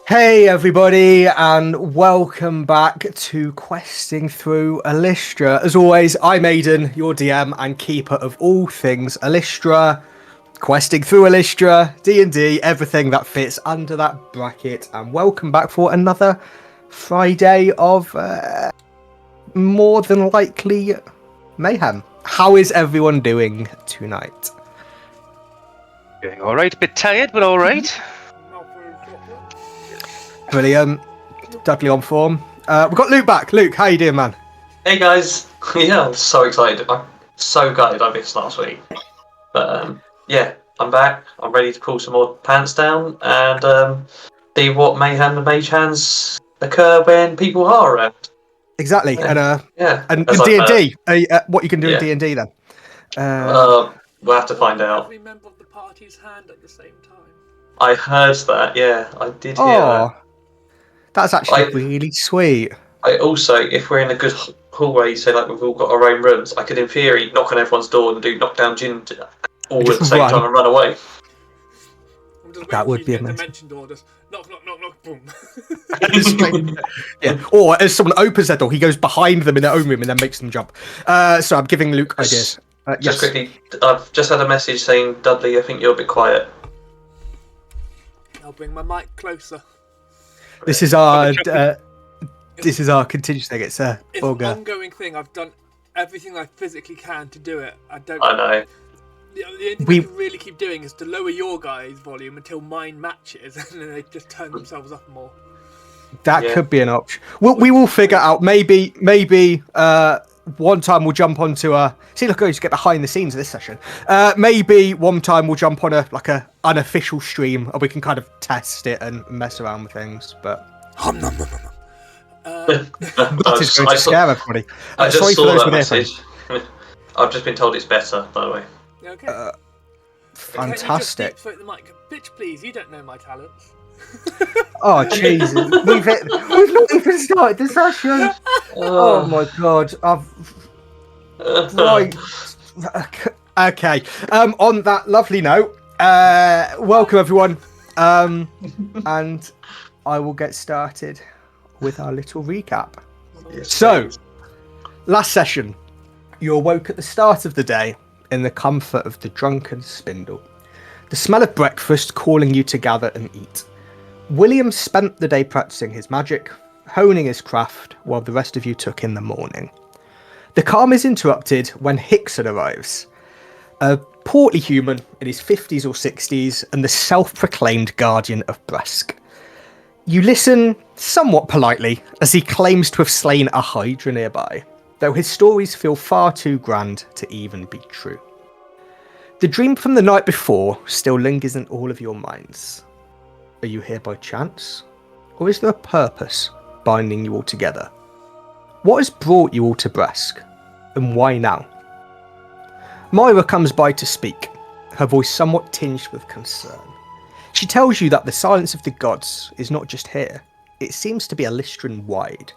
Hey everybody, and welcome back to Questing Through Elystra. As always, I'm Aiden, your DM and keeper of all things Elystra, Questing Through Elystra, D&D, everything that fits under that bracket, and welcome back for another Friday of more than likely mayhem. How is everyone doing tonight? Doing all right. A bit tired, but all right. Brilliant. Dudley on form. We've got Luke back. Luke, how you doing, man? Hey guys, yeah, I'm so excited. I'm so gutted I missed last week. But yeah, I'm back. I'm ready to pull some more pants down and see what mayhem and mage hands occur when people are around. Exactly. Yeah. And as I've D&D. What you can do in D&D then? We'll have to find out. Every member of the party's hand at the same time. I heard that, yeah, I did hear that. That's actually really sweet. I also, if we're in a good hallway, say like we've all got our own rooms, I could in theory knock on everyone's door and do knockdown gin all at the same time and run away. That would be amazing. Dimension door, just knock, boom. Yeah. Or as someone opens their door, he goes behind them in their own room and then makes them jump. So I'm giving Luke ideas. Just quickly, I've just had a message saying, Dudley, I think you're a bit quiet. I'll bring my mic closer. This is our continuous thing. It's an ongoing thing. I've done everything I physically can to do it. I know. The only thing I can really keep doing is to lower your guys' volume until mine matches, and then they just turn themselves up more. That could be an option. We will figure out. Maybe one time we'll jump onto a. See, look, I just get behind the scenes of this session. Maybe one time we'll jump on a unofficial stream, and we can kind of test it and mess around with things. But that is going to scare everybody. I just saw that message. I've just been told it's better, by the way. Okay. Fantastic. Can you just the mic? Bitch, please, you don't know my talents. Oh Jesus! We've not even started this session. Oh my God! Right. Okay. On that lovely note, welcome everyone. And I will get started with our little recap. So, last session, you awoke at the start of the day in the comfort of the drunken spindle. The smell of breakfast calling you to gather and eat. William spent the day practicing his magic, honing his craft, while the rest of you took in the morning. The calm is interrupted when Hickson arrives, a portly human in his 50s or 60s and the self-proclaimed guardian of Bresk. You listen somewhat politely as he claims to have slain a hydra nearby, though his stories feel far too grand to even be true. The dream from the night before still lingers in all of your minds. Are you here by chance? Or is there a purpose binding you all together? What has brought you all to Bresk? And why now? Myra comes by to speak, her voice somewhat tinged with concern. She tells you that the silence of the gods is not just here, it seems to be Elystran-wide.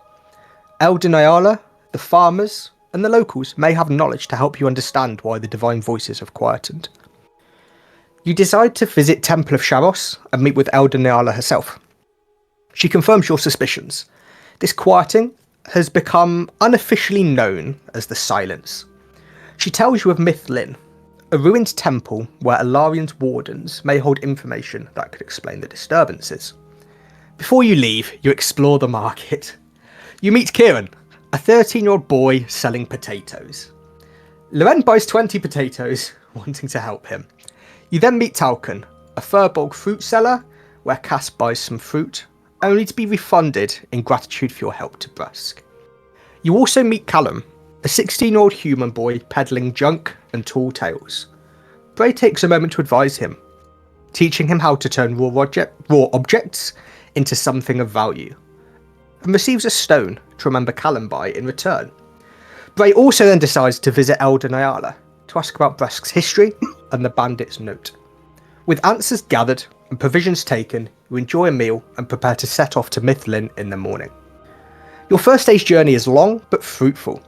Elder Nyala, the farmers, and the locals may have knowledge to help you understand why the divine voices have quietened. You decide to visit Temple of Sharos and meet with Elder Nyala herself. She confirms your suspicions. This quieting has become unofficially known as the Silence. She tells you of Myth Lynn, a ruined temple where Alarian's Wardens may hold information that could explain the disturbances. Before you leave, you explore the market. You meet Kieran, a 13-year-old boy selling potatoes. Lorenn buys 20 potatoes, wanting to help him. You then meet Talcon, a Furbolg fruit seller, where Cass buys some fruit, only to be refunded in gratitude for your help to Bresk. You also meet Callum, a 16-year-old human boy peddling junk and tall tales. Bray takes a moment to advise him, teaching him how to turn raw objects into something of value, and receives a stone to remember Callum by in return. Bray also then decides to visit Elder Nyala to ask about Bresk's history and the bandit's note. With answers gathered and provisions taken, you enjoy a meal and prepare to set off to Myth Lynn in the morning. Your first day's journey is long but fruitful.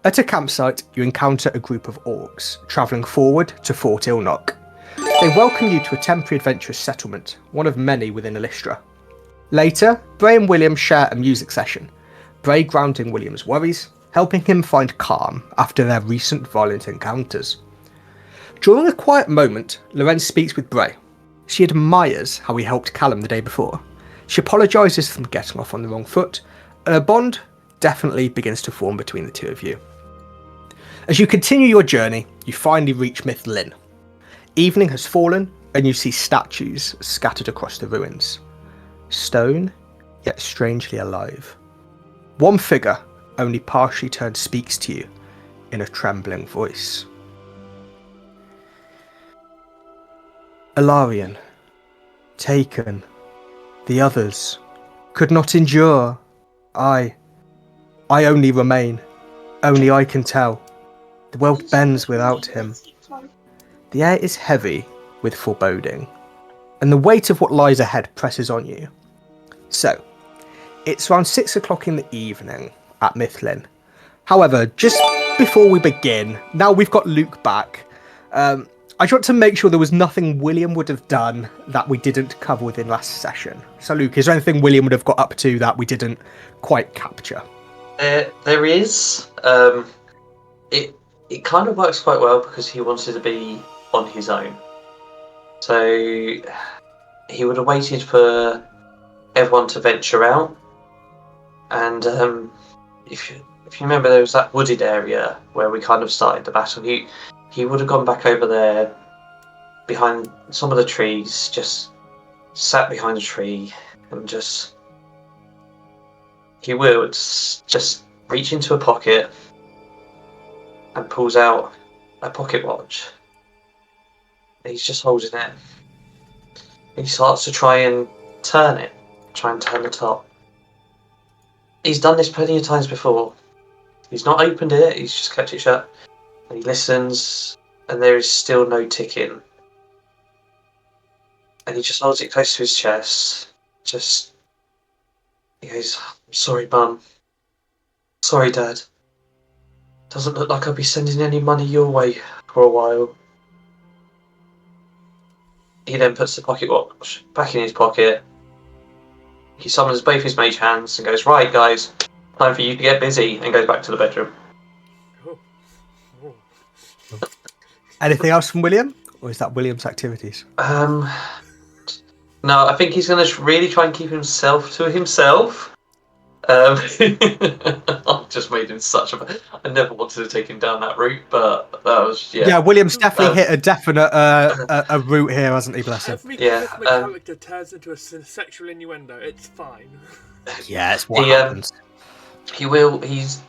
At a campsite, you encounter a group of orcs travelling forward to Fort Ilnock. They welcome you to a temporary adventurous settlement, one of many within Elystra. Later, Bray and William share a music session, Bray grounding William's worries, helping him find calm after their recent violent encounters. During a quiet moment, Lorenn speaks with Bray. She admires how he helped Callum the day before. She apologises for them getting off on the wrong foot, and a bond definitely begins to form between the two of you. As you continue your journey, you finally reach Myth Lynn. Evening has fallen, and you see statues scattered across the ruins. Stone, yet strangely alive. One figure, only partially turned, speaks to you in a trembling voice. Ilarion, taken. The others could not endure. I only remain. Only I can tell. The world bends without him. The air is heavy with foreboding, and the weight of what lies ahead presses on you. So, it's around 6 o'clock in the evening at Myth Lynn. However, just before we begin, now we've got Luke back, I just want to make sure there was nothing William would have done that we didn't cover within last session. So Luke, is there anything William would have got up to that we didn't quite capture? There is. It kind of works quite well because he wanted to be on his own. So he would have waited for everyone to venture out. And if you remember, there was that wooded area where we kind of started the battle. He would have gone back over there behind some of the trees, just sat behind a tree and he would just reach into a pocket and pulls out a pocket watch. And he's just holding it. He starts to try and turn the top. He's done this plenty of times before. He's not opened it, he's just kept it shut. And he listens, and there is still no ticking. And he just holds it close to his chest. He goes, "I'm sorry, Mum. Sorry, Dad. Doesn't look like I'll be sending any money your way for a while." He then puts the pocket watch back in his pocket. He summons both his mage hands and goes, "Right, guys, time for you to get busy," and goes back to the bedroom. Anything else from William? Or is that William's activities? No, I think he's going to really try and keep himself to himself. I've just made him I never wanted to take him down that route, but that was, yeah. Yeah, William's definitely hit a definite a route here, hasn't he, bless him? Every time my character turns into a sexual innuendo, it's fine. Yeah, it's what happens. He's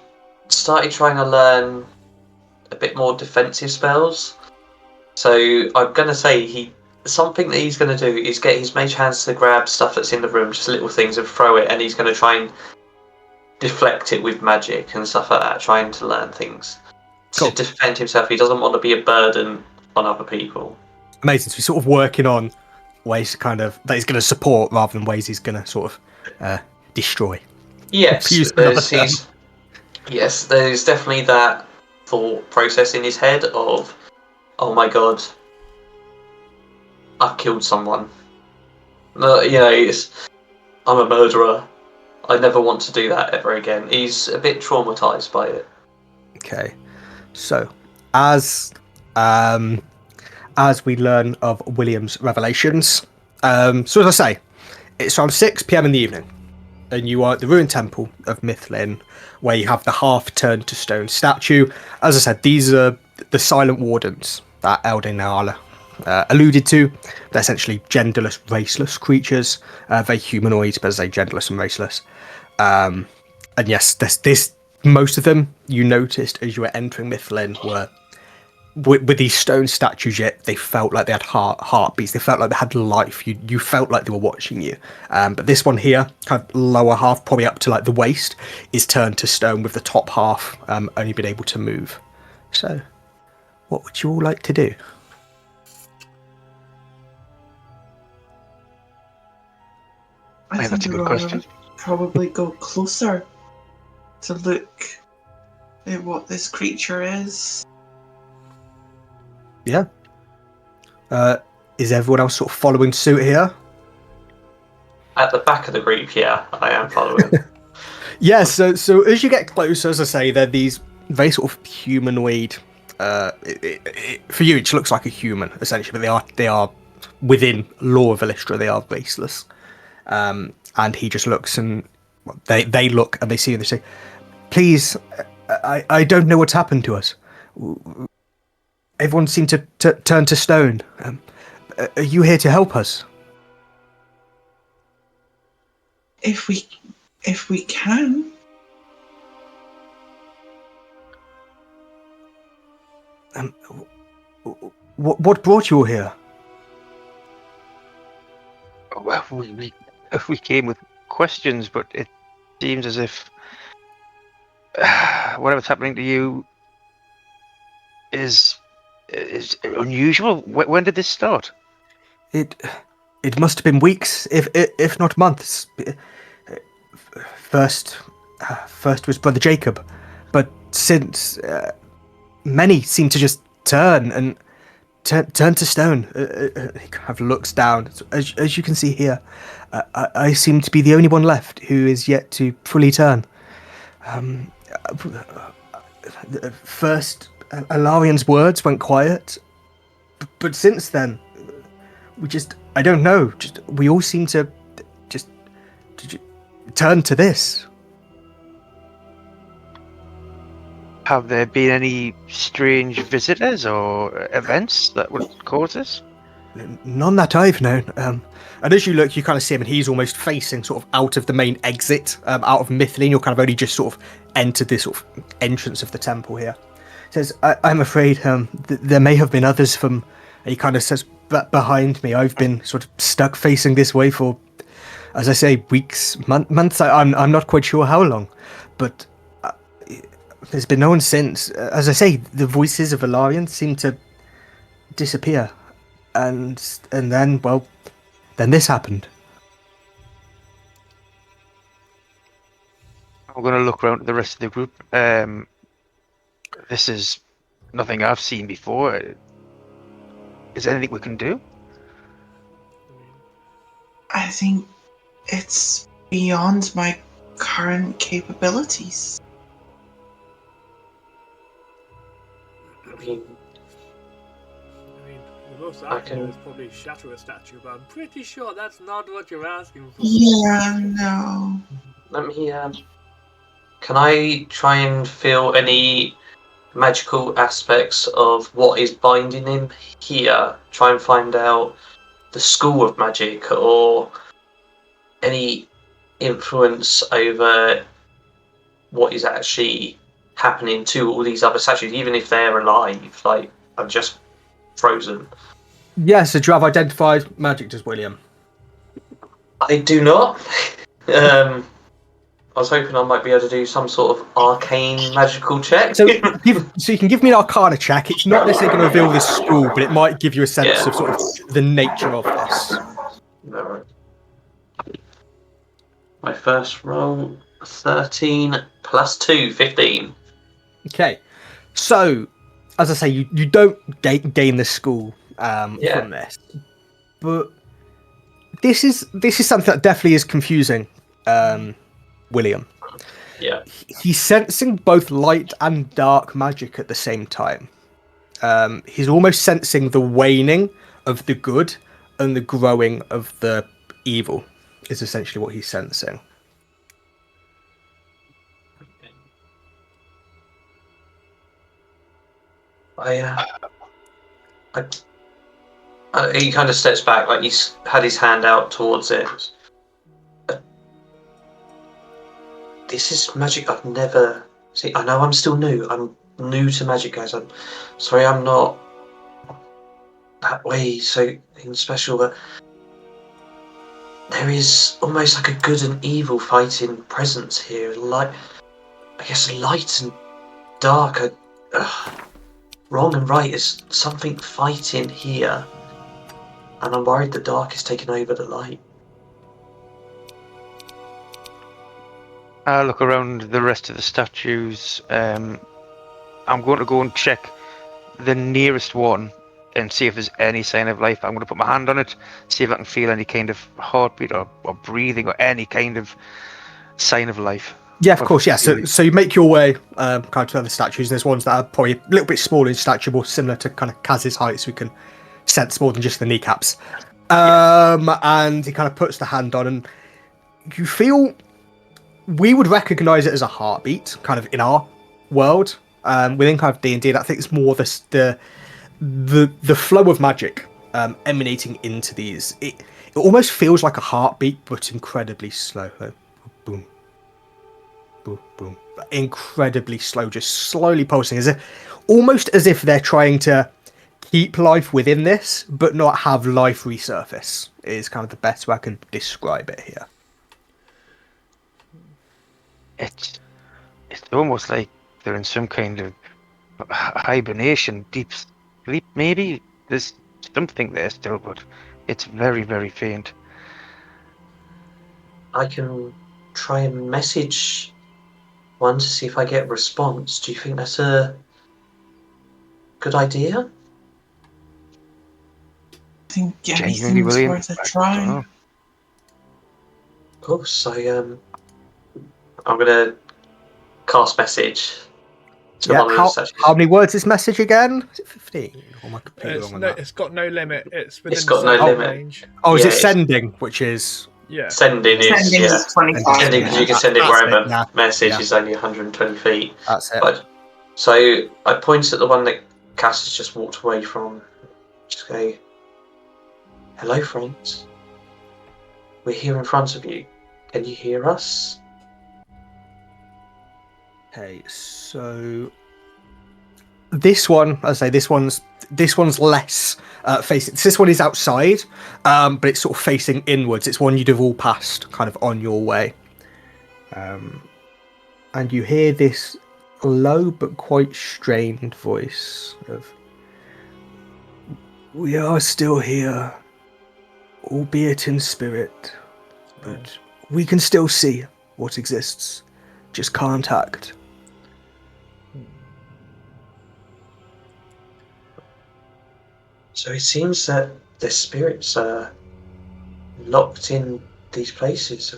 started trying to learn a bit more defensive spells. So I'm going to say something that he's going to do is get his mage hands to grab stuff that's in the room, just little things, and throw it, and he's going to try and deflect it with magic and stuff like that, trying to learn things to defend himself. He doesn't want to be a burden on other people. Amazing. So he's sort of working on ways that he's going to support rather than ways he's going to sort of destroy. Yes, there's definitely that thought process in his head of, "Oh my god, I've killed someone. I'm a murderer. I never want to do that ever again." He's a bit traumatized by it. Okay, so as we learn of William's revelations, so as I say, it's around 6 p.m. in the evening, and you are at the ruined temple of Myth Lynn, where you have the half-turned to stone statue. As I said, these are the silent wardens that Eldin Nala alluded to. They're essentially genderless, raceless creatures, very humanoid, but as I say, genderless and raceless. And yes, this most of them you noticed as you were entering Myth Lynn were with these stone statues. Yet they felt like they had heartbeats. They felt like they had life. You felt like they were watching you. But this one here, kind of lower half, probably up to like the waist, is turned to stone, with the top half only being able to move. So, what would you all like to do? I that's a think good Aurora question. would probably go closer to look at what this creature is. Yeah. Is everyone else sort of following suit here? at the back of the group, yeah, I am following. Yeah, so as you get closer, as I say, they're these very sort of humanoid. For you, it looks like a human essentially, but they are within law of Elystra. They are faceless, and he just looks and they look and they see and they say, "Please, I don't know what's happened to us. Everyone seemed to turn to stone. Are you here to help us?" If we can. What brought you all here? Well, we came with questions, but it seems as if whatever's happening to you is unusual. When did this start? It must have been weeks, if not months. First was Brother Jacob, but since many seem to just turn to stone. He kind of looks down. As you can see here, I seem to be the only one left who is yet to fully turn. First, Alarian's words went quiet, but since then, I don't know, we all seem to just turn to this. Have there been any strange visitors or events that would cause this? None that I've known. And as you look, you kind of see him, and he's almost facing sort of out of the main exit, out of Myth Lynn. You're kind of only just sort of entered this sort of entrance of the temple here. He says, I'm afraid there may have been others from... And he kind of says, behind me, I've been sort of stuck facing this way for, as I say, weeks, months. I'm not quite sure how long, but there's been no one since. As I say, the voices of Alarian seem to disappear, and then, well, then this happened. I'm going to look around at the rest of the group. This is nothing I've seen before. Is there anything we can do? I think it's beyond my current capabilities. I mean, the most I I can do can- is probably shatter a statue, but I'm pretty sure that's not what you're asking for. Yeah, no. let me. Can I try and feel any magical aspects of what is binding him here? Try and find out the school of magic or any influence over what is actually happening to all these other statues, even if they're alive. Like, I'm just frozen. Yes, so do you have identified magic, does William? I do not. I was hoping I might be able to do some sort of arcane magical check. So you can give me an Arcana check. It's not necessarily going to reveal the school, but it might give you a sense of sort of the nature of this. No. My first roll, 13 plus 2, 15. Okay, so as I say, you don't gain the school from this, but this is something that definitely is confusing. William. Yeah. He's sensing both light and dark magic at the same time. He's almost sensing the waning of the good and the growing of the evil is essentially what he's sensing. He kind of steps back, like he's had his hand out towards it. This is magic I've never seen. I know I'm still new. I'm new to magic, guys. I'm sorry I'm not that way so special, but there is almost like a good and evil fighting presence here. Light and dark. Wrong and right is something fighting here. And I'm worried the dark is taking over the light. I'll look around the rest of the statues. I'm going to go and check the nearest one. and see if there's any sign of life. I'm going to put my hand on it, see if I can feel any kind of heartbeat or breathing or any kind of sign of life. Yeah, of course, yeah. So you make your way kind of to other statues. There's ones that are probably a little bit smaller in stature, more similar to kind of Kaz's height, so we can sense more than just the kneecaps. And he kind of puts the hand on, and you feel we would recognise it as a heartbeat, kind of in our world. Within kind of D&D, I think it's more the flow of magic emanating into these. It almost feels like a heartbeat, but incredibly slow. Like, boom. Boom, boom. Incredibly slow, just slowly pulsing, almost as if they're trying to keep life within this, but not have life resurface. Is kind of the best way I can describe it here. It's almost like they're in some kind of hibernation, deep sleep. Maybe there's something there still, but it's very, very faint. I can try and message one to see if I get a response. Do you think that's a good idea? I think Genuinely, anything's William, worth a I don't try. know. Of course, I'm gonna cast message to Yeah, one of the statues. how many words is message again? Is it 15? Or am I completely wrong on that? It's got no limit. It's within It's got the no limit. range. Oh, is Yeah, it it's- sending, which is... Yeah. Sending is Sending yeah. is 25. Sending because you can send it That's wherever. it, yeah. Message Yeah. is only 120 feet. That's it. But so I point at the one that Cass has just walked away from. Just go, hello, friends. We're here in front of you. Can you hear us? Okay, so this one, as I say, this one's less facing. This one is outside, but it's sort of facing inwards. It's one you'd have all passed, kind of on your way, and you hear this low but quite strained voice of, "We are still here, albeit in spirit, but we can still see what exists, just can't act." So it seems that the spirits are locked in these places.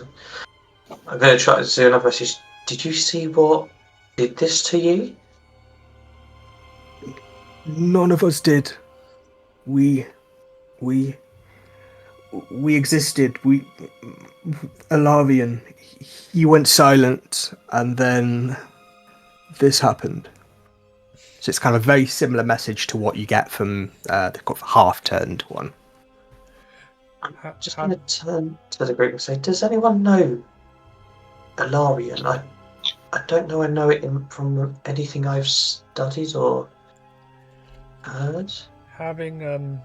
I'm going to try to do another message. Did you see what did this to you? None of us did. We existed. Alarian, he went silent, and then this happened. So it's kind of a very similar message to what you get from the half-turned one. I'm just going to turn to the group and say, does anyone know Alarian? I don't know. I know it from anything I've studied or heard. Having heard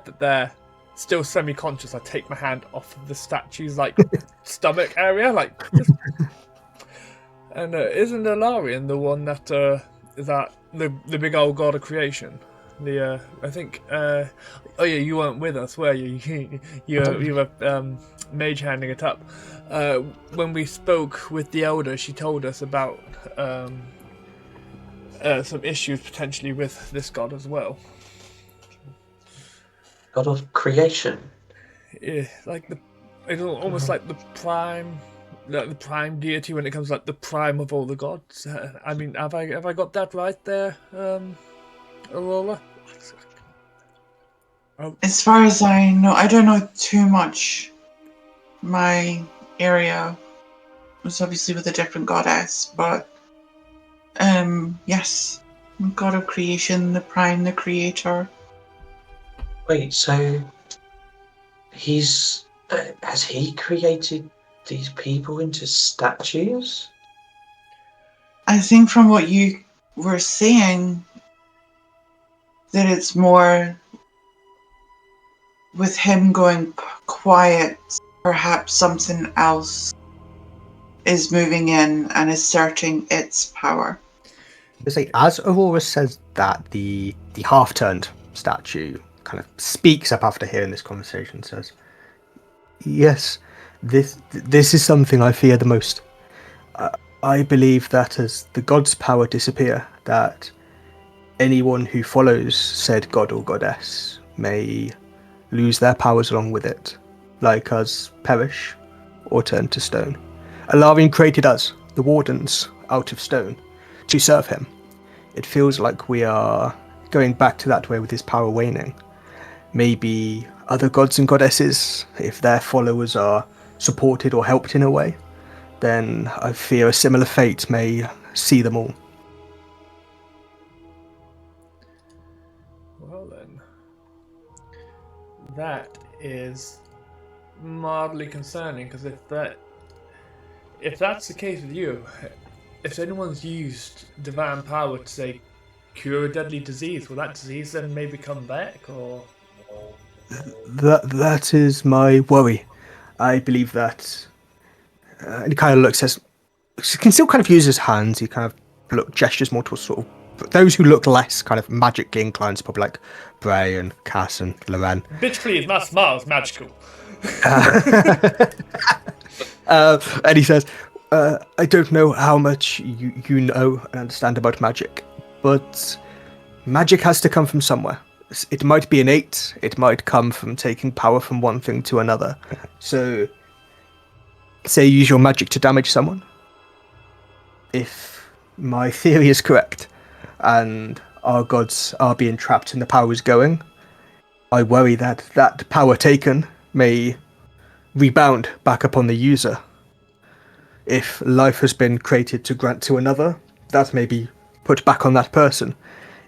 that they're still semi-conscious, I take my hand off of the statue's stomach area, And isn't Alarian the one that is that the big old god of creation? I think. Oh yeah, you weren't with us, were you? you were mage handing it up. When we spoke with the elder, she told us about some issues potentially with this god as well. God of creation. Yeah, it's almost like the prime. Like the prime deity when it comes to the prime of all the gods. I mean, have I got that right there, Aurora? As far as I know, I don't know too much. My area was obviously with a different goddess, but yes, god of creation, the prime, the creator. Wait, so he's has he created these people into statues? I think from what you were saying, that it's more with him going quiet, perhaps something else is moving in and asserting its power. As Aurora says that, the half-turned statue kind of speaks up after hearing this conversation, says, "Yes, this is something I fear the most. I believe that as the god's power disappear, that anyone who follows said god or goddess may lose their powers along with it, like us perish or turn to stone. Alarian created us, the Wardens, out of stone, to serve him. It feels like we are going back to that way with his power waning. Maybe other gods and goddesses, if their followers are supported or helped in a way, then I fear a similar fate may see them all. Well then, that is mildly concerning, because if that's the case with you, if anyone's used divine power to, say, cure a deadly disease, will that disease then maybe come back, or? That is my worry. I believe that. And he kind of looks as he can still kind of use his hands. He kind of gestures more towards sort of those who look less kind of magically inclined, probably like Bray and Cass and Lorenn. Bitch, please, my smile's magical. And he says, I don't know how much you know and understand about magic, but magic has to come from somewhere. It might be innate, it might come from taking power from one thing to another. So, say you use your magic to damage someone. If my theory is correct, and our gods are being trapped and the power is going, I worry that that power taken may rebound back upon the user. If life has been created to grant to another, that may be put back on that person.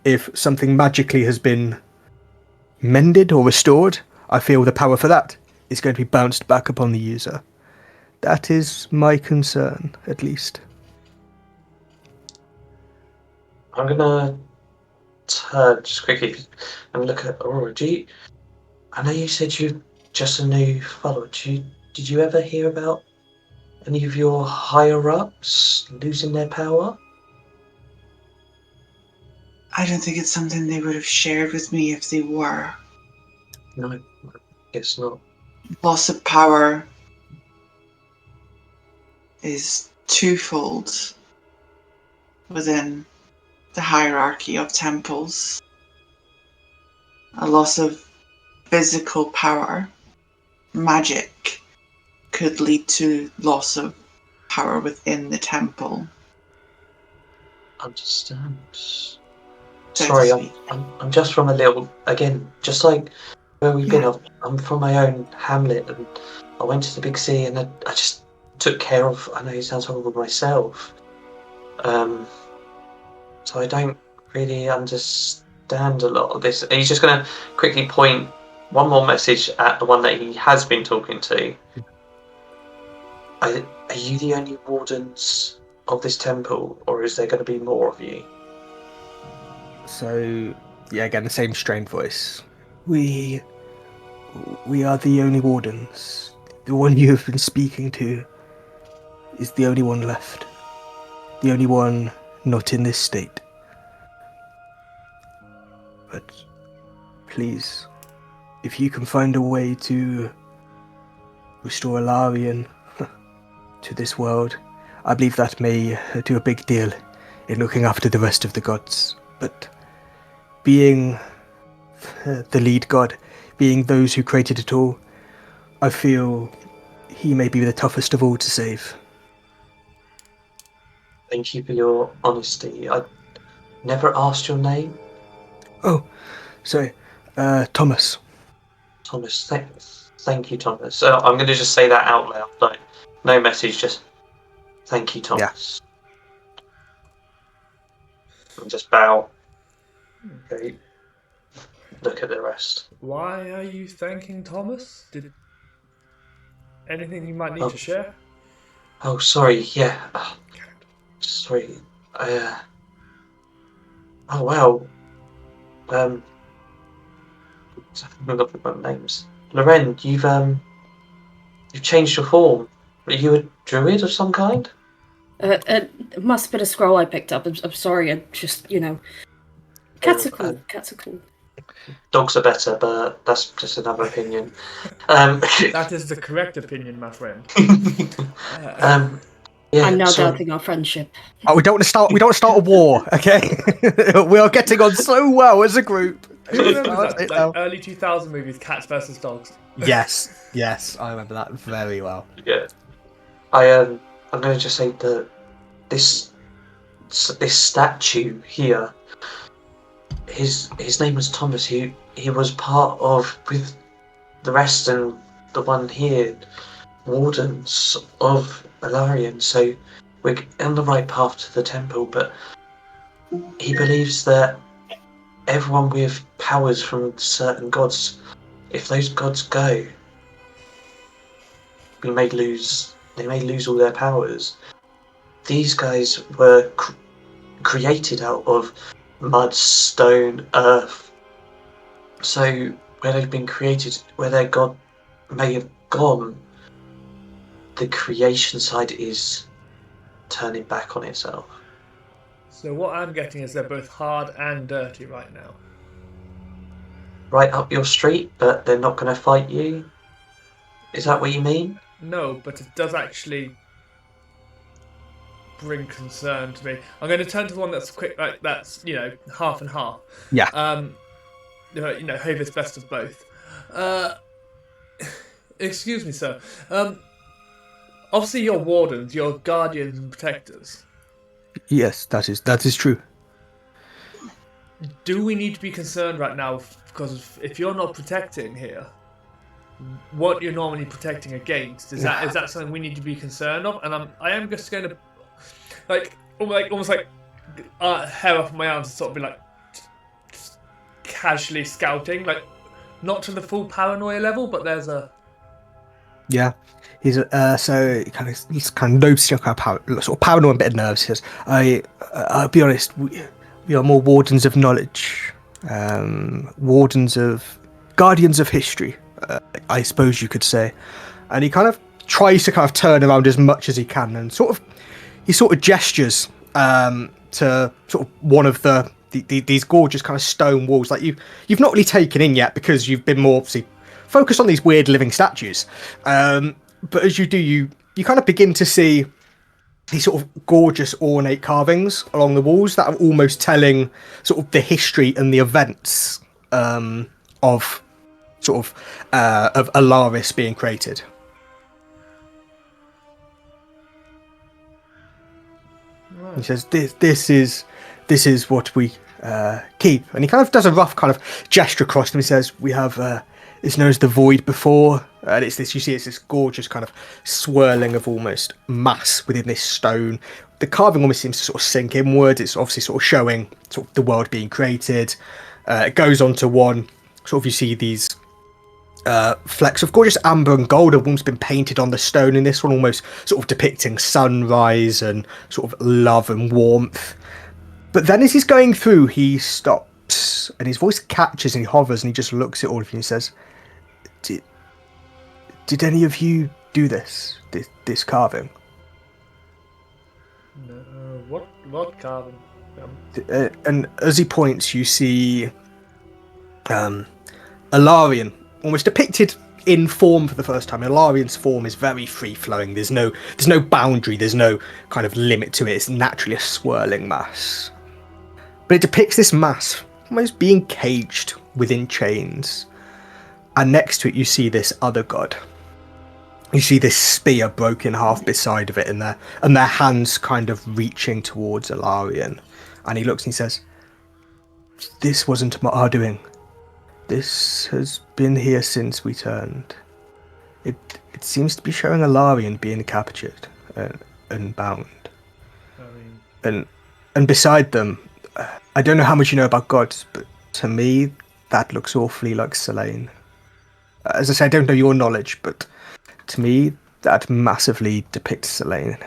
If something magically has been mended or restored, I feel the power for that is going to be bounced back upon the user. That is my concern, at least. I'm gonna turn just quickly and look at Aurora. I know you said you're just a new follower. Did you ever hear about any of your higher-ups losing their power? I don't think it's something they would have shared with me if they were. No, I guess not. Loss of power is twofold within the hierarchy of temples. A loss of physical power, magic, could lead to loss of power within the temple. Understand. So Sorry, to speak. I'm just from a little, again, just like where we've been. I'm from my own hamlet, and I went to the big city, and I just took care of. I know it sounds horrible, myself. So I don't really understand a lot of this. And he's just going to quickly point one more message at the one that he has been talking to. Are you the only wardens of this temple, or is there going to be more of you? So, yeah, again, the same strained voice. We are the only wardens. The one you have been speaking to is the only one left. The only one not in this state. But please, if you can find a way to restore Alarian to this world, I believe that may do a big deal in looking after the rest of the gods. But being the lead god, being those who created it all, I feel he may be the toughest of all to save. Thank you for your honesty. I never asked your name. Oh, sorry, Thomas. Thomas, thank you, Thomas. I'm going to just say that out loud. No message, just thank you, Thomas. Yeah. And just bow. Okay. Look at the rest. Why are you thanking Thomas? Did anything you might need to share? Oh, sorry. Yeah. Sorry. Oh wow. I'm not with my names. Lorenn, you've changed your form. Are you a druid of some kind? It must have been a scroll I picked up. I'm sorry. I just, cats are cool. Cats are cool. Dogs are better, but that's just another opinion. That is the correct opinion, my friend. Yeah, I'm now so doubting our friendship. Oh, we don't want to start. We don't want to start a war. Okay, we are getting on so well as a group. Who remembers Oh, that? Like early 2000 movies, cats versus dogs. Yes, I remember that very well. yeah, I'm going to just say that this statue here, his name was Thomas. He was part of, with the rest and the one here, Wardens of Alarion. So we're on the right path to the temple, but he believes that everyone with powers from certain gods, if those gods go, they may lose all their powers. These guys were created out of mud, stone, earth. So where they've been created, where their god may have gone, the creation side is turning back on itself. So what I'm getting is they're both hard and dirty right now. Right up your street, but they're not going to fight you? Is that what you mean? No, but it does actually bring concern to me. I'm going to turn to the one that's quick, like that's half and half. Yeah. Hope it's best of both. Excuse me, sir. Obviously, you're wardens, you're guardians and protectors. Yes, that is true. Do we need to be concerned right now? Because if you're not protecting here, what you're normally protecting against is that something we need to be concerned of? And I am just going to almost like hair off my arms and sort of be like casually scouting, like not to the full paranoia level, but there's a Yeah. He's so he's kind of noticing sort of paranoid, a bit of nerves. He says, "I'll be honest. We are more wardens of knowledge, guardians of history, I suppose you could say." And he kind of tries to turn around as much as he can, and he gestures to sort of one of these gorgeous kind of stone walls, like you've not really taken in yet because you've been more obviously focused on these weird living statues. But as you do, you kind of begin to see these sort of gorgeous ornate carvings along the walls that are almost telling sort of the history and the events of Alaris being created. Right. He says, "This is what we keep," and he kind of does a rough kind of gesture across them. He says, "We have it's known as the Void before." And it's this gorgeous kind of swirling of almost mass within this stone. The carving almost seems to sort of sink inward. It's obviously sort of showing sort of the world being created. It goes on to one. Sort of you see these flecks of gorgeous amber and gold have almost been painted on the stone in this one, almost sort of depicting sunrise and sort of love and warmth. But then as he's going through, he stops and his voice catches and he hovers and he just looks at all of you and he says, Did any of you do this carving? No, what carving? And as he points, you see Alarion, almost depicted in form for the first time. Alarion's form is very free-flowing. There's no boundary. There's no kind of limit to it. It's naturally a swirling mass. But it depicts this mass almost being caged within chains. And next to it, you see this other god. You see this spear broken half beside of it, and their hands kind of reaching towards Alarion. And he looks and he says, "This wasn't our doing. This has been here since we turned. It seems to be showing Alarion being captured and bound. And beside them, I don't know how much you know about gods, but to me, that looks awfully like Sylvain. As I say, I don't know your knowledge, but to me, that massively depicts Sylvain."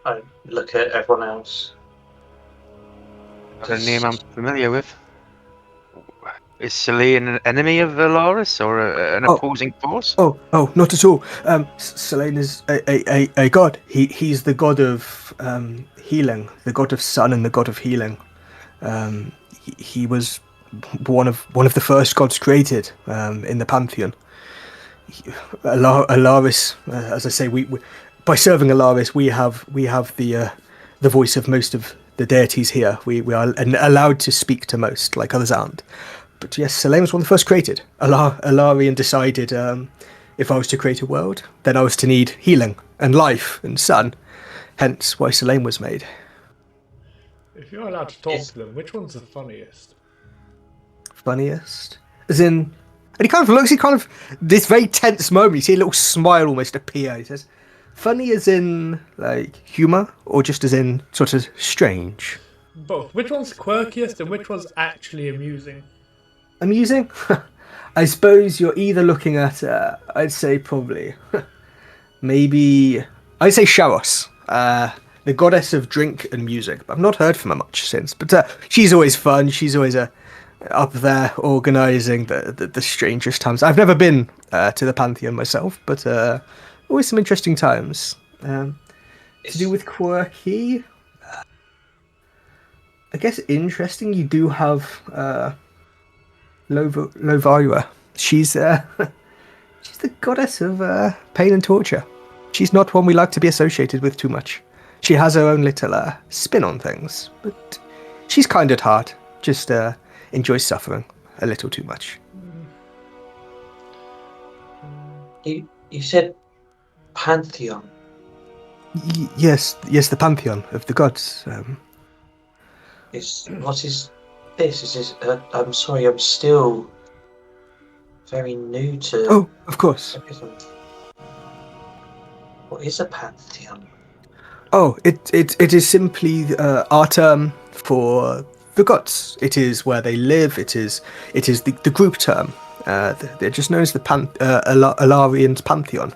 I look at everyone else. Not a name I'm familiar with. Is Sylvain an enemy of Alaris or an opposing force? Oh, not at all. Sylvain is a god. He's the god of healing, the god of sun and the god of healing. He was one of the first gods created in the Pantheon. Alaris, as I say, we by serving Alaris, we have the voice of most of the deities here. We are allowed to speak to most, like others aren't. But yes, Selene was one of the first created. Alarian decided if I was to create a world, then I was to need healing and life and sun. Hence why Selene was made. If you're allowed to talk to them, which one's the funniest? Funniest? As in... And he kind of looks, this very tense moment, you see a little smile almost appear. He says, funny as in, like, humour, or just as in sort of strange? Both. Which one's quirkiest and which one's actually amusing? Amusing? I suppose you're either looking at, I'd say probably, maybe, I'd say Sharos, the goddess of drink and music. I've not heard from her much since, but she's always fun. She's always up there organising the strangest times. I've never been to the Pantheon myself, but always some interesting times. To do with quirky, I guess interesting, you do have Lovarua. She's the goddess of pain and torture. She's not one we like to be associated with too much. She has her own little spin on things, but she's kind at heart. Just enjoys suffering a little too much. You said Pantheon. Yes, the Pantheon of the gods. What is this? Is this? I'm sorry, I'm still very new to. Oh, of course. What is a Pantheon? Oh, it is simply our term for the gods. It is where they live. It is the group term. They're just known as the Alarian's Pantheon.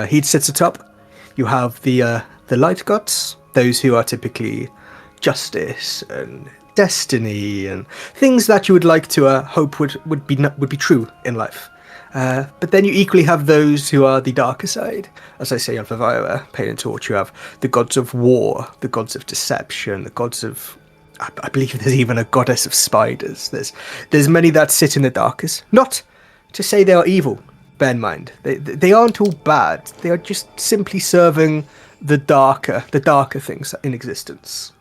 He sets it up. You have the light gods, those who are typically justice and destiny and things that you would like to hope would be true in life. But then you equally have those who are the darker side. As I say, on Vivira, pain and torture, you have the gods of war, the gods of deception, the gods of... I believe there's even a goddess of spiders. There's many that sit in the darkest. Not to say they are evil, bear in mind. They aren't all bad. They are just simply serving the darker things in existence.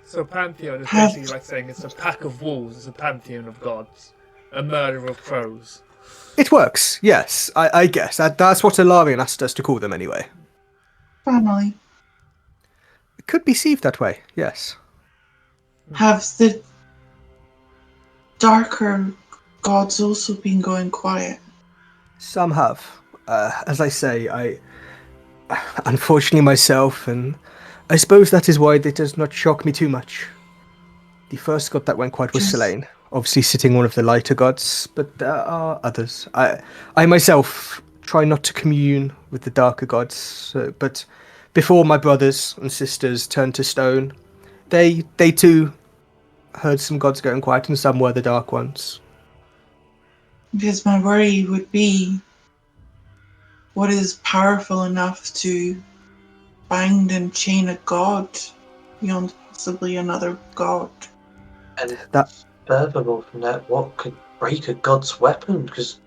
So Pantheon is basically like saying it's a pack of wolves, it's a pantheon of gods, a murder of crows. It works, yes. I guess that's what Alarian asked us to call them anyway. Family. It could be perceived that way, yes. Have the darker gods also been going quiet? Some have. As I say, unfortunately myself, and I suppose that is why it does not shock me too much. The first god that went quiet was Selene, obviously sitting one of the lighter gods, but there are others. I myself try not to commune with the darker gods, but before my brothers and sisters turned to stone, they too heard some gods going quiet, and some were the dark ones. Because my worry would be, what is powerful enough to bind and chain a god beyond possibly another god? And furthermore from that, what could break a god's weapon? Because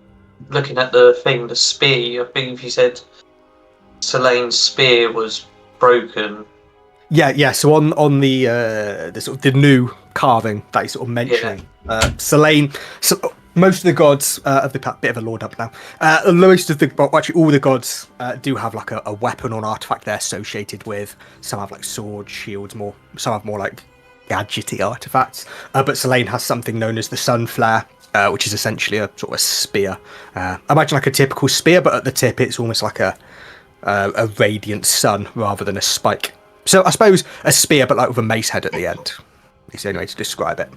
looking at the thing, the spear, I think you said Selene's spear was broken. Yeah. So on the sort of the new carving that he's sort of mentioning, Selene. So most of the gods of the bit of a lord up now. Actually, all the gods do have like a weapon or artifact they're associated with. Some have like swords, shields, some have more like gadgety artifacts. But Selene has something known as the sun flare, which is essentially a sort of a spear. Imagine like a typical spear, but at the tip it's almost like a radiant sun rather than a spike. So I suppose a spear, but like with a mace head at the end. It's the only way to describe it.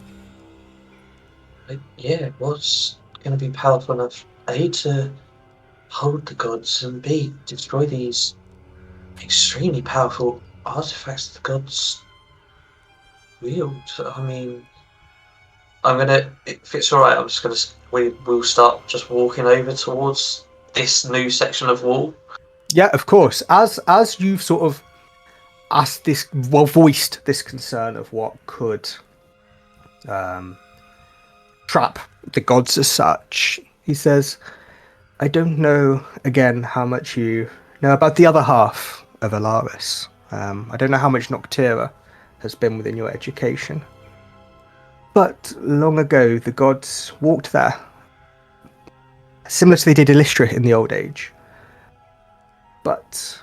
Yeah, what's going to be powerful enough, A, to hold the gods, and B, destroy these extremely powerful artifacts the gods wield? I mean, if it's alright, we'll start just walking over towards this new section of wall. Yeah, of course. As you've sort of voiced this concern of what could trap the gods as such, he says, I don't know, again, how much you know about the other half of Alaris. I don't know how much Noctera has been within your education. But long ago, the gods walked there, similar to they did Elystra in the old age. But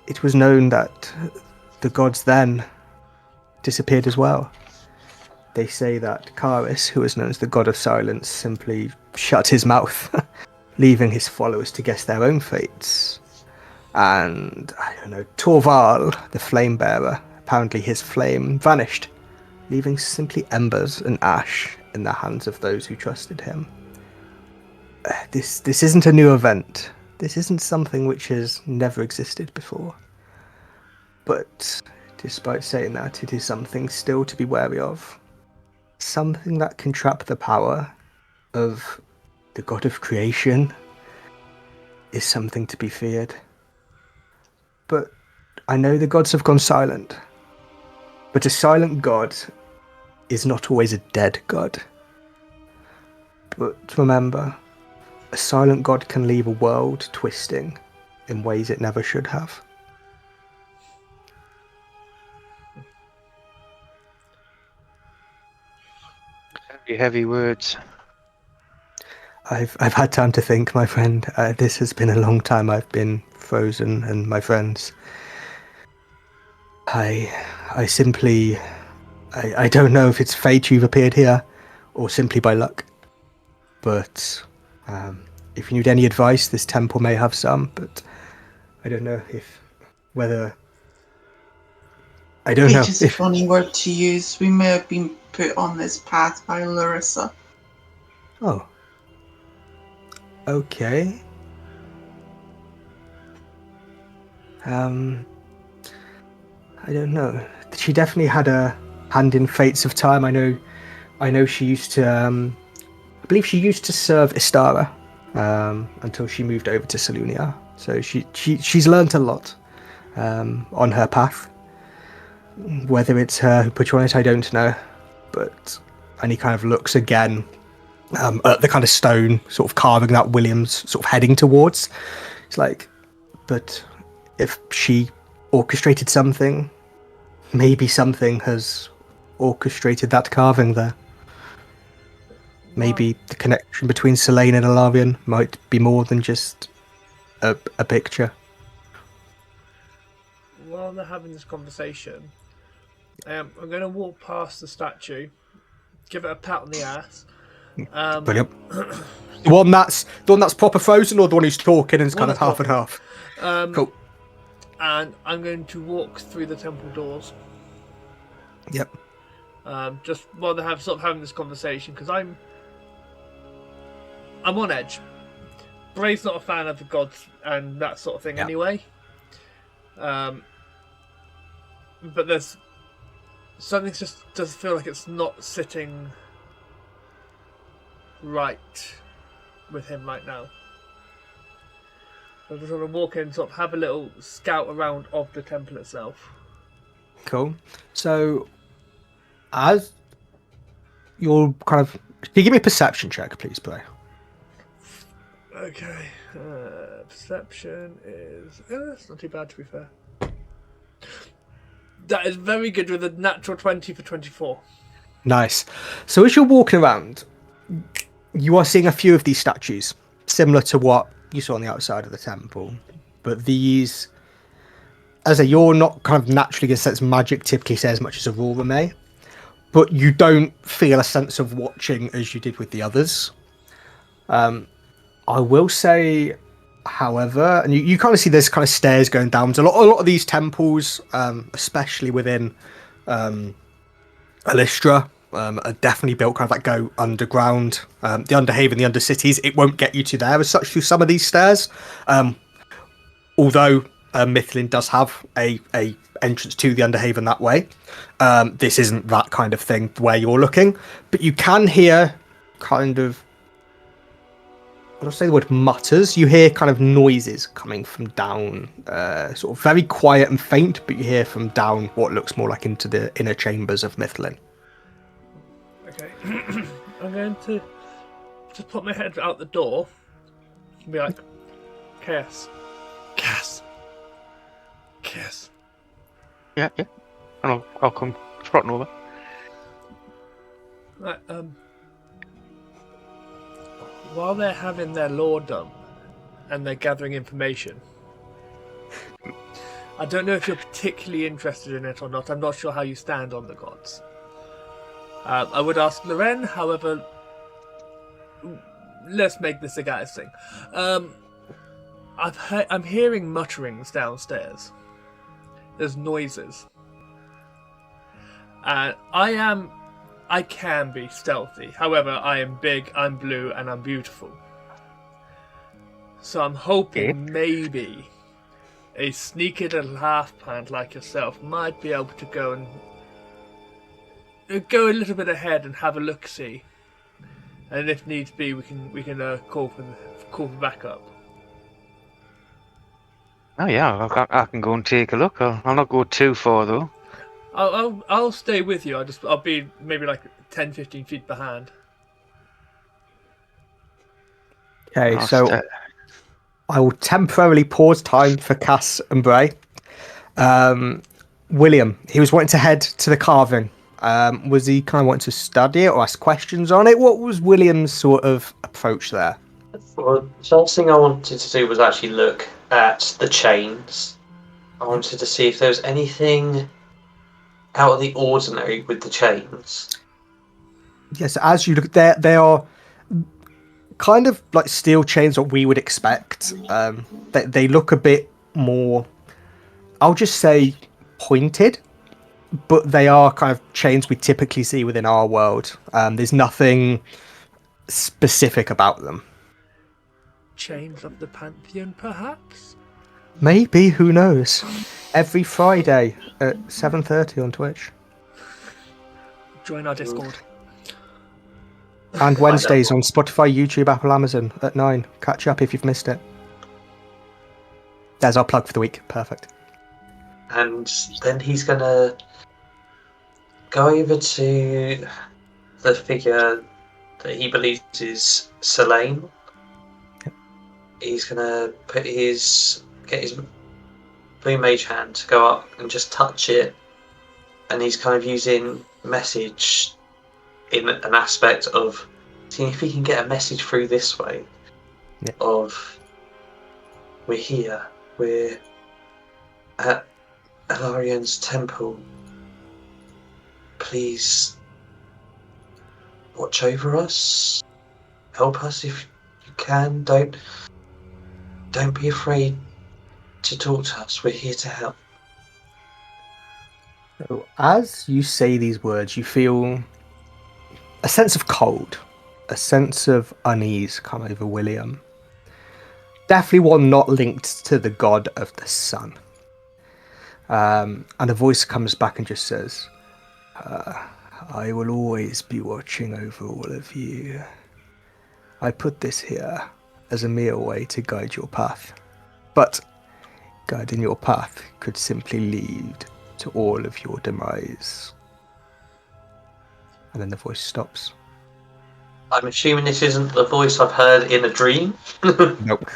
it was known that the gods then disappeared as well. They say that Karis, who is known as the god of silence, simply shut his mouth, leaving his followers to guess their own fates. And, I don't know, Torval, the flame bearer, apparently his flame vanished, leaving simply embers and ash in the hands of those who trusted him. This isn't a new event. This isn't something which has never existed before. But, despite saying that, it is something still to be wary of. Something that can trap the power of the god of creation is something to be feared. But I know the gods have gone silent. But a silent god is not always a dead god. But remember, a silent god can leave a world twisting in ways it never should have. Very heavy words. I've had time to think, my friend. This has been a long time I've been frozen, and my friends. I simply... I don't know if it's fate you've appeared here, or simply by luck. But if you need any advice, this temple may have some, but I don't know whether... I don't know Fate is a if... funny word to use. We may have been put on this path by Larissa. Oh. Okay. I don't know. She definitely had a hand in fates of time. I know she used to I believe she used to serve Istara until she moved over to Salunia. So she's learnt a lot on her path. Whether it's her who put you on it, I don't know. But and he kind of looks again at the kind of stone sort of carving that William's sort of heading towards. It's like, but if she orchestrated something, maybe something has orchestrated that carving there. Maybe the connection between Selene and Alarion might be more than just a picture. While they're having this conversation, I'm going to walk past the statue, give it a pat on the ass. Brilliant. The one that's proper frozen, or the one who's talking and is kind of half and half? Cool. And I'm going to walk through the temple doors. Yep. Just while they're having this conversation, because I'm on edge. Bray's not a fan of the gods and that sort of thing anyway. But there's something just does feel like it's not sitting right with him right now. So I just want to walk in, sort of have a little scout around of the temple itself. Cool. So, as you're kind of... Can you give me a perception check, please, Bray? Okay. Perception is... that's not too bad, to be fair. That is very good with a natural 20 for 24. Nice. So as you're walking around, you are seeing a few of these statues, similar to what you saw on the outside of the temple. But these... As I say, you're not kind of naturally going to sense magic typically say as much as Aurora may, but you don't feel a sense of watching as you did with the others. I will say, however, and you kind of see there's kind of stairs going down. So a lot of these temples, especially within Elystra, are definitely built kind of like go underground. The Underhaven, the Undercities, it won't get you to there as such through some of these stairs. Although Myth Lynn does have a entrance to the Underhaven that way. This isn't that kind of thing where you're looking, but you can hear kind of, I'll say the word mutters. You hear kind of noises coming from down, sort of very quiet and faint, but you hear from down what looks more like into the inner chambers of Myth Lynn. Okay. I'm going to just put my head out the door Be like, Cass. Yeah. And I'll come trotting over. Right, while they're having their lordom and they're gathering information, I don't know if you're particularly interested in it or not. I'm not sure how you stand on the gods. I would ask Lorenn, however, let's make this a guy's thing. I'm hearing mutterings downstairs. There's noises. And I can be stealthy. However, I am big, I'm blue, and I'm beautiful. So I'm hoping maybe a sneaky little half-pant like yourself might be able to go a little bit ahead and have a look-see. And if needs be, we can call for backup. Oh yeah, I can go and take a look. I'll not go too far though. I'll stay with you. I'll be maybe like 10, 15 feet behind. Okay, so I will temporarily pause time for Cass and Bray. William, he was wanting to head to the carving. Was he kind of wanting to study it or ask questions on it? What was William's sort of approach there? Well, the first thing I wanted to do was actually look at the chains. I wanted to see if there was anything out of the ordinary with the chains. Yes, as you look, they are kind of like steel chains that we would expect. They look a bit more, I'll just say, pointed, but they are kind of chains we typically see within our world. There's nothing specific about them. Chains of the Pantheon, perhaps? Maybe, who knows? Every Friday at 7:30 on Twitch. Join our Discord. And Wednesdays on Spotify, YouTube, Apple, Amazon at 9. Catch up if you've missed it. There's our plug for the week. Perfect. And then he's going to go over to the figure that he believes is Selene. Yep. He's going to get his blue mage hand to go up and just touch it. And he's kind of using message in an aspect of seeing if he can get a message through this way. Yep. Of, we're here, we're at Elarian's temple. Please watch over us. Help us if you can. Don't be afraid to talk to us. We're here to help. So as you say these words, you feel a sense of cold, a sense of unease come over William. Definitely one not linked to the god of the sun. And a voice comes back and just says, I will always be watching over all of you. I put this here as a mere way to guide your path. But guiding your path could simply lead to all of your demise. And then the voice stops. I'm assuming this isn't the voice I've heard in a dream. Nope.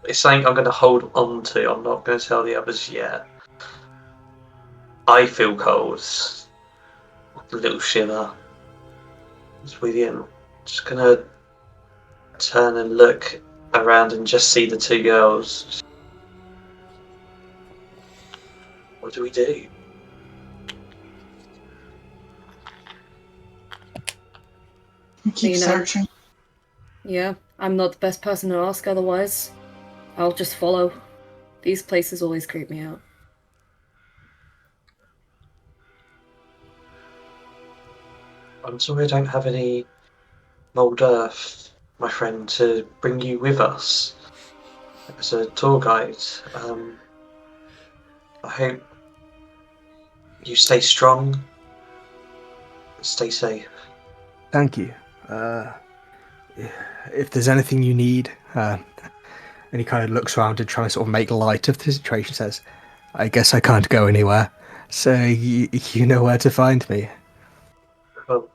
It's something I'm going to hold on to. I'm not going to tell the others yet. I feel cold. A little shiver. It's William. Just going to turn and look around and just see the two girls. What do we do? Keep You know. searching. Yeah, I'm not the best person to ask otherwise. I'll just follow. These places always creep me out. I'm sorry I don't have any mold earth, my friend, to bring you with us as a tour guide. I hope you stay strong, stay safe. Thank you. If there's anything you need, and he kind of looks around and tries to sort of make light of the situation, says, I guess I can't go anywhere, so you know where to find me. Well,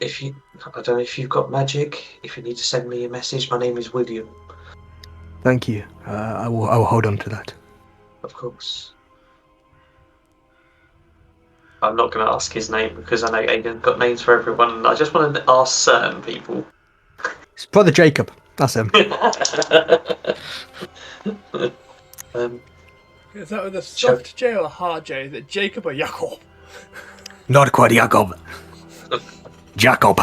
I don't know if you've got magic. If you need to send me a message, my name is William. Thank you. I will hold on to that. Of course. I'm not going to ask his name because I know Aiden's got names for everyone. I just want to ask certain people. It's Brother Jacob. That's him. Is that with a soft J or a hard J? Is it Jacob or Jacob? Not quite Jacob. Jacob.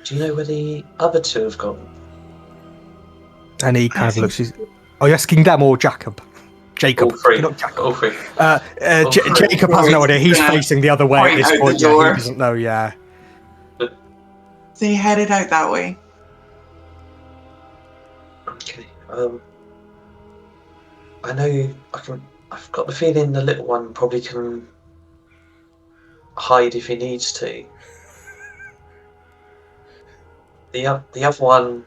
Do you know where the other two have gone? And he kind of looks. Are you asking them or Jacob? Jacob. All three. Not Jacob. All three. Jacob has no idea. He's facing the other way at Point this out point. the Yeah, door. he doesn't know. Yeah. They headed out that way. Okay. I know I can. I've got the feeling the little one probably can hide if he needs to. The other one,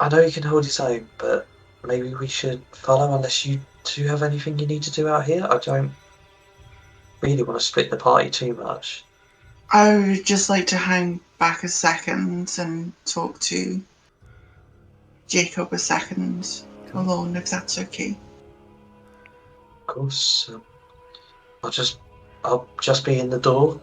I know he can hold his own, but maybe we should follow unless you two have anything you need to do out here. I don't really want to split the party too much. I would just like to hang back a second and talk to Jacob a second alone, if that's okay. Of course. I'll just be in the door.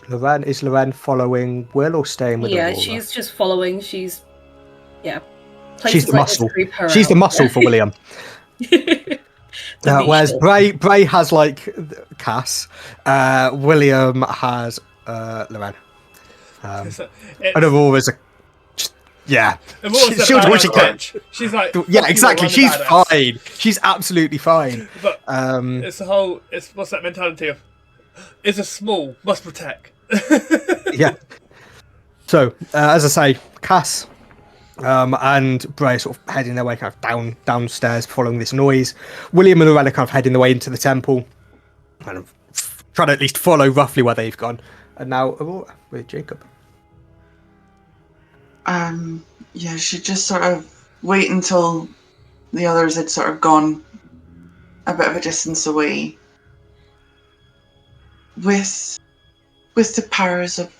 Lorenn, is Lorenn following Will or staying with Aurora? She's just following. She's She's places the like this muscle. creep her She's the out. muscle for William. The Whereas beach Bray has like Cass, William has Lorenn. And Aurora's yeah. Aurora's She'll do what she can. She's like, Yeah, "Fuck you, exactly. I'm the She's badass." fine. She's absolutely fine. But it's what's that mentality of? Is a small, must protect. Yeah. So as I say, Cass and Bray are sort of heading their way kind of downstairs, following this noise. William and Lorenn are kind of heading their way into the temple, kind of trying to at least follow roughly where they've gone. And now Aurora with Jacob. She'd just sort of wait until the others had sort of gone a bit of a distance away. With the powers of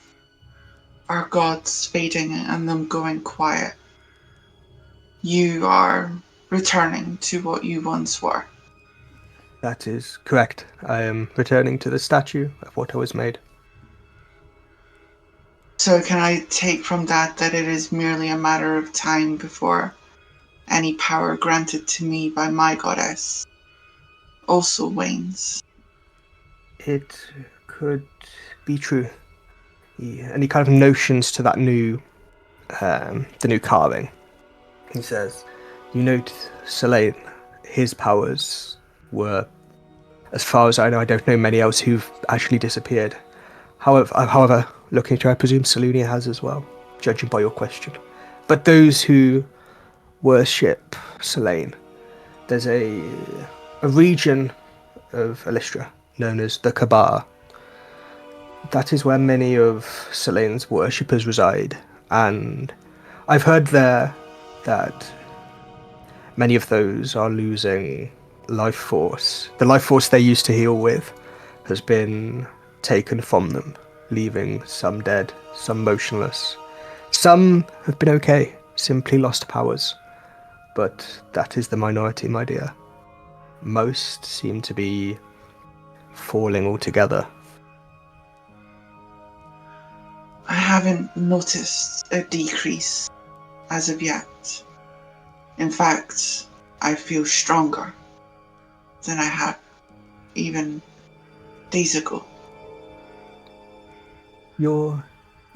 our gods fading and them going quiet, you are returning to what you once were. That is correct. I am returning to the statue of what I was made. So can I take from that it is merely a matter of time before any power granted to me by my goddess also wanes? It could be true. Any kind of notions to that new, the new carving? He says, you note Sylvain, his powers were, as far as I know, I don't know many else who've actually disappeared. However, looking to, I presume Salunia has as well, judging by your question. But those who worship Sylvain, there's a region of Elystra known as the Kabar. That is where many of Sylvain's worshippers reside, and I've heard there that many of those are losing life force. The life force they used to heal with has been taken from them, leaving some dead, some motionless. Some have been okay, simply lost powers. But that is the minority, my dear. Most seem to be falling altogether. I haven't noticed a decrease as of yet. In fact, I feel stronger than I have even days ago. Your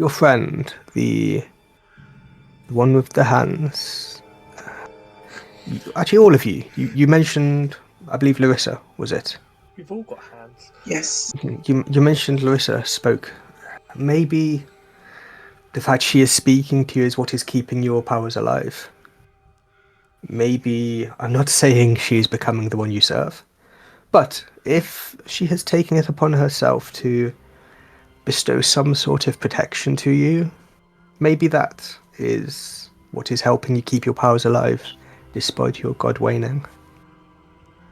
friend, the one with the hands. Actually, all of you. You mentioned, I believe Larissa, was it? We've all got hands. Yes. You mentioned Larissa spoke. Maybe the fact she is speaking to you is what is keeping your powers alive. Maybe, I'm not saying she is becoming the one you serve, but if she has taken it upon herself to bestow some sort of protection to you, maybe that is what is helping you keep your powers alive, despite your god waning.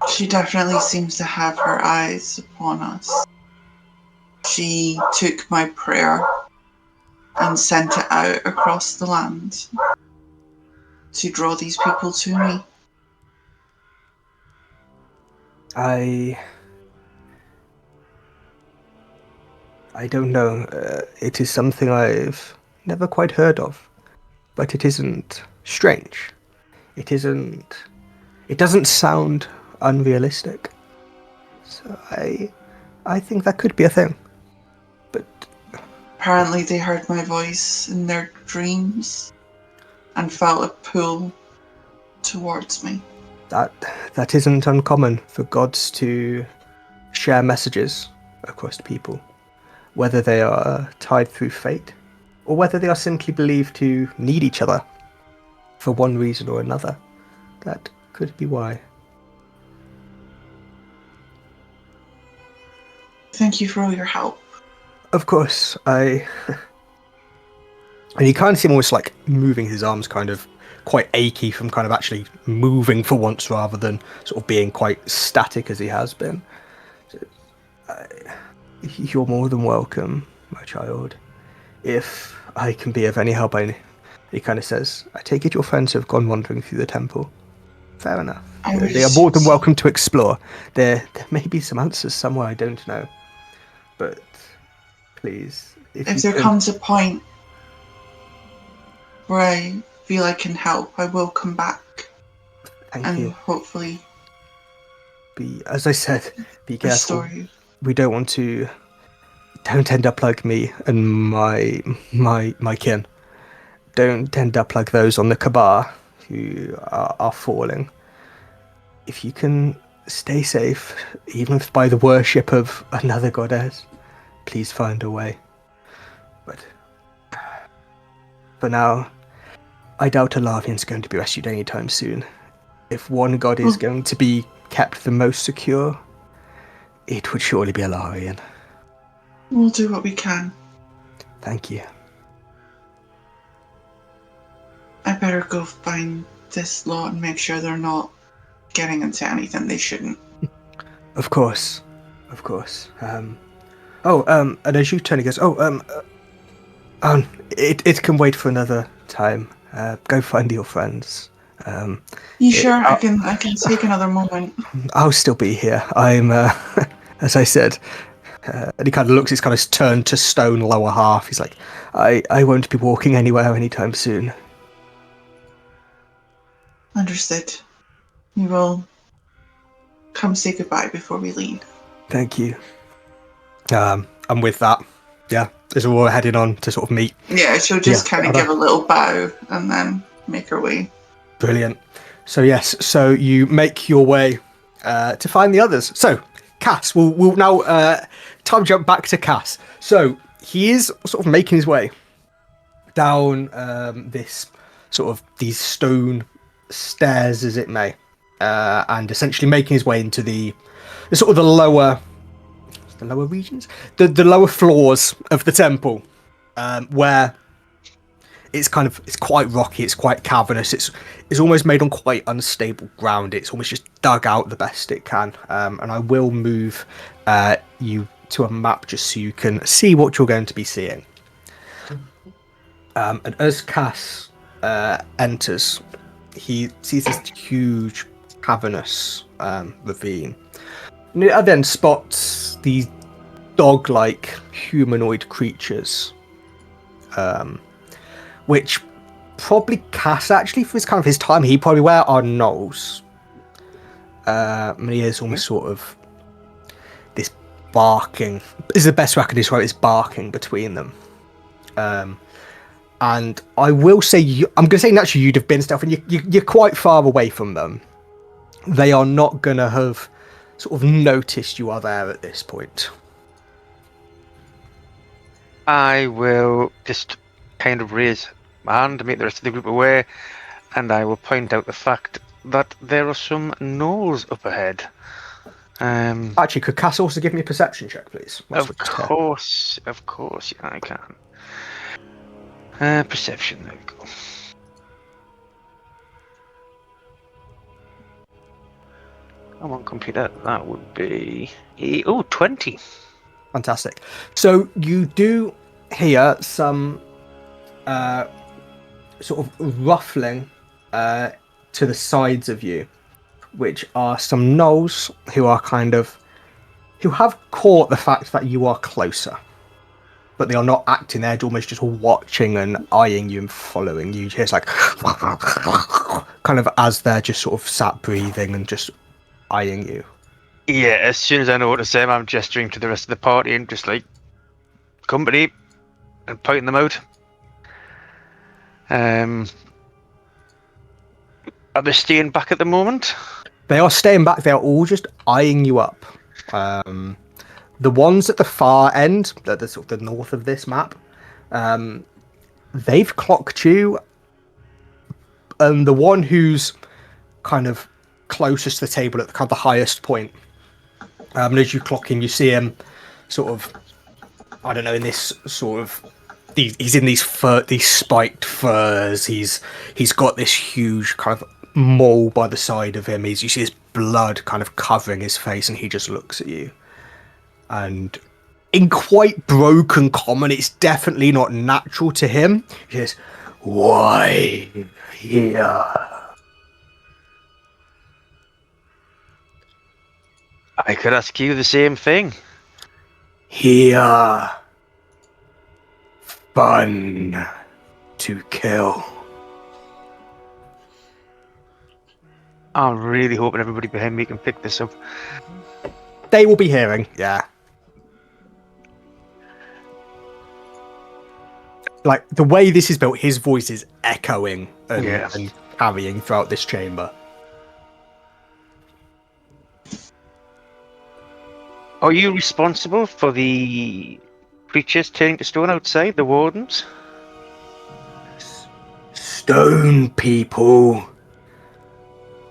She definitely seems to have her eyes upon us. She took my prayer and sent it out across the land to draw these people to me. I don't know. It is something I've never quite heard of, but it isn't strange. It isn't. It doesn't sound unrealistic. So I think that could be a thing. But Apparently they heard my voice in their dreams and felt a pull towards me. that isn't uncommon for gods to share messages across people, whether they are tied through fate or whether they are simply believed to need each other for one reason or another. That could be why. Thank you for all your help. Of course, and you kind of see him almost like moving his arms, kind of quite achy from kind of actually moving for once rather than sort of being quite static as he has been. So, you're more than welcome, my child. If I can be of any help, he kind of says, I take it your friends have gone wandering through the temple. Fair enough. They are more than welcome to explore. There may be some answers somewhere I don't know. But please, if there comes a point where I feel I can help, I will come back. Thank you. Hopefully as I said, be careful. Restore you. We don't want to. Don't end up like me and my kin. Don't end up like those on the Kabar who are falling. If you can stay safe, even if by the worship of another goddess, please find a way. But for now, I doubt Alavian's going to be rescued anytime soon. If one god is going to be kept the most secure, it would surely be Alarian. We'll do what we can. Thank you. I better go find this lot and make sure they're not getting into anything they shouldn't. Of course. And as you turn, he goes, it can wait for another time. Go find your friends. You sure? I can take another moment. I'll still be here. I'm, as I said, and he kind of looks, he's kind of turned to stone lower half. He's like, I won't be walking anywhere anytime soon. Understood. We will come say goodbye before we leave. Thank you. And with that, as we're heading on to sort of meet. Yeah, she'll just kind of give a little bow and then make her way. Brilliant. So you make your way to find the others. So Cass, we'll now time jump back to Cass. So he is sort of making his way down this sort of these stone stairs, as it may, and essentially making his way into the sort of the lower regions, the lower floors of the temple, where it's quite rocky, it's quite cavernous, it's almost made on quite unstable ground. It's almost just dug out the best it can, and I will move you to a map just so you can see what you're going to be seeing. And as Cass enters, he sees this huge cavernous ravine. And then spots these dog-like humanoid creatures, which probably Cass, actually, for his time, he probably wear are gnolls. And he is almost sort of this barking. This is the best way I can describe it, is barking between them. And I will say, I'm going to say naturally you'd have been stealth, and you're quite far away from them. They are not going to have sort of noticed you are there at this point. I will just kind of raise my hand to make the rest of the group aware, and I will point out the fact that there are some gnolls up ahead. Actually, could Cass also give me a perception check, please? Of course, yeah, I can. Perception, there we go. I'm on computer. That would be 20. Fantastic. So you do hear some sort of ruffling to the sides of you, which are some gnolls who have caught the fact that you are closer, but they are not acting. They're almost just watching and eyeing you and following you. It's like kind of as they're just sort of sat breathing and just eyeing you. Yeah, as soon as I know what to say, I'm gesturing to the rest of the party and just like, company, and pointing them out. Are they staying back at the moment? They are staying back. They are all just eyeing you up. The ones at the far end, at the sort of the north of this map, they've clocked you. And the one who's kind of closest to the table at the kind of the highest point, and as you clock him, you see him sort of, I don't know, in this sort of, he's in these spiked furs. He's got this huge kind of mole by the side of him. You see his blood kind of covering his face, and he just looks at you. And in quite broken common, it's definitely not natural to him. He says, "Why here?" I could ask you the same thing. Here. Fun to kill. I'm really hoping everybody behind me can pick this up. They will be hearing, yeah. Like, the way this is built, his voice is echoing and carrying throughout this chamber. Are you responsible for the creatures turning to stone outside, the Wardens? Stone people.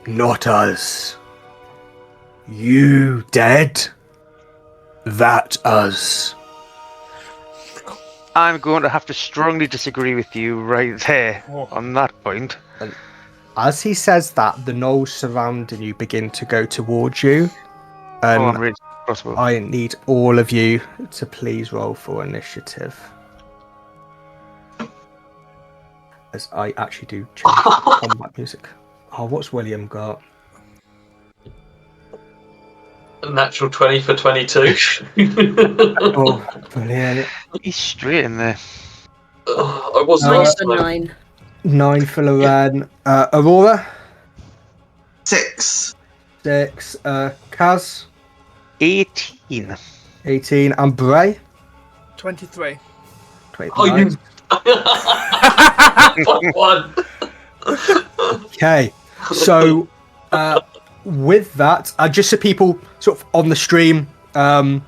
Not us. You dead? That us. I'm going to have to strongly disagree with you right there on that point. And as he says that, the gnolls surrounding you begin to go towards you. I'm really possible. I need all of you to please roll for initiative. As I actually do change combat music. Oh, what's William got? A natural 20 for 22. Oh, brilliant. He's straight in there. I wasn't Mine's last a time. 9. 9 for Lorenn. Aurora? 6. 6. Kaz? 18. 18. And Bray? 23. 29. Oh, you... One. Okay, so with that, just so people sort of on the stream are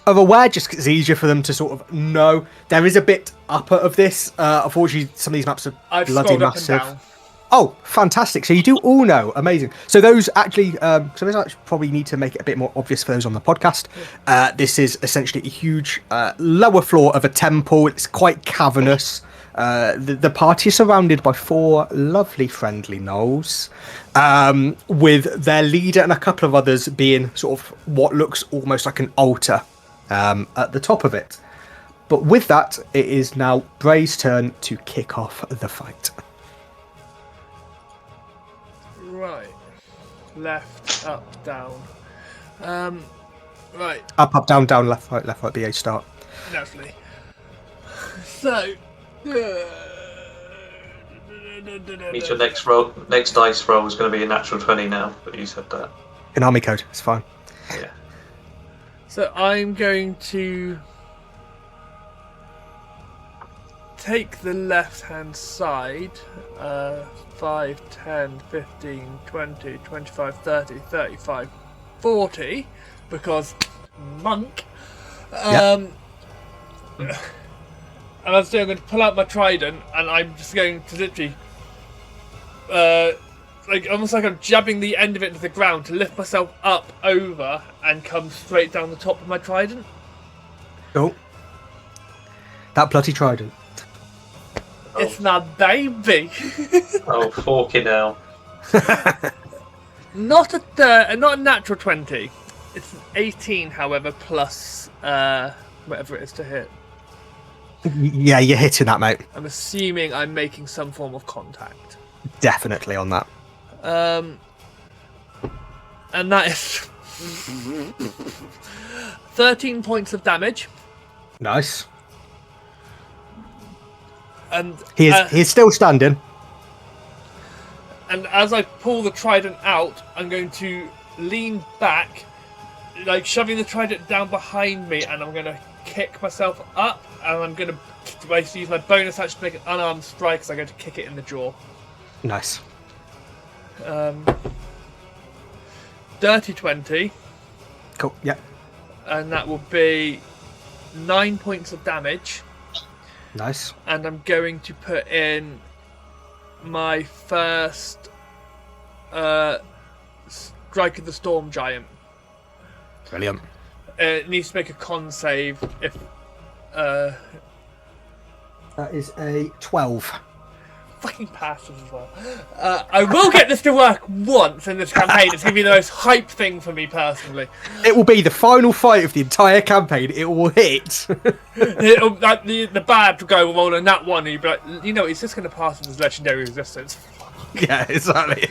aware, just 'cause it's easier for them to sort of know, there is a bit upper of this. Unfortunately, some of these maps are I've bloody scrolled up massive. and down. Oh, fantastic. So you do all know. Amazing. So those actually, probably need to make it a bit more obvious for those on the podcast. This is essentially a huge lower floor of a temple. It's quite cavernous. The party is surrounded by 4 lovely, friendly gnolls, with their leader and a couple of others being sort of what looks almost like an altar at the top of it. But with that, it is now Bray's turn to kick off the fight. Right. Left, up, down. Right, Up, down, down, left, right, BA start. naturally. So. Means your next dice roll is going to be a natural 20 now, but you said that. Konami code, it's fine. Yeah. So I'm going to take the left-hand side, 5, 10, 15, 20, 25, 30, 35, 40, because monk. Yep. And I'm going to pull out my trident, and I'm just going to literally, like almost like I'm jabbing the end of it into the ground to lift myself up over and come straight down the top of my trident. Oh. That bloody trident. It's my baby. Oh, forky now. Not a natural 20. It's an 18, however, plus whatever it is to hit. Yeah, you're hitting that, mate. I'm assuming I'm making some form of contact. Definitely on that. And that is 13 points of damage. Nice. And He's still standing. And as I pull the trident out, I'm going to lean back, like shoving the trident down behind me, and I'm going to kick myself up, and I'm going to basically use my bonus action to make an unarmed strike, as I'm going to kick it in the jaw. Nice. Dirty 20. Cool. Yeah. And that will be 9 points of damage. Nice. And I'm going to put in my first Strike of the Storm Giant. Brilliant. It needs to make a con save if... That is a 12. Fucking passes as well. I will get this to work once in this campaign. It's going to be the most hype thing for me personally. It will be the final fight of the entire campaign. It will hit. The bad will go roll on that one, and you'll be like, it's just going to pass with his legendary resistance. Yeah, exactly.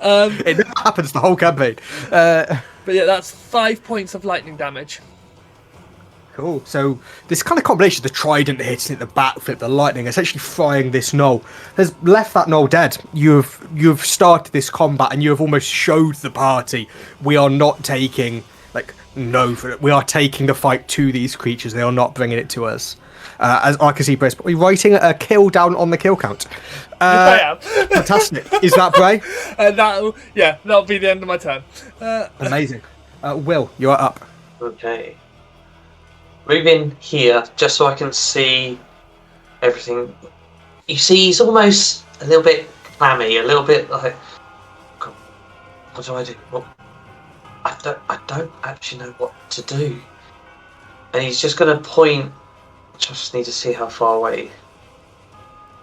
It never happens the whole campaign. But yeah, that's 5 points of lightning damage. Cool. So this kind of combination of the trident hitting it, the backflip, the lightning, essentially frying this gnoll, has left that gnoll dead. You've started this combat and you have almost showed the party we are not taking we are taking the fight to these creatures. They are not bringing it to us. As I can see, Bray's probably writing a kill down on the kill count. I am. Fantastic. Is that Bray? That'll be the end of my turn. Amazing. Will, you're up. Okay. Moving here, just so I can see everything. You see, he's almost a little bit clammy, a little bit like, God, what do I do? Well, I don't actually know what to do. And he's just going to point. I just need to see how far away.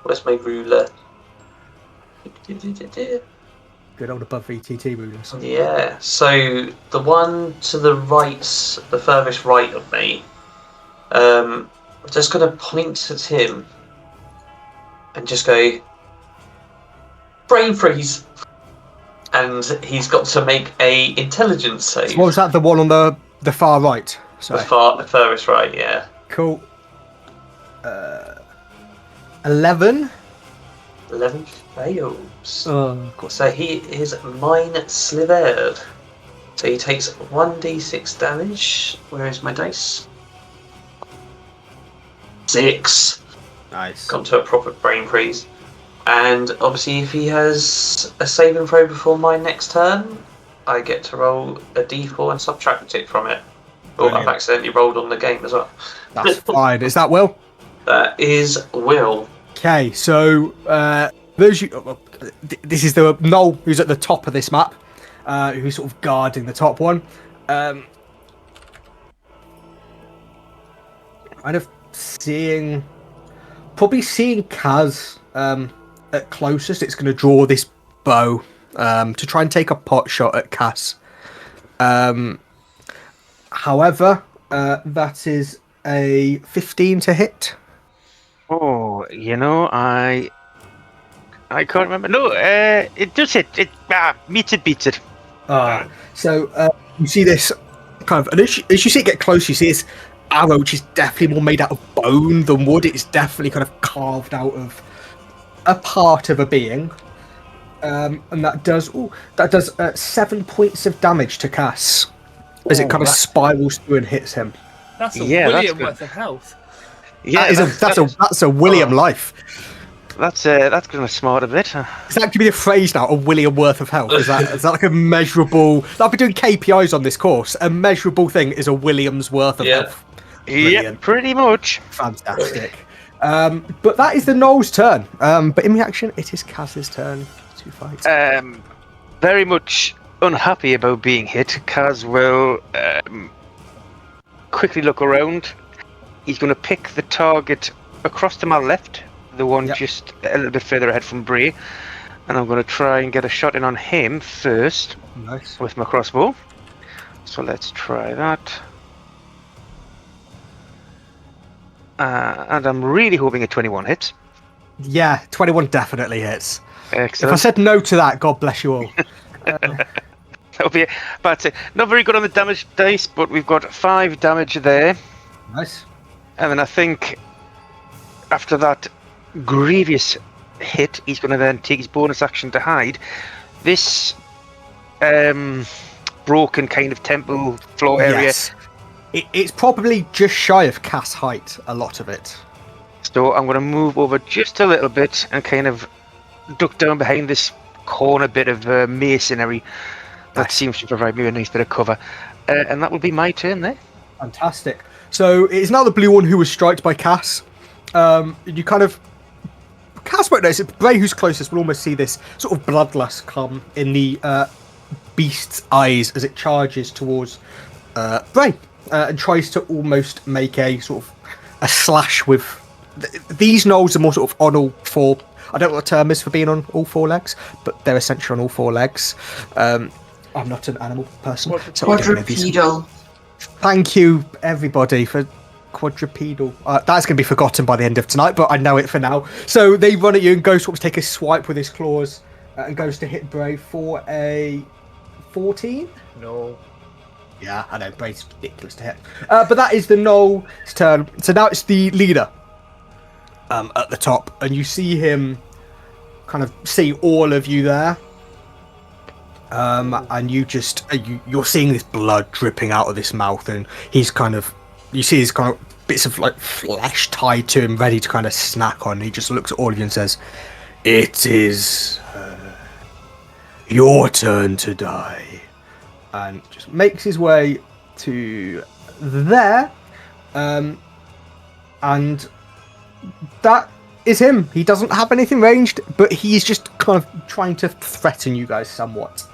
Where's my ruler? Good old above VTT rulers. Yeah, so the one to the right, the furthest right of me, I'm just going to point at him and just go, brain freeze! And he's got to make a intelligence save. What was that, the one on the far right? Sorry. The furthest right, yeah. Cool. 11? 11 fails. Oh, of course. So he is mind slivered. So he takes 1d6 damage. Where is my dice? 6. Nice. Gone to a proper brain freeze. And obviously if he has a saving throw before my next turn, I get to roll a d4 and subtract it from it. Oh, I've accidentally rolled on the game as well. That's fine. Is that Will? That is Will. Okay, so this is the Noel who's at the top of this map, who's sort of guarding the top one. Kind of probably seeing Kaz at closest. It's going to draw this bow to try and take a pot shot at Kaz. However, that is a 15 to hit. Oh, I can't remember. No, it does hit. It meets it, beats it. So you see this kind of, and as you see it get close, you see this arrow, which is definitely more made out of bone than wood. It's definitely kind of carved out of a part of a being, and that does 7 points of damage to Cass as it kind of spirals through and hits him. That's a William worth of health. Yeah, that's a William life. That's going to smart a bit. Is that to be the phrase now? A William worth of health? Is that like a measurable? I've been doing KPIs on this course. A measurable thing is a William's worth of health. Yeah, pretty much. Fantastic. But that is the Gnoll's turn. But in reaction, it is Kaz's turn to fight. Very much unhappy about being hit. Kaz will quickly look around. He's going to pick the target across to my left, the one just a little bit further ahead from Bray, And I'm going to try and get a shot in on him first Nice. with my crossbow. So let's try that. And I'm really hoping a 21 hits. Yeah, 21 definitely hits. If I Excellent. said no to that, God bless you all. That'll be it. But not very good on the damage dice, but we've got 5 damage there. Nice. And then I think after that grievous hit, he's going to then take his bonus action to hide. This broken kind of temple floor area. Yes. It's probably just shy of Cass height, a lot of it. So I'm going to move over just a little bit and kind of duck down behind this corner bit of masonry that seems to provide me a nice bit of cover. And that will be my turn there. Fantastic. So it is now the blue one who was striked by Cass. You kind of... Cass won't notice it. Bray, who's closest, will almost see this sort of bloodlust come in the beast's eyes as it charges towards Bray and tries to almost make a sort of a slash with... These gnolls are more sort of on all four... I don't know what the term is for being on all 4 legs, but they're essentially on all 4 legs. I'm not an animal person. So I don't know these. Quadrupedal. Thank you, everybody, for quadrupedal. That's going to be forgotten by the end of tonight, but I know it for now. So they run at you, and Ghost sort of take a swipe with his claws, and goes to hit Bray for a 14. No. Yeah, I know, Bray's ridiculous to hit. But that is the Gnoll's turn. So now it's the leader at the top, and you see him kind of see all of you there. And you just you're seeing this blood dripping out of this mouth, and he's kind of, you see his kind of bits of like flesh tied to him, ready to kind of snack on. He just looks at all of you and says, "It is your turn to die," and just makes his way to there, and that is him. He doesn't have anything ranged, but he's just kind of trying to threaten you guys somewhat.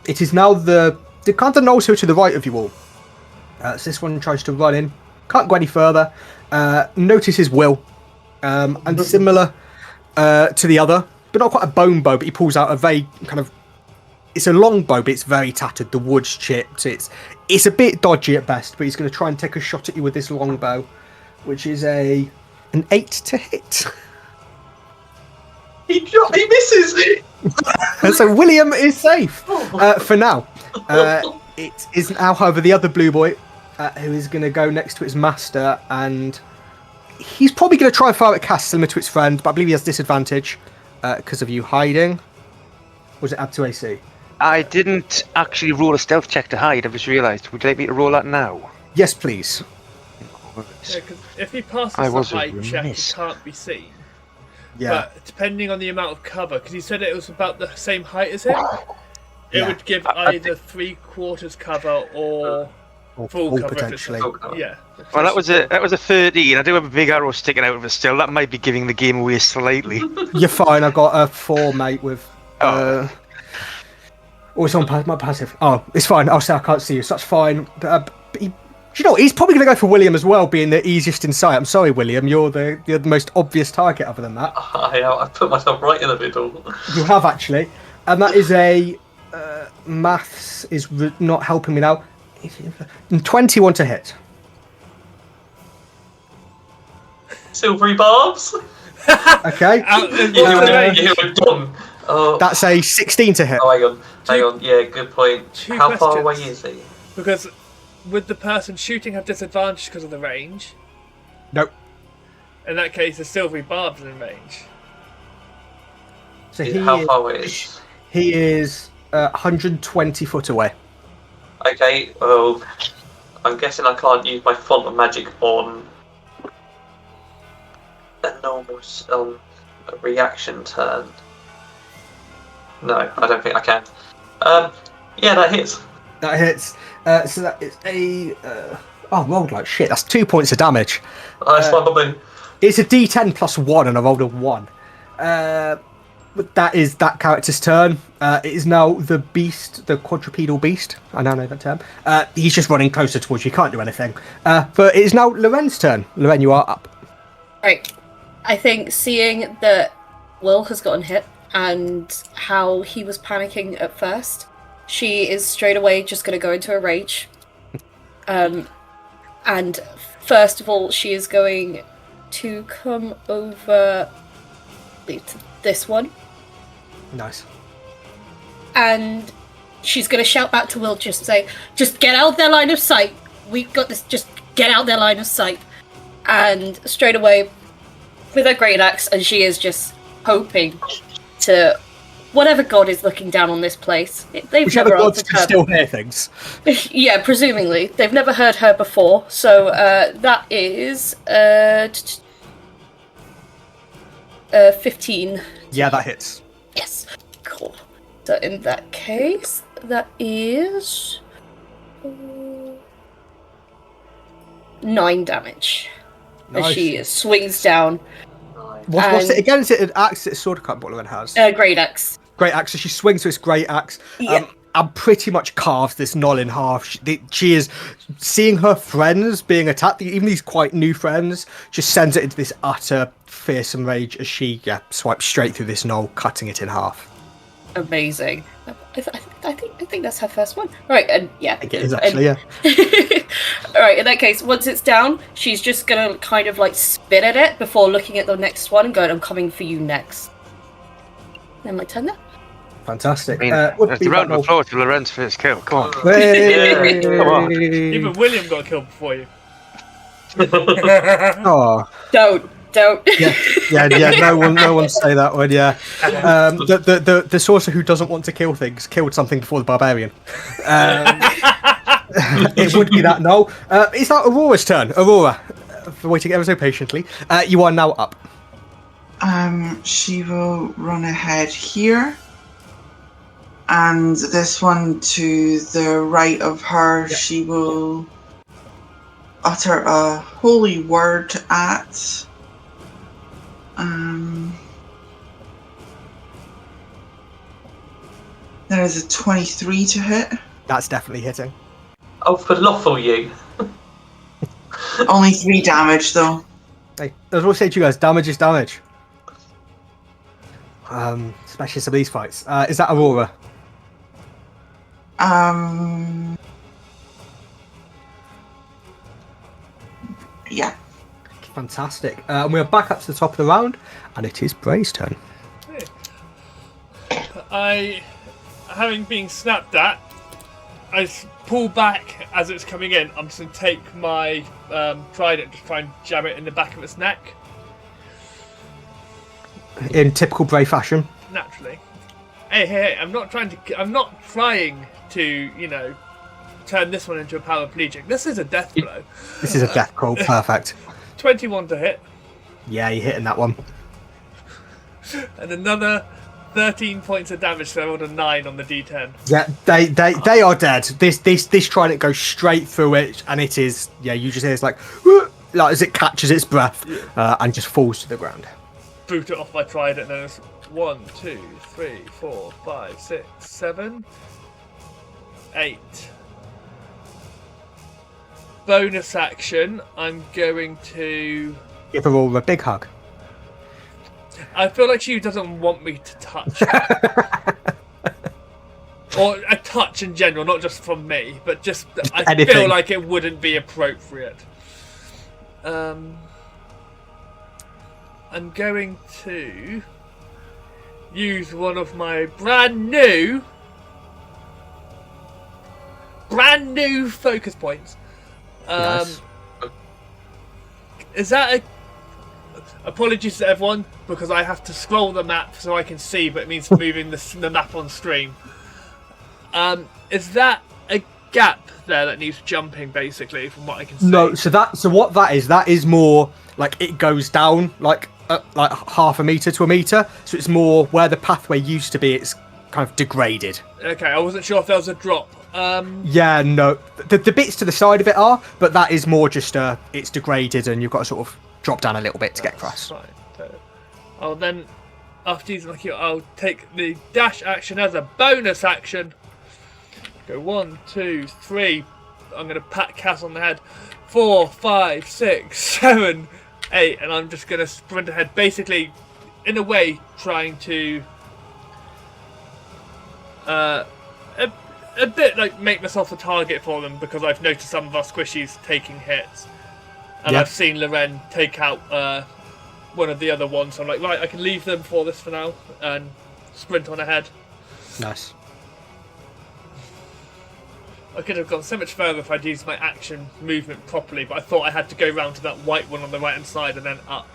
It is now the kind of gnolls who are to the right of you all. So this one tries to run in, can't go any further. Notices Will, and similar to the other, but not quite a bone bow. But he pulls out a very kind of, it's a long bow, but it's very tattered. The wood's chipped. It's a bit dodgy at best. But he's going to try and take a shot at you with this long bow, which is an 8 to hit. He misses. So William is safe for now. It is now, however, the other blue boy who is going to go next to his master, and he's probably going to try and fire at Cass similar to its friend, but I believe he has disadvantage because of you hiding. Was it add to AC? I didn't actually roll a stealth check to hide, I've just realised. Would you like me to roll that now? Yes, please. Yeah, 'cause if he passes I the was height check, he remiss. can't be seen. Yeah. But depending on the amount of cover, because he said it was about the same height as him, it Yeah. would give I either 3/4 cover or Or full cover. potentially. Yeah. Well, that was a 13. I do have a big arrow sticking out of it still. That might be giving the game away slightly. You're fine. I got a 4, mate, with... Oh, it's on my passive. Oh, it's fine. I'll say I can't see you, so that's fine. But do you know what? He's probably going to go for William as well, being the easiest in sight. I'm sorry, William. You're the most obvious target other than that. I put myself right in the middle. You have, actually. And that is a... maths is not helping me now. 21 to hit. Silvery barbs. Okay. You were done. Oh, That's a 16 to hit. hang on. Yeah, good point. Two How far questions. away is he? Because would the person shooting have disadvantage because of the range? Nope. In that case, the silvery barb's in range. So How far away is? he is 120 foot away. Okay, well, I'm guessing I can't use my font of magic on a normal reaction turn. No, I don't think I can. Yeah, that hits. That hits. So that is a... I rolled like shit. That's 2 points of damage. That's fine by me. It's a d10 plus 1, and I rolled a 1. But that is that character's turn. It is now the beast, the quadrupedal beast. I now know that term. He's just running closer towards you. He can't do anything. But it is now Lorenn's turn. Lorenn, you are up. Right. I think seeing that Will has gotten hit, and how he was panicking at first, she is straight away just going to go into a rage. And first of all, she is going to come over to this one. Nice. And she's going to shout back to Will, just say, just get out their line of sight. We've got this, just get out their line of sight. And straight away, with her great axe, and she is just hoping to whatever god is looking down on this place. They've Whichever never gods answered can her. still hear things. Yeah, presumably. They've never heard her before, so that is 15. Yeah, that hits. Yes. Cool. So in that case, that is 9 damage. As Nice. she swings down. What's it and- again? Is it an axe? It's a sword? I can't remember what Lorenn has. Great axe. Great axe. So she swings with this great axe. Yeah. And pretty much carves this knoll in half. She is seeing her friends being attacked, even these quite new friends, just sends it into this utter fearsome rage as she swipes straight through this knoll, cutting it in half. Amazing. I think that's her first one. Right, and yeah. I think it is actually, yeah. Alright, in that case, once it's down, she's just gonna kind of like spit at it before looking at the next one and going, I'm coming for you next. Then my turn there. Fantastic. I mean, Would there's be a round that of applause to Lorenn's first kill. Come on. Hey! Come on. Even William got killed before you. Oh, Don't. yeah. No one say that one. Yeah. The sorcerer who doesn't want to kill things killed something before the barbarian. It would be that. No, it's now Aurora's turn. Aurora, for waiting ever so patiently, you are now up. She will run ahead here. And this one to the right of her, she will utter a holy word at. There is a 23 to hit. That's definitely hitting. Oh, for lawful you. Only 3 damage though. Hey, as I say to you guys, damage is damage. Especially some of these fights. Is that Aurora? Yeah. Fantastic. And we're back up to the top of the round, and it is Bray's turn. Having been snapped at, I pull back as it's coming in. I'm just going to take my trident, just try and jam it in the back of its neck. In typical Bray fashion. Naturally. Hey, I'm not trying to, turn this one into a paraplegic. This is a death blow. This is a death call. Perfect. 21 to hit, Yeah, you're hitting that one. and another 13 points of damage, so I rolled a 9 on the D10. Yeah, they are dead. This trident goes straight through it, and it is, you just hear it's like as it catches its breath and just falls to the ground. Boot it off my trident, and then it's 1, 2, 3, 4, 5, 6, 7, 8. Bonus action, I'm going to... Give her all a big hug. I feel like she doesn't want me to touch her. Or a touch in general, not just from me, but just I anything. feel like it wouldn't be appropriate. I'm going to use one of my brand new focus points. Nice. Is that a... Apologies to everyone, because I have to scroll the map so I can see, but it means moving the map on stream. Is that a gap there that needs jumping, basically, from what I can see? No, so what that is more like it goes down like half a meter to a meter. So it's more where the pathway used to be. It's kind of degraded. Okay, I wasn't sure if there was a drop. Yeah, no, the bits to the side of it are, but that is more just it's degraded, and you've got to sort of drop down a little bit to get across. Fine. So I'll then, after using my cue, I'll take the dash action as a bonus action. Go 1, 2, 3. I'm going to pat Cass on the head. 4, 5, 6, 7, 8, and I'm just going to sprint ahead, basically, in a way, trying to a bit like make myself a target for them because I've noticed some of our squishies taking hits, and Yeah. I've seen Lorenn take out one of the other ones. So I'm like, right, I can leave them for this for now and sprint on ahead. Nice. I could have gone so much further if I'd used my action movement properly, but I thought I had to go round to that white one on the right hand side and then up.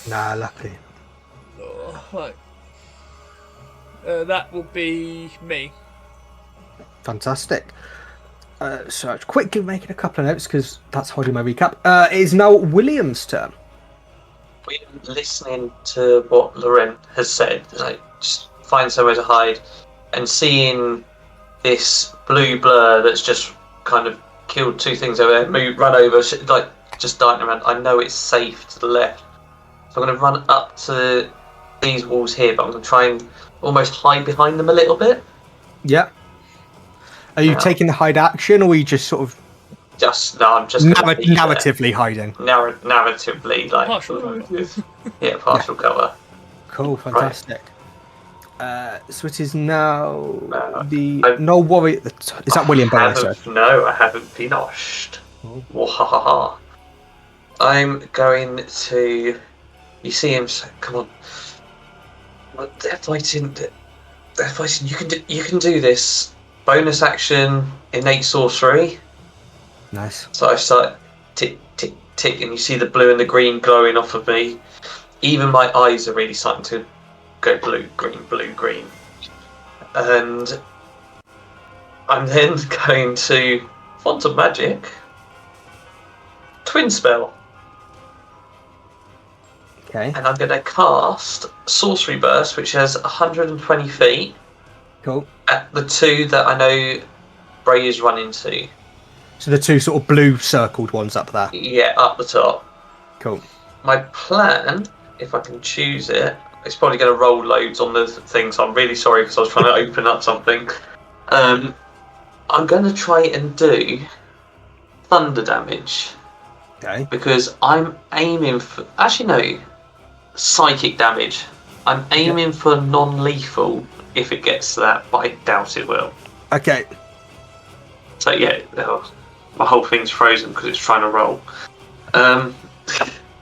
Nah, lucky. Oh, right. That will be me. Fantastic. So quickly making a couple of notes because that's how I do my recap. It is now William's turn. We're listening to what Lorenn has said, like just find somewhere to hide, and seeing this blue blur that's just kind of killed two things over there, run over, like just darting around. I know it's safe to the left, so I'm going to run up to these walls here, but I'm going to try and almost hide behind them a little bit. Yeah. Are you Yeah. taking the hide action, or are you just sort of I'm just gonna be there. narratively hiding? Narratively, like Partial cover. yeah, partial cover. Cool, fantastic. So it is now the I've- no worry. Is that William? By the way, sorry. No, I haven't finished. Oh. Wahahaha. I'm going to. You see him? So, come on. Well, they're fighting. They're fighting. You can do this. Bonus action, innate sorcery. Nice. So I start tick, tick, tick, and you see the blue and the green glowing off of me. Even my eyes are really starting to go blue, green. And I'm then going to Font of Magic, Twin Spell, Okay. and I'm going to cast Sorcery Burst, which has 120 feet Cool. at the two that I know Bray is running to. So the two sort of blue circled ones up there. Yeah, up the top. Cool. My plan, if I can choose it, it's probably going to roll loads on the thing, so I'm really sorry because I was trying to open up something. I'm going to try and do thunder damage Okay. because I'm aiming for... Actually, no. Psychic damage. I'm aiming for non-lethal if it gets to that, but I doubt it will. Okay. So, yeah, my whole thing's frozen because it's trying to roll.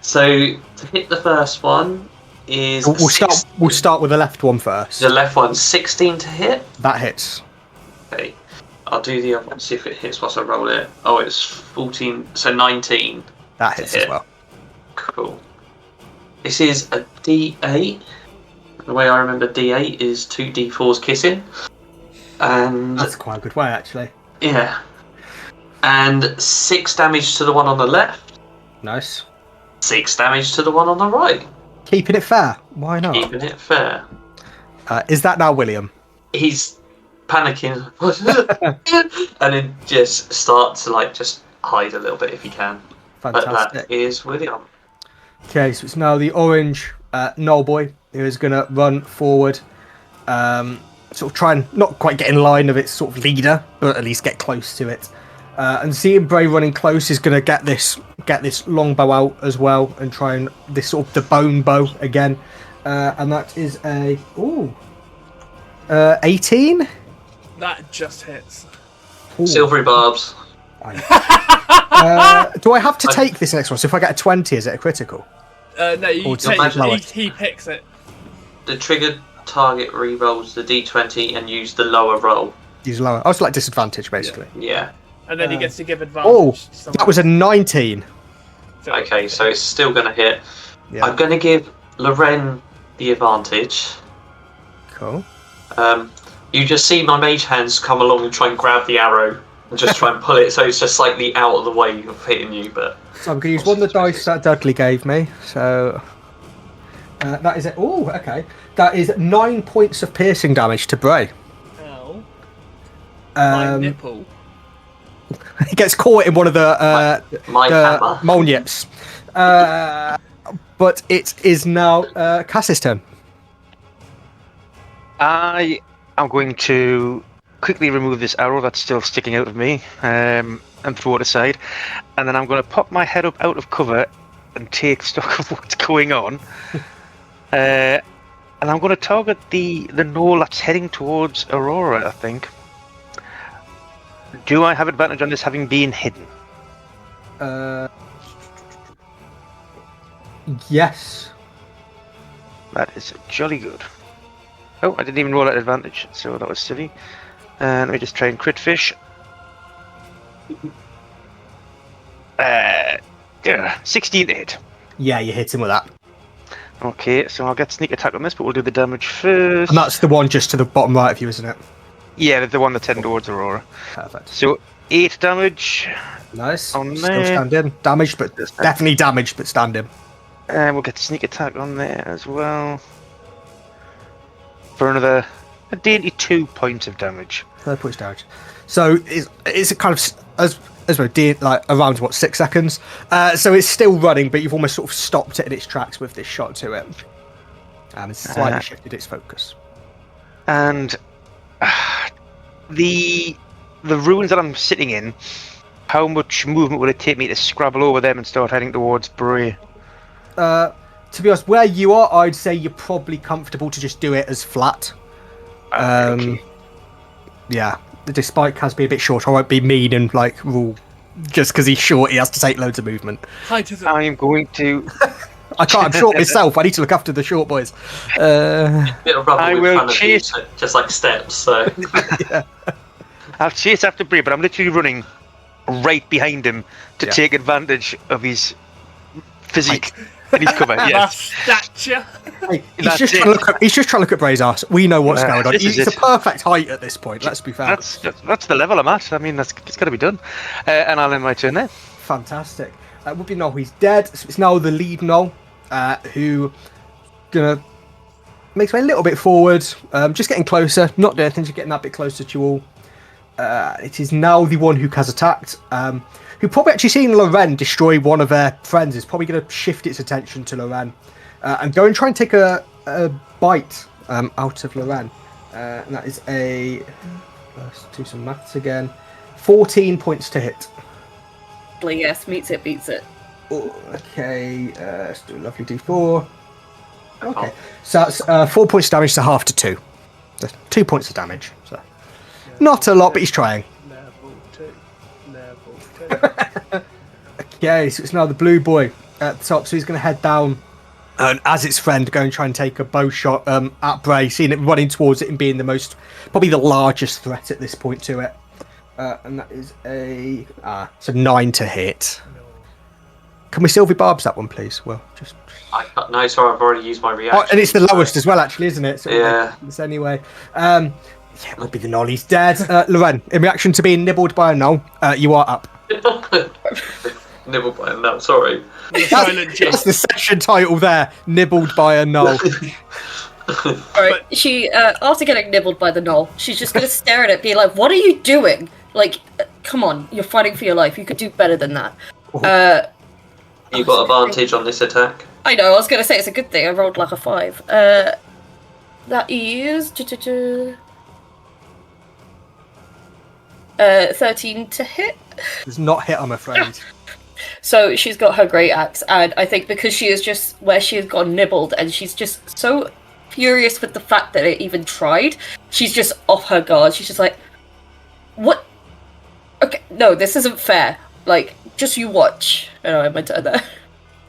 So, to hit the first one is... We'll start with the left one first. The left one, 16 to hit. That hits. Okay, I'll do the other one, see if it hits whilst I roll it. Oh, it's 14, so 19. That hits as hit. well. Cool. This is a D8. The way I remember D8 is 2 D4s kissing. And, That's quite a good way, actually. yeah. And 6 damage to the one on the left. Nice. 6 damage to the one on the right. Keeping it fair. Why not? Keeping it fair. Is that now William? He's panicking. And then just start to, just hide a little bit if he can. But Fantastic. that is William. Okay, so it's now the orange Null Boy who is going to run forward, sort of try and not quite get in line of its sort of leader, but at least get close to it. And seeing Bray running close is going to get this long bow out as well and try and this sort of the bone bow again. And that is a 18. That just hits. Ooh. Silvery barbs. Do I have to take this next one? So if I get a 20, is it a critical? No, you Or take just lower. he picks it. The triggered target re-rolls the d20 and use the lower roll. Use lower. I was like disadvantage basically. Yeah. And then he gets to give advantage. Oh, to someone that was a 19. else. Okay, so it's still going to hit. Yeah. I'm going to give Lorenn the advantage. Cool. You just see my mage hands come along and try and grab the arrow and just try and pull it so it's just slightly out of the way of hitting you, but... So I'm going to use one of the dice that Dudley gave me. So that is it. Oh, okay. That is 9 points of piercing damage to Bray. Ow. My nipple. He gets caught in one of the My hammer. mole yips. But it is now Cass's turn. I am going to quickly remove this arrow that's still sticking out of me and throw it aside. And then I'm going to pop my head up out of cover and take stock of what's going on. And I'm going to target the knoll that's heading towards Aurora, I think. Do I have advantage on this having been hidden? Yes. That is jolly good. Oh, I didn't even roll at advantage, so that was silly. And let me just try and crit fish. 16 to hit. Yeah, you hit him with that. Okay, so I'll get sneak attack on this, but we'll do the damage first. And that's the one just to the bottom right of you, isn't it? Yeah, the one that's heading towards Aurora. Perfect. So 8 damage. Nice. On Still there. standing. Damaged, but definitely damaged, but standing. And we'll get sneak attack on there as well. For another a dainty 2 points of damage. 3 points damage. So it's kind of as well, like around what 6 seconds. So it's still running, but you've almost sort of stopped it in its tracks with this shot to it. It's slightly shifted its focus. And the ruins that I'm sitting in, how much movement would it take me to scrabble over them and start heading towards Bray? To be honest, where you are, I'd say you're probably comfortable to just do it as flat. Okay. Yeah, despite Kaz being a bit short, I won't be mean and like rule just because he's short, he has to take loads of movement. Height is I am going to. I can't. I'm short myself. I need to look after the short boys. Bit of rubber I with will kind of chase- just like steps. So I'll chase after Bray, but I'm literally running right behind him to Yeah. take advantage of his physique and his cover. my Yes. stature. Hey, he's That's just it. trying to look. He's just trying to look at Bray's ass. We know what's going on. this is It's a it. perfect height at this point. Let's be fair. That's the level I'm at. I mean, it's got to be done. And I'll end my turn there. Fantastic. Would be Noel. He's dead. So it's now the lead Noel, who gonna makes way a little bit forward, just getting closer. Not doing anything, just getting that bit closer to you all. It is now the one who has attacked. Who probably actually seen Lorenn destroy one of their friends is probably going to shift its attention to Lorenn and go and try and take a bite out of Lorenn. And that is a. Let's do some maths again. 14 points to hit. Yes, beats it. Oh, okay, let's do a lovely d4. Okay, so that's 4 points of damage to half to 2. That's 2 points of damage. So not a lot, but he's trying. Level 2. Okay, so it's now the blue boy at the top. So he's going to head down, and as its friend, go and try and take a bow shot at Bray, seeing it running towards it and being probably the largest threat at this point to it. And that is it's a 9 to hit. Can we Sylvie Barbs that one, please? Well, just. no, sorry, I've already used my reaction. Oh, and it's the lowest as well, actually, isn't it? So Yeah. It's anyway. Yeah, it would be the Knoll. He's dead. Lorenn, in reaction to being nibbled by a Knoll, you are up. Nibbled by no, sorry. The silent G. That's the session title there. Nibbled by a Knoll. Alright, she, after getting nibbled by the knoll, she's just gonna stare at it, be like, what are you doing? Like, come on, you're fighting for your life, you could do better than that. You got advantage on this attack. I know, I was gonna say it's a good thing, I rolled like a 5. That is... 13 to hit. Does not hit, I'm afraid. So she's got her great axe, and I think because she is just where she has gone nibbled, and she's just so furious with the fact that it even tried, she's just off her guard. She's just like, what? Okay, no, this isn't fair. Like, just you watch. Anyway, my turn there.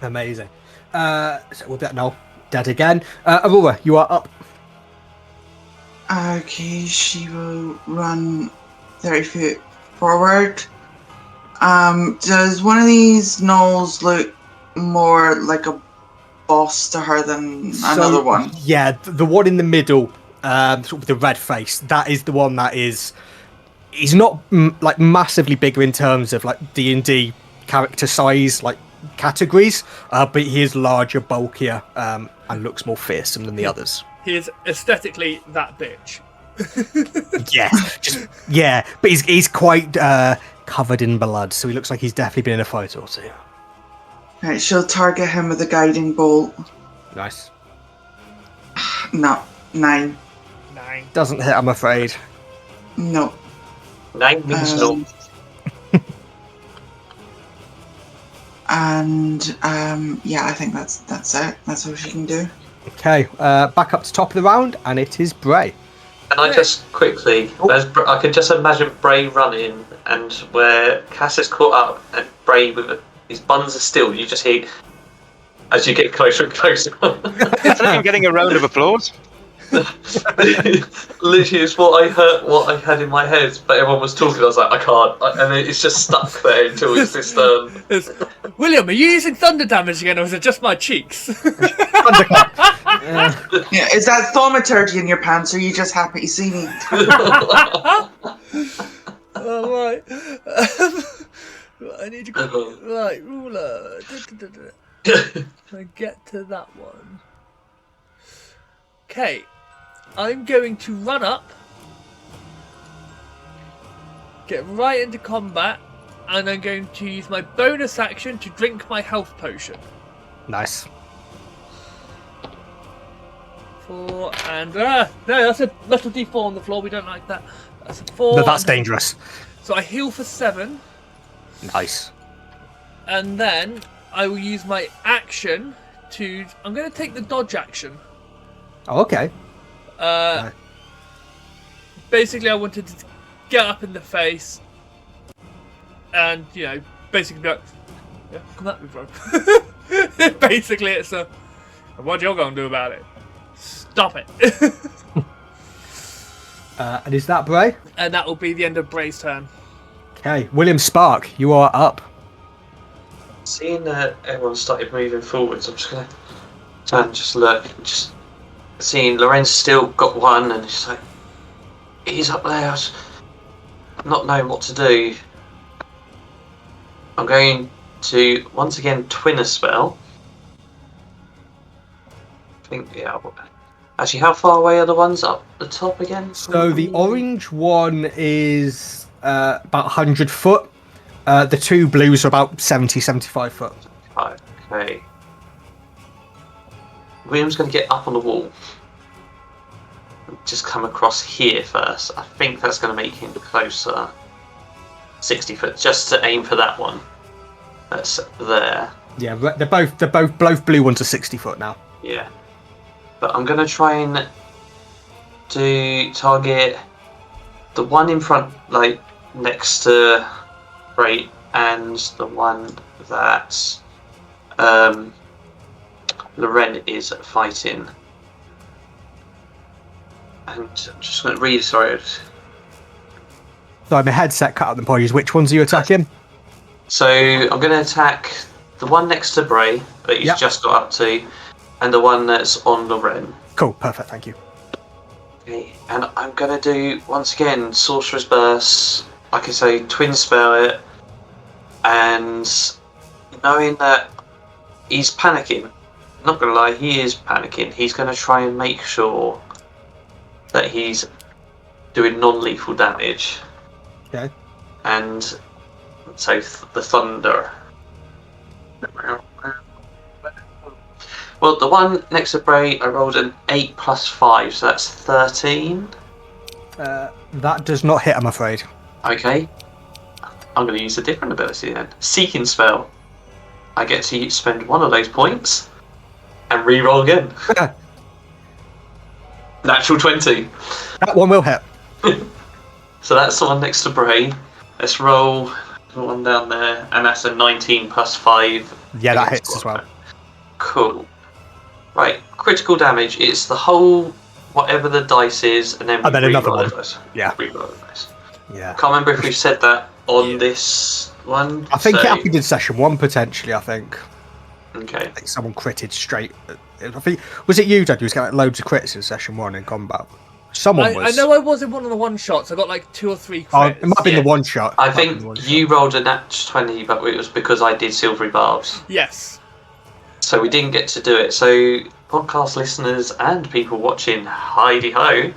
Amazing. So we'll get Knoll dead again. Aurora, you are up. Okay, she will run 30 feet forward. Does one of these gnolls look more like a boss to her than another one? Yeah, the one in the middle, sort of with the red face, that is the one that is... He's not like massively bigger in terms of like D&D character size, like categories, but he is larger, bulkier, and looks more fearsome than the others. He is aesthetically that bitch. Yeah, but he's quite covered in blood, so he looks like he's definitely been in a fight or two. Right, she'll target him with a guiding bolt. Nice. No, 9. 9. Doesn't hit, I'm afraid. No. 9 means no. And yeah, I think that's it. That's all she can do. Okay, back up to top of the round, and it is Bray. Can I just quickly, I can just imagine Bray running, and where Cass is caught up, and Bray with his buns are still, you just hear, as you get closer and closer. It's not even getting a round of applause. Literally, it's what I had in my head, but everyone was talking, I was like, I can't, and it's just stuck there until it's just, William, are you using thunder damage again, or is it just my cheeks? Yeah, is that thaumaturgy in your pants, or are you just happy to see me? Oh, right. I need to go. Right, ruler. I get to that one. Okay. I'm going to run up, get right into combat, and I'm going to use my bonus action to drink my health potion. Nice. 4 and no, that's a little D4 on the floor. We don't like that. That's a 4. No, that's dangerous. So I heal for 7, Nice. and then I will use my action to. I'm going to take the dodge action. Oh, okay. Basically, I wanted to get up in the face, and basically be like, yeah, come at me, bro. Basically, it's a, what you gonna do about it? Stop it. And is that Bray? And that will be the end of Bray's turn. Okay, William Spark, you are up. seeing that everyone started moving forwards, I'm just gonna turn and just look, just seeing Lorenn's still got one, and it's like, he's up there, not knowing what to do. I'm going to once again twin a spell. I think, yeah. Actually, how far away are the ones up the top again? So the orange one is about 100 foot. The two blues are about 70, 75 foot. Okay. William's going to get up on the wall. Just come across here first. I think that's going to make him closer. 60 foot, just to aim for that one. That's there. Yeah, they're both blue ones are 60 foot now. Yeah. But I'm going to try and target the one in front, like next to Bray, and the one that Lorenn is fighting. And I'm just going to read, sorry. Sorry, my headset cut out the apologies. Which ones are you attacking? So I'm going to attack the one next to Bray that he's just got up to, and the one that's on Lorenn. Cool, perfect, thank you. Okay, and I'm going to do, once again, Sorcerer's Burst, like I say, twin spell it, and knowing that he's panicking, not going to lie, he is panicking, he's going to try and make sure that he's doing non-lethal damage. Okay. And so the thunder. Well, the one next to Bray, I rolled an 8 plus 5, so that's 13. That does not hit, I'm afraid. Okay. I'm going to use a different ability then. Seeking spell. I get to spend one of those points and re-roll again. Natural 20. That one will hit. So that's the one next to Bray. Let's roll the one down there, and that's a 19 plus 5. Yeah, that hits as well. Cool. Right, critical damage. It's the whole, whatever the dice is, and then another one. The dice. Yeah. Re-roll the dice. Yeah. Can't remember if we've said that on this one. I think it happened in session 1 potentially. I think. Okay. I think someone critted straight. I think was it you, Dad? Who was getting loads of crits in session 1 in combat. Someone was. I know I was in one of the one shots. I got like 2 or 3 crits. Oh, it might have been the one shot. I think you rolled a nat 20, but it was because I did silvery barbs. Yes. So we didn't get to do it. So podcast listeners and people watching, hi-de-ho.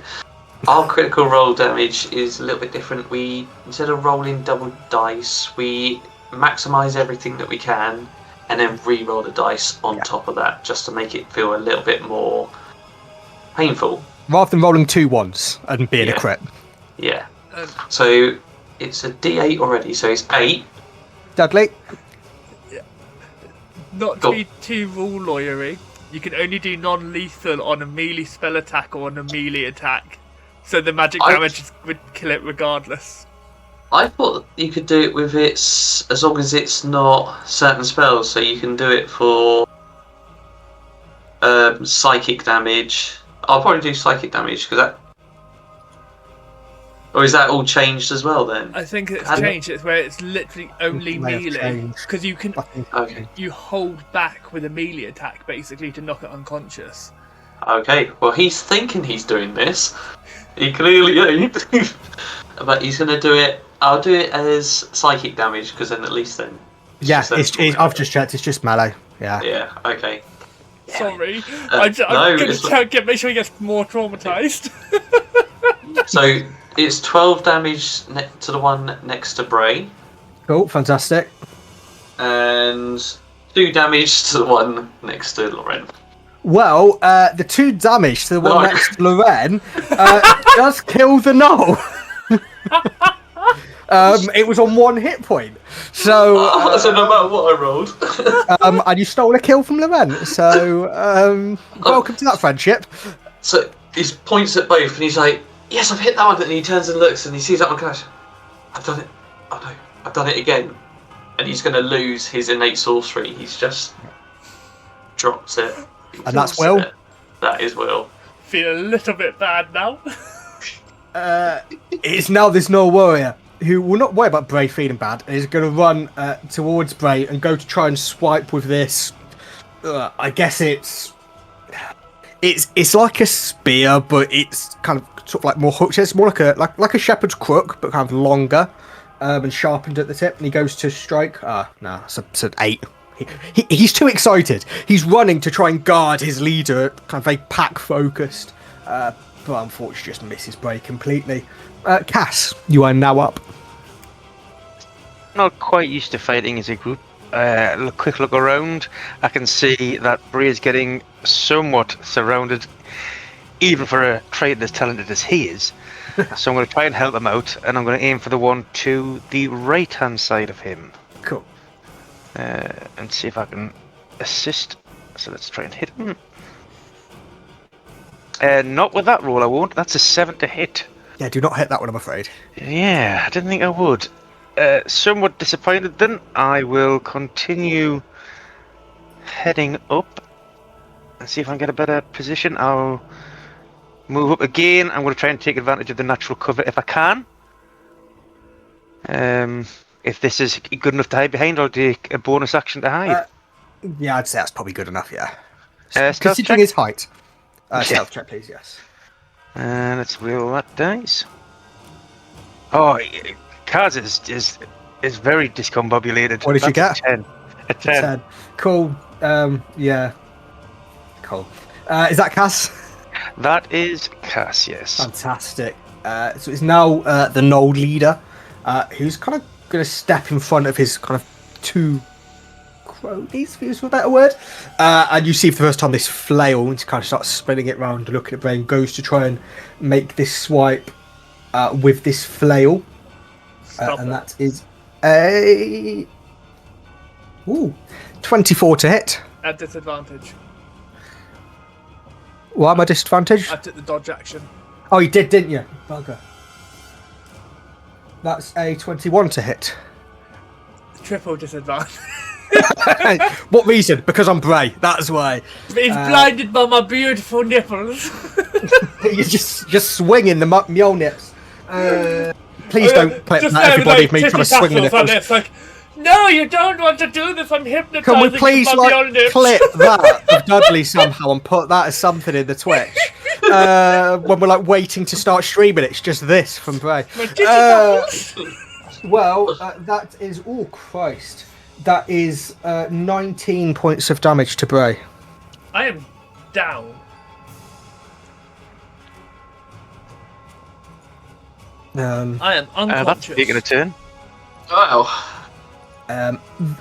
Our critical roll damage is a little bit different. We, instead of rolling double dice, we maximise everything that we can and then re-roll the dice on top of that, just to make it feel a little bit more painful. Rather than rolling 2 ones and being a crit. Yeah. So it's a D8 already, so it's 8. Dudley? Not to be too rule lawyery, You can only do non-lethal on a melee spell attack or on a melee attack. So the magic damage would kill it regardless. I thought you could do it with its, as long as it's not certain spells, so you can do it for psychic damage. I'll probably do psychic damage, because that... Or is that all changed as well then? I think it's changed. It's where it's literally only melee. Because you can you hold back with a melee attack, basically, to knock it unconscious. Okay, well he's thinking he's doing this. He clearly ain't. But he's going to do it... I'll do it as psychic damage, because then at least then... I've just checked, it's just melee. Yeah. Yeah, okay. Sorry. I'm going to make sure he gets more traumatised. So, it's 12 damage to the one next to Bray. Cool, fantastic. And 2 damage to the one next to Lorenn. Well, the 2 damage to the one next to Lorenn does kill the gnoll. It was on 1 hit point. So so no matter what I rolled. And you stole a kill from Lorenn. So welcome to that friendship. So he points at both and he's like, yes, I've hit that one. And he turns and looks and he sees that one crash. I've done it. Oh no, I've done it again. And he's going to lose his innate sorcery. He's just drops it. And that's Will? That is Will. Feel a little bit bad now. It's now this Gnoll warrior who will not worry about Bray feeling bad and is going to run towards Bray and go to try and swipe with this. I guess it's like a spear, but it's kind of sort of like more hooked. It's more like a shepherd's crook, but kind of longer and sharpened at the tip. And he goes to strike. No, it's an 8. He's too excited. He's running to try and guard his leader, kind of very pack focused. But unfortunately just misses Bray completely. Cass, you are now up. Not quite used to fighting as a group. Quick look around. I can see that Bray is getting somewhat surrounded, even for a traitor as talented as he is. So I'm going to try and help him out, and I'm going to aim for the one to the right-hand side of him. Cool. And see if I can assist. So let's try and hit him. Not with that roll, I won't. That's a 7 to hit. Yeah, do not hit that one, I'm afraid. Yeah, I didn't think I would. Somewhat disappointed then. I will continue heading up and see if I can get a better position. I'll move up again. I'm going to try and take advantage of the natural cover if I can. If this is good enough to hide behind, I'll take a bonus action to hide. Yeah, I'd say that's probably good enough, yeah. check? Considering his height. Stealth check, please, yes. Let's roll that dice. Oh, Kaz is very discombobulated. What did you get? A 10. Cool. Yeah. Cool. Is that Cass? That is Cass, yes. Fantastic. So it's now the Gnoll leader, who's kind of going to step in front of his kind of 2 cronies, for use of a better word. And you see for the first time this flail, and kind of starts spinning it around, looking at Bray, and goes to try and make this swipe with this flail. And that is a 24 to hit. At disadvantage. Why am I disadvantaged? I took the dodge action. Oh, you did, didn't you? Bugger. That's a 21 to hit. Triple disadvantage. What reason? Because I'm Bray. That's why. He's blinded by my beautiful nipples. You're just swinging the mule nips. Please don't play that everybody of me trying to swing the nipples. Like, no, you don't want to do this. I'm hypnotizing. Can we please clip that of Dudley somehow and put that as something in the Twitch? When we're waiting to start streaming, it's just this from Bray. Well, that is... Oh, Christ. That is 19 points of damage to Bray. I am down. I am unconscious. That's taking a turn. Wow. And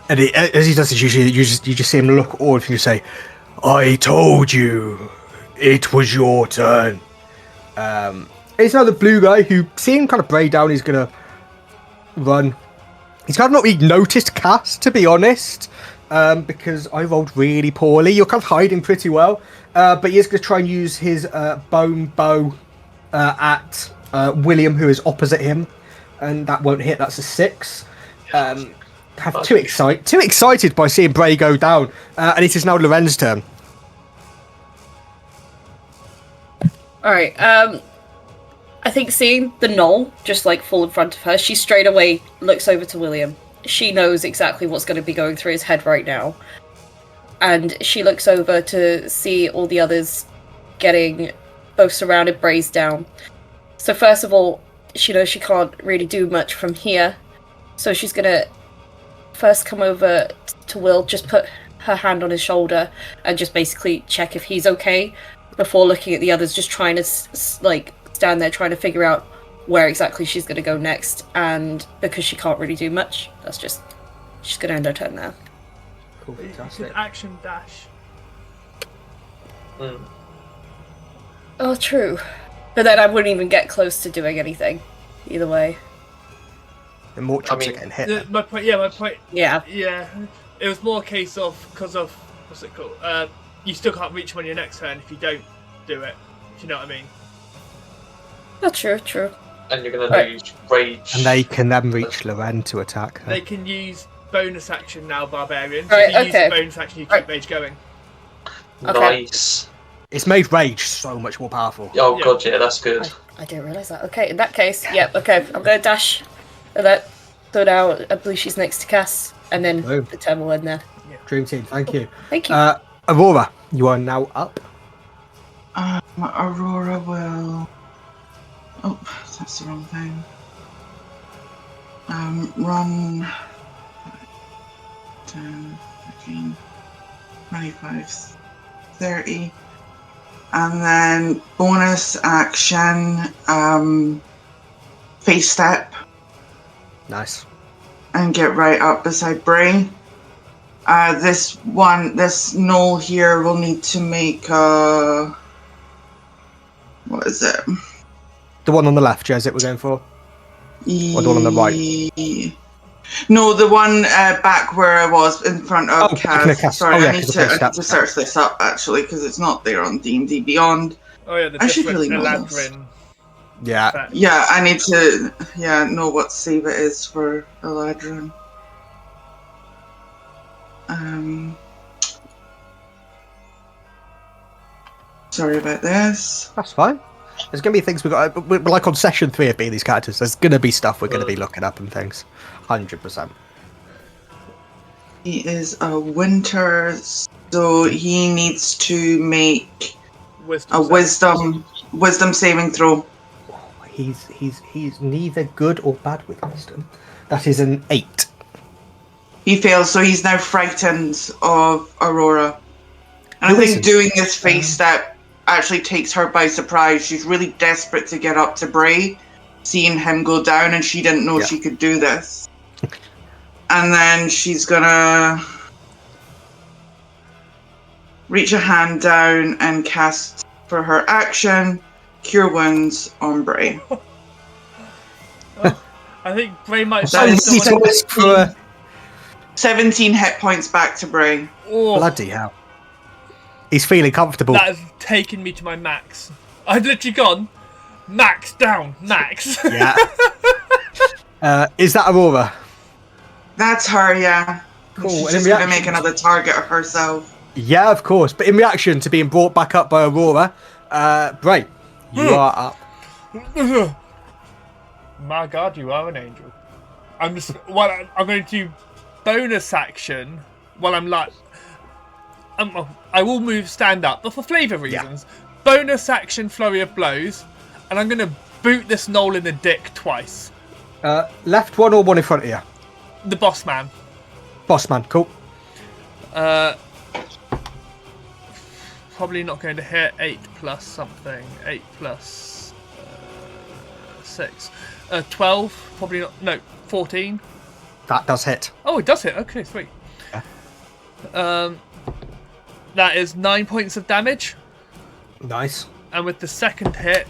as he does this, usually you just see him look all of you and say, "I told you, it was your turn." It's now the blue guy who, seeing kind of Bray down, he's gonna run. He's kind of not really noticed Cass, to be honest. because I rolled really poorly. You're kind of hiding pretty well, but he is going to try and use his bone bow at William, who is opposite him, and that won't hit. That's a 6. Too excited by seeing Bray go down, and it is now Lorenn's turn. All right. I think seeing the knoll just like fall in front of her, she straight away looks over to William. She knows exactly what's going to be going through his head right now, and she looks over to see all the others getting both surrounded, Bray's down. So first of all, she knows she can't really do much from here, so she's gonna first come over to Will, just put her hand on his shoulder and just basically check if he's okay before looking at the others, just trying to stand there trying to figure out where exactly she's going to go next. And because she can't really do much, she's going to end her turn there. Cool, fantastic. Action dash. Oh, true. But then I wouldn't even get close to doing anything either way. The more chance of getting hit. My point. Yeah. Yeah. It was more a case of because of what's it called? You still can't reach them on your next turn if you don't do it. If you know what I mean. Oh, true. And you're going to lose rage. And they can then reach Lorenn to attack her. They can use bonus action now, barbarian. Right, if you okay. use the bonus action, you keep rage going. Okay. Nice. It's made rage so much more powerful. Oh Yeah. god, yeah, that's good. I didn't realise that. Okay, in that case, yep, okay. I'm going to dash that. So now I believe she's next to Cass, and then Boom. the turn will end there. Dream team, thank you. Thank you. Aurora, you are now up. Aurora will... Oh, that's the wrong thing. Run... 10, 15, 25, 30. And then bonus action, face step. Nice. And get right up beside Bray. This knoll here will need to make what is it? The one on the left, Jez, we're going for? Or the one on the right? No, the one back where I was in front of Kaz. Sorry, I need to search this up actually because it's not there on D&D Beyond. Oh yeah, the I should different really know this. Eladrin. Yeah. Yeah, I need to know what save it is for Eladrin. Sorry about this. That's fine. There's going to be things we're like on session 3 of being these characters. There's going to be stuff we're going to be looking up and things. 100%. He is a winter, so he needs to make a wisdom saving throw. He's neither good or bad with wisdom. That is an 8. He fails, so he's now frightened of Aurora. And I think doing this face step actually takes her by surprise. She's really desperate to get up to Bray, seeing him go down, and she didn't know she could do this. And then she's gonna reach a hand down and cast for her action, Cure Wounds on Bray. I think Bray might That is for 17 hit points back to Bray. Oh, bloody hell. He's feeling comfortable. that has taken me to my max. I've literally gone max down, max. Yeah. Is that Aurora? That's her, yeah. Cool. She's And just in gonna reaction make another target of herself. Yeah, of course. But in reaction to being brought back up by Aurora, Bray, you are up. My God, you are an angel. I'm going to do bonus action while I'm like. I will move stand up, but for flavour reasons. Bonus action flurry of blows, and I'm going to boot this knoll in the dick twice. Left one or one in front of you? The boss man. Boss man, cool. Probably not going to hit 8 plus something. 8 plus 6. 12, probably not. No, 14. That does hit. Oh, it does hit. Okay, sweet. Yeah. That is 9 points of damage. Nice. And with the second hit,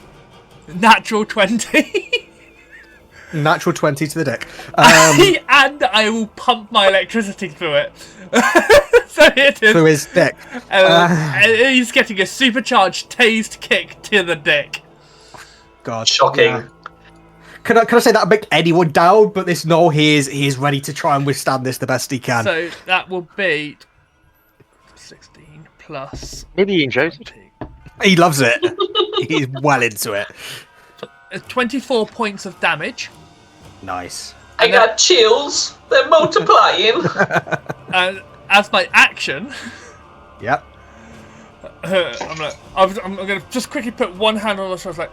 natural 20. Natural 20 to the dick. And I will pump my electricity through it. So it is. Through his dick. He's getting a supercharged tased kick to the dick. God. Shocking. Yeah. Can I say that'll make anyone down? But this Noel, he is ready to try and withstand this the best he can. So that will be 16 plus. Maybe he enjoys it. He loves it. He's well into it. 24 points of damage. Nice. I got chills. They're multiplying. And as my action, Yep. I'm gonna just quickly put one hand on the shoulder. Like,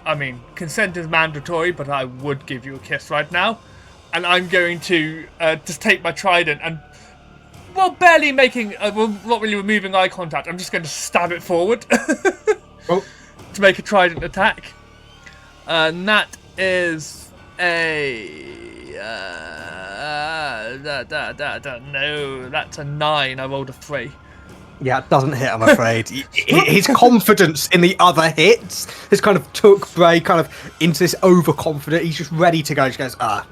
I mean, consent is mandatory, but I would give you a kiss right now. And I'm going to just take my trident and, well, barely making, not really removing eye contact. I'm just going to stab it forward Oh. to make a trident attack. And that is a no, that's a 9. I rolled a 3. Yeah, it doesn't hit, I'm afraid. His confidence in the other hits has kind of took Bray kind of into this overconfident. He's just ready to go. He just goes,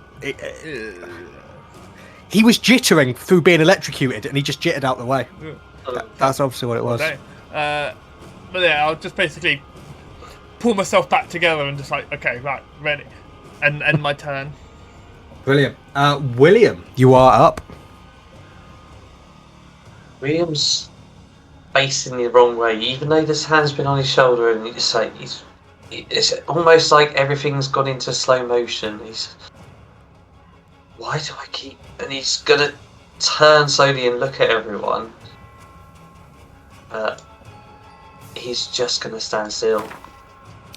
He was jittering through being electrocuted, and he just jittered out the way. That's obviously what it was. Okay. But yeah, I'll just basically pull myself back together and just like, okay, right, ready. And end my turn. Brilliant. William, you are up. William's facing the wrong way, even though this hand's been on his shoulder, and it's like it's almost like everything's gone into slow motion. Why do I keep? And he's gonna turn slowly and look at everyone. He's just gonna stand still.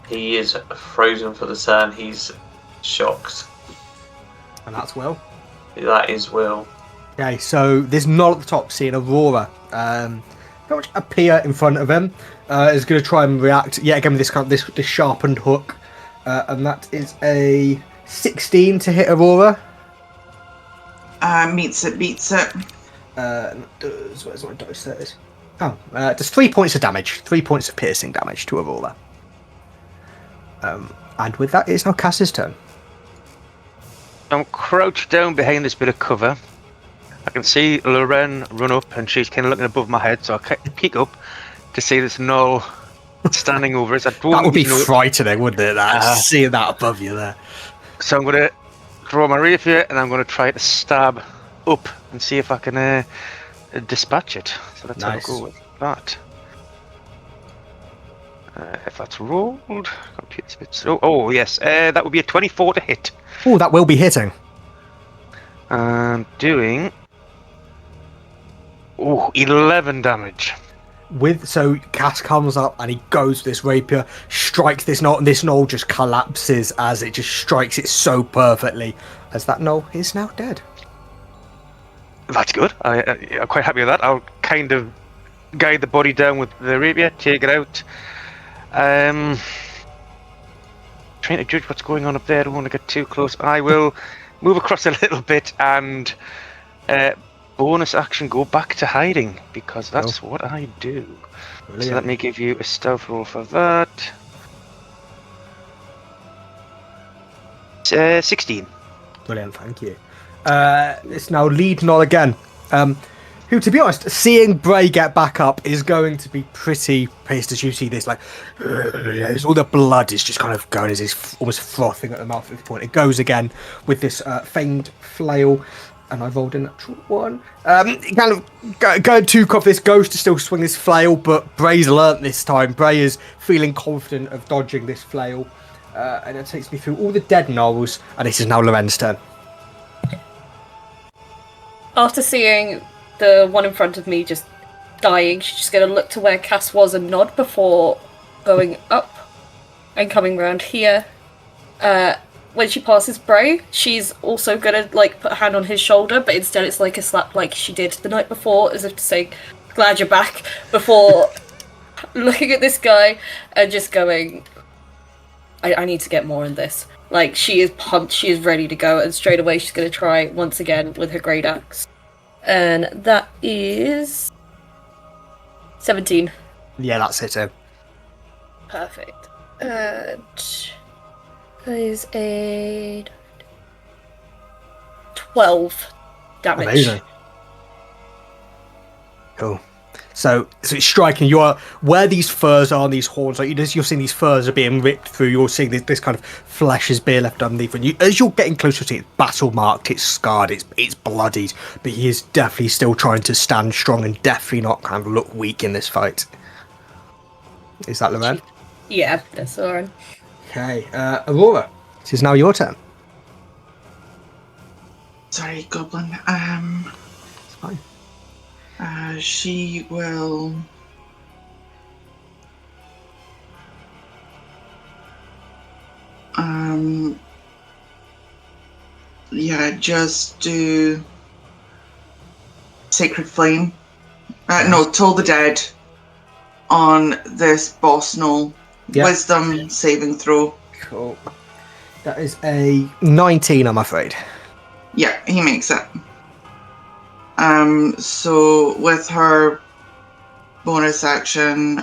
He is frozen for the turn. He's shocked. And that's Will. That is Will. Okay, so there's not at the top seeing Aurora. Pretty much appear in front of him. Is going to try and react yet again with this kind of this sharpened hook, and that is a 16 to hit Aurora. Meets it, beats it. Where's my dice? There it is. Oh, does 3 points of damage. 3 points of piercing damage to Aurora. And with that, it's now Cass's turn. I'm crouched down behind this bit of cover. I can see Lorenn run up, and she's kind of looking above my head, so I peek up to see this Null standing over us. That would be frightening, wouldn't it? Seeing that above you there. So I'm going to draw my rapier, and I'm going to try to stab up and see if I can dispatch it. So let's have a go with that. If that's rolled, computer's a bit slow. Oh yes, that would be a 24 to hit. Oh, that will be hitting. I'm doing 11 damage. So Cass comes up and he goes with this rapier, strikes this knoll, and this knoll just collapses as it just strikes it so perfectly, as that knoll is now dead. That's good. I'm quite happy with that. I'll kind of guide the body down with the rapier, take it out. Trying to judge what's going on up there. I don't want to get too close. I will move across a little bit and bonus action go back to hiding, because that's what I do. Brilliant. So let me give you a stealth roll for that. 16. Brilliant, thank you. It's now lead Knoll again. Who, to be honest, seeing Bray get back up is going to be pretty pissed as you see this, like, all the blood is just kind of going as he's almost frothing at the mouth at this point. It goes again with this feigned flail, and I rolled a natural 1. Kind of going to cough, this ghost to still swing this flail, but Bray's learnt this time. Bray is feeling confident of dodging this flail, and it takes me through all the dead gnolls, and this is now Lorenn's turn. After seeing the one in front of me just dying, she's just going to look to where Cass was and nod before going up and coming round here. When she passes Bray, she's also going to like put a hand on his shoulder, but instead it's like a slap like she did the night before, as if to say, glad you're back, before looking at this guy and just going, I need to get more in this. Like, she is pumped, she is ready to go, and straight away she's going to try once again with her great axe. And that is 17. Yeah, that's it. Perfect. And That is a 12 damage. Amazing. Cool. So it's striking. You are where these furs are on these horns. Like you're seeing these furs are being ripped through. You're seeing this kind of flesh is being left underneath. And as you're getting closer to it, it's battle marked, it's scarred, it's bloodied. But he is definitely still trying to stand strong and definitely not kind of look weak in this fight. Is that Lorenn? Yeah, that's Lorenn. Okay, Aurora. This is now your turn. Sorry, Goblin. It's fine. She will. Yeah, just do Sacred Flame. No, Toll the Dead on this boss knoll. Yeah. Wisdom saving throw. Cool. That is a 19, I'm afraid. Yeah, he makes it. So with her bonus action,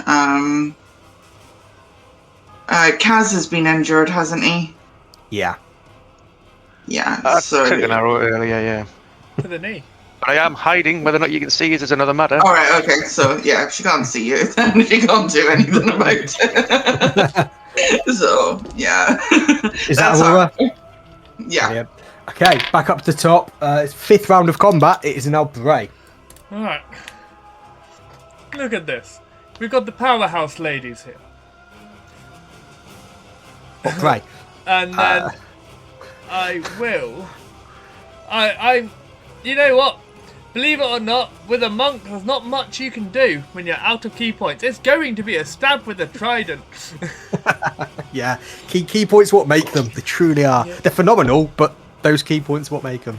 Kaz has been injured, hasn't he? Yeah. Yeah, I so... took an arrow earlier, yeah. To the knee. But I am hiding. Whether or not you can see it is another matter. Alright, okay, so yeah, if she can't see you, then she can't do anything about it. So, yeah. Is that That's Aurora? Yeah. Brilliant. Okay, back up to the top. It's 5th round of combat. It is now Bray. Alright. Look at this. We've got the powerhouse ladies here. Oh, Bray. And then I you know what? Believe it or not, with a monk, there's not much you can do when you're out of key points. It's going to be a stab with a trident. Yeah, key points what make them. They truly are. Yeah. They're phenomenal, but those key points what make them.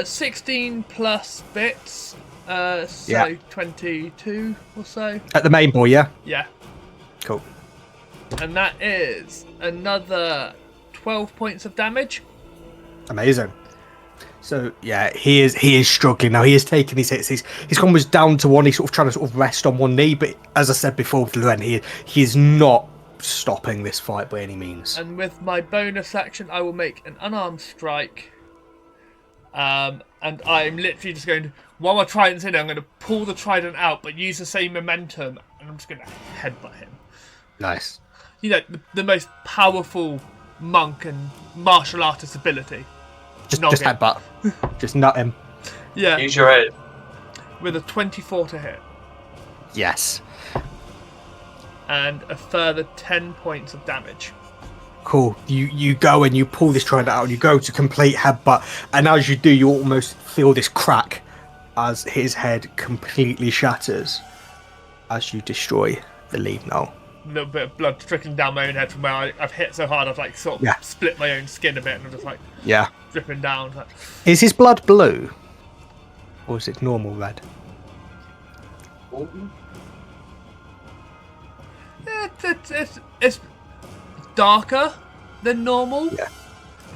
16 plus bits, so yeah. 22 or so. At the main boy, yeah? Yeah. Cool. And that is another 12 points of damage. Amazing. So yeah, he is struggling now. He is taking his hits. He's almost down to one. He's sort of trying to sort of rest on one knee, but as I said before, Lorenn, he is not stopping this fight by any means. And with my bonus action, I will make an unarmed strike. And I'm literally just going to, while my trident's in there, I'm going to pull the trident out, but use the same momentum, and I'm just going to headbutt him. Nice. You know, the most powerful monk and martial artist ability. Just headbutt. Just nut him. Yeah. Use your head. With a 24 to hit. Yes. And a further 10 points of damage. Cool. You go and you pull this trident out and you go to complete headbutt, and as you do, you almost feel this crack as his head completely shatters as you destroy the lead knoll. A little bit of blood trickling down my own head from where I've hit so hard I've like sort of split my own skin a bit, and I'm just like dripping down. Like... Is his blood blue? Or is it normal red? It's darker than normal. Yeah.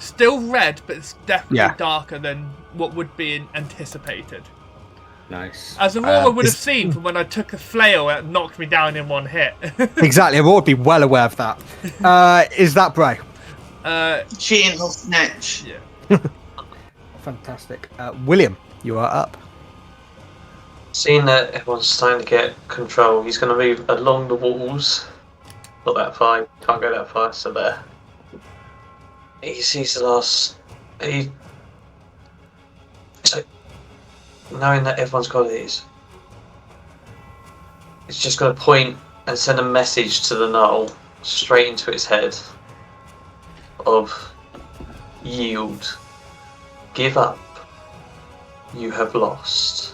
Still red, but it's definitely darker than what would be anticipated. Nice. As Aurora would have seen from when I took a flail and knocked me down in one hit. Exactly, Aurora would be well aware of that. Is that Bray? She ain't no snitch. Yeah. Fantastic. William, you are up. Seeing that everyone's starting to get control, he's going to move along the walls. Not that far, can't go that far, so there. He sees the last... So, knowing that everyone's got these, it's just going to point and send a message to the knoll straight into its head of yield, give up, you have lost.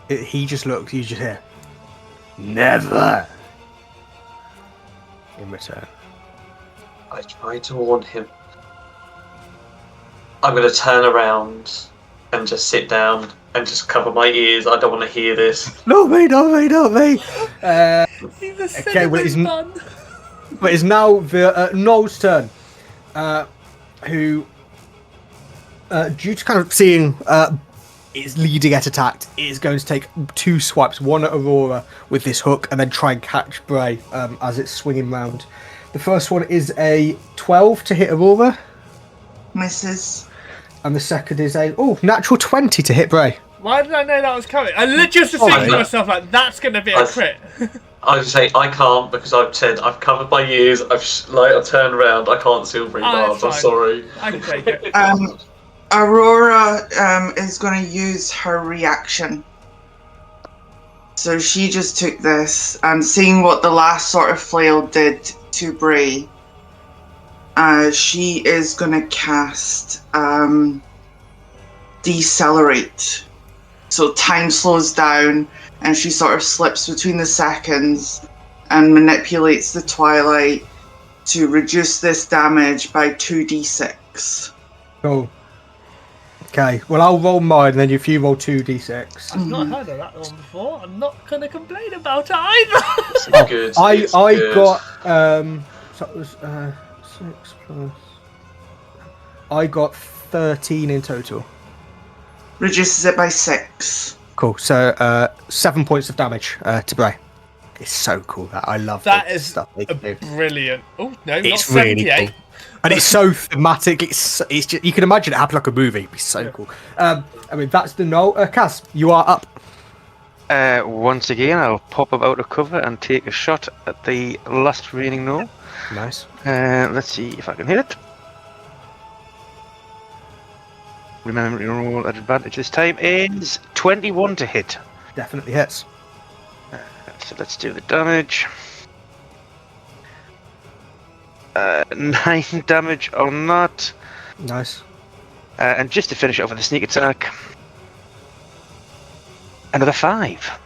He just looks, you just hear, never, in return. I tried to warn him. I'm going to turn around and just sit down and just cover my ears. I don't want to hear this. Not me. Okay, well, it's now the Noel's turn, who, due to kind of seeing it's leading at attack. It is going to take 2 swipes, one at Aurora with this hook, and then try and catch Bray as it's swinging round. The first one is a 12 to hit Aurora. Misses. And the second is a natural 20 to hit Bray. Why did I know that was coming? I literally just thinking to myself, like, that's going to be a crit. I was say I can't because I've said I've covered my ears. I've turned around. I can't see all 3 bars. I'm sorry. I can take it. Aurora is going to use her reaction. So she just took this and seeing what the last sort of flail did to Bray, she is going to cast Decelerate. So time slows down and she sort of slips between the seconds and manipulates the twilight to reduce this damage by 2d6. Cool. Okay, well I'll roll mine and then if you roll 2d6. I've not heard of that one before. I'm not going to complain about it either. It's good. I good. got so it was 6 plus. I got 13 in total. Reduces it by 6. Cool. So 7 points of damage to Bray. It's so cool that I love That the is stuff they can do. brilliant. Oh no, not It's really 78. cool. And it's so thematic. It's just, you can imagine it happened like a movie. It'd be so cool. I mean that's the null. Kaz, you are up. Once again, I'll pop up out of cover and take a shot at the last remaining null. Nice. Let's see if I can hit it. Remember to roll at advantage this time is 21 to hit. Definitely hits. So let's do the damage. 9 damage on that. Nice. And just to finish it off with a sneak attack, another 5.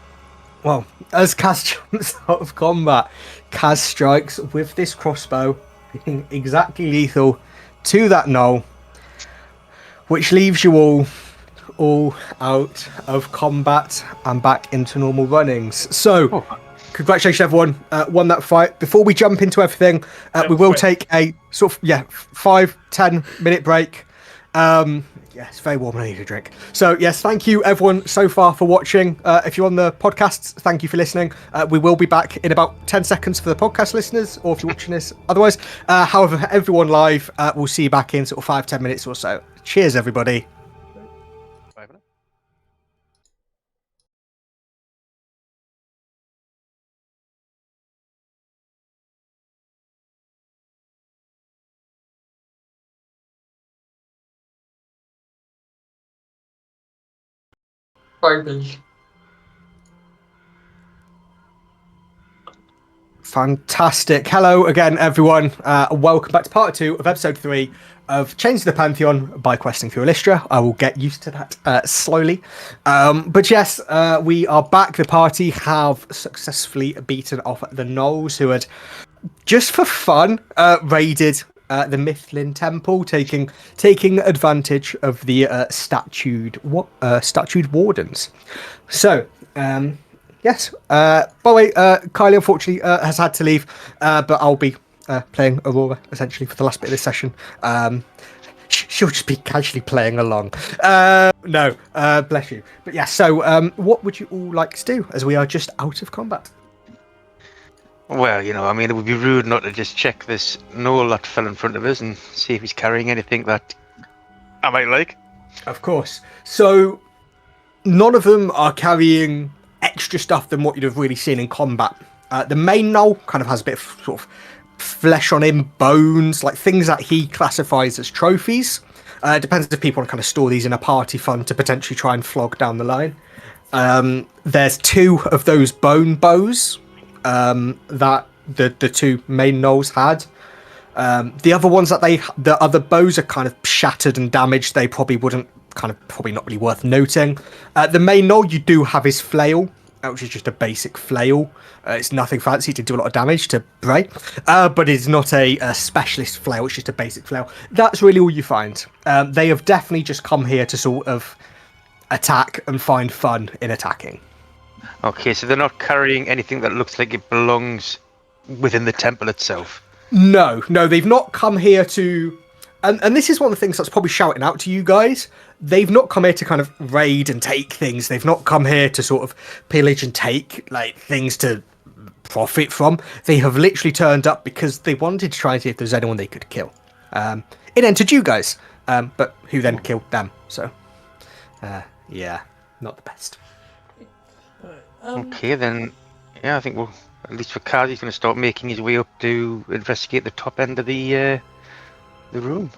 Well, as Kaz jumps out of combat, Kaz strikes with this crossbow, hitting exactly lethal to that knoll, which leaves you all out of combat and back into normal runnings. So, congratulations everyone, won that fight. Before we jump into everything, we will take a sort of 5-10 minute break. It's very warm and I need a drink. So yes, thank you everyone so far for watching. If you're on the podcasts, thank you for listening. We will be back in about 10 seconds for the podcast listeners, or if you're watching this otherwise. However, everyone live, we'll see you back in sort of 5-10 minutes or so. Cheers everybody. Baby. Fantastic. Hello again, everyone. Welcome back to part 2 of episode 3 of Chains of the Pantheon by questing through Elystra. I will get used to that slowly. But yes, we are back. The party have successfully beaten off the Gnolls, who had, just for fun, raided the Myth Lynn temple, taking advantage of the statued Wardens. So, yes. By the way, Kylie unfortunately has had to leave, but I'll be playing Aurora essentially for the last bit of this session. She'll just be casually playing along. No, bless you. But yeah, so what would you all like to do as we are just out of combat? Well, I mean, it would be rude not to just check this gnoll that fell in front of us and see if he's carrying anything that I might like. Of course. So, none of them are carrying extra stuff than what you'd have really seen in combat. The main gnoll kind of has a bit of sort of flesh on him, bones, like things that he classifies as trophies. It depends if people want to kind of store these in a party fund to potentially try and flog down the line. There's 2 of those bone bows that the 2 main gnolls had. The other ones that the other bows are kind of shattered and damaged. They probably not really worth noting. The main gnoll, you do have his flail, which is just a basic flail. It's nothing fancy to do a lot of damage to Bray, but it's not a specialist flail. It's just a basic flail. That's really all you find. They have definitely just come here to sort of attack and find fun in attacking. Okay, so they're not carrying anything that looks like it belongs within the temple itself. No, they've not come here to And this is one of the things that's probably shouting out to you guys. They've not come here to kind of raid and take things. They've not come here to sort of pillage and take like things to profit from. They have literally turned up because they wanted to try and see if there's anyone they could kill. It entered you guys, but who then killed them? So, yeah, not the best. Okay, then. Yeah, I think we'll, at least for Kaz, he's going to start making his way up to investigate the top end of the room.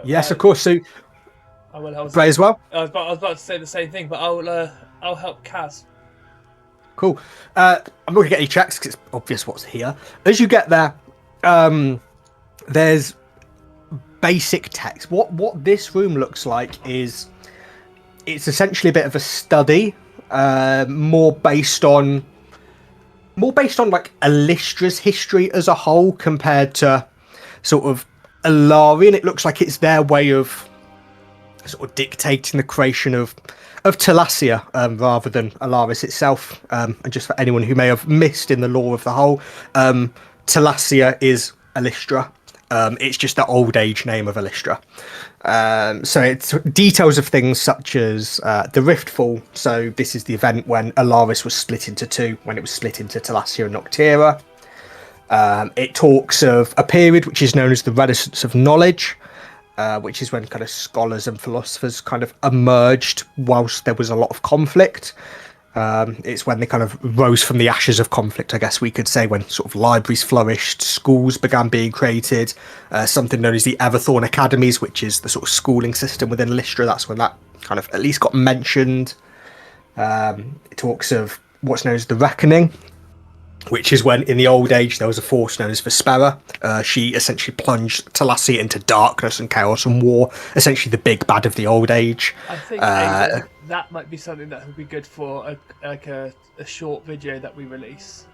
Yes, of course. So, I will help. Bray as well. I was about to say the same thing, but I'll help Kaz. Cool. I'm not going to get any checks because it's obvious what's here. As you get there, there's basic text. What this room looks like is it's essentially a bit of a study, more based on like Elystra's history as a whole compared to sort of Alarian. It looks like it's their way of sort of dictating the creation of Thalassia rather than Alaris itself. And just for anyone who may have missed in the lore of the whole, Thalassia is Elystra. It's just the old age name of Elystra. So it's details of things such as the Riftfall. So this is the event when Alaris was split into two, when it was split into Thalassia and Noctera. It talks of a period which is known as the Renaissance of Knowledge, which is when kind of scholars and philosophers kind of emerged whilst there was a lot of conflict. It's when they kind of rose from the ashes of conflict, I guess we could say, when sort of libraries flourished, schools began being created, something known as the Everthorn Academies, which is the sort of schooling system within Elystra. That's when that kind of at least got mentioned. It talks of what's known as the Reckoning, which is when in the old age there was a force known as Vespera. She essentially plunged Thalassia into darkness and chaos and war, essentially the big bad of the old age. I think that might be something that would be good for a short video that we release.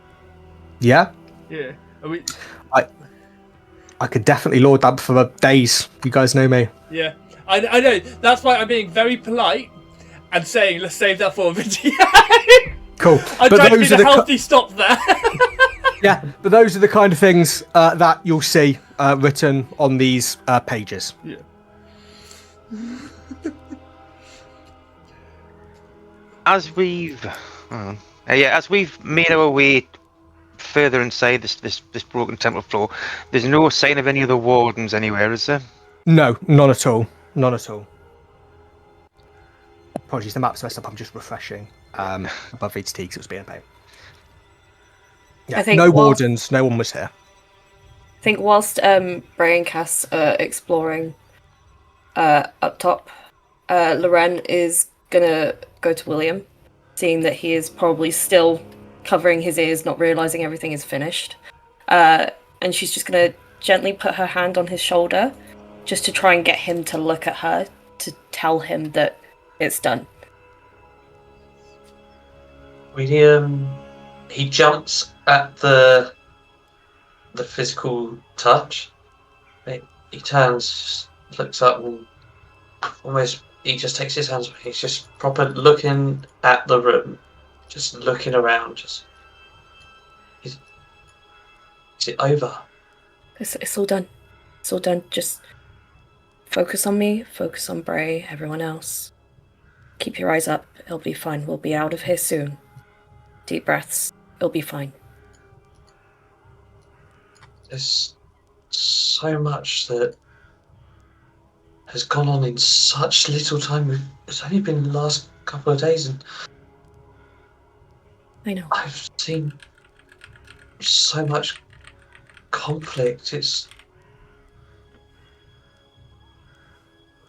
Yeah? Yeah. I could definitely lord that for days. You guys know me. Yeah. I know. That's why I'm being very polite and saying let's save that for a video. Cool. I'm trying to be the healthy stop there. Yeah, but those are the kind of things that you'll see written on these pages. Yeah. As we've made our way further inside this broken temple floor, there's no sign of any other wardens anywhere, is there? No, none at all. None at all. Apologies, the map's messed up. I'm just refreshing above HT because it was being a pain. Yeah, no wardens. No one was here. I think whilst Bray and Cass are exploring up top, Lorenn is gonna go to William, seeing that he is probably still covering his ears, not realizing everything is finished. And she's just gonna gently put her hand on his shoulder, just to try and get him to look at her, to tell him that it's done. William, he jumps at the physical touch. He turns, looks up, and almost he just takes his hands. He's just proper looking at the room, just looking around. Is it over? It's all done. It's all done. Just focus on me. Focus on Bray. Everyone else. Keep your eyes up. It'll be fine. We'll be out of here soon. Deep breaths. It'll be fine. There's so much that has gone on in such little time. It's only been the last couple of days, and I know. I've seen so much conflict. It's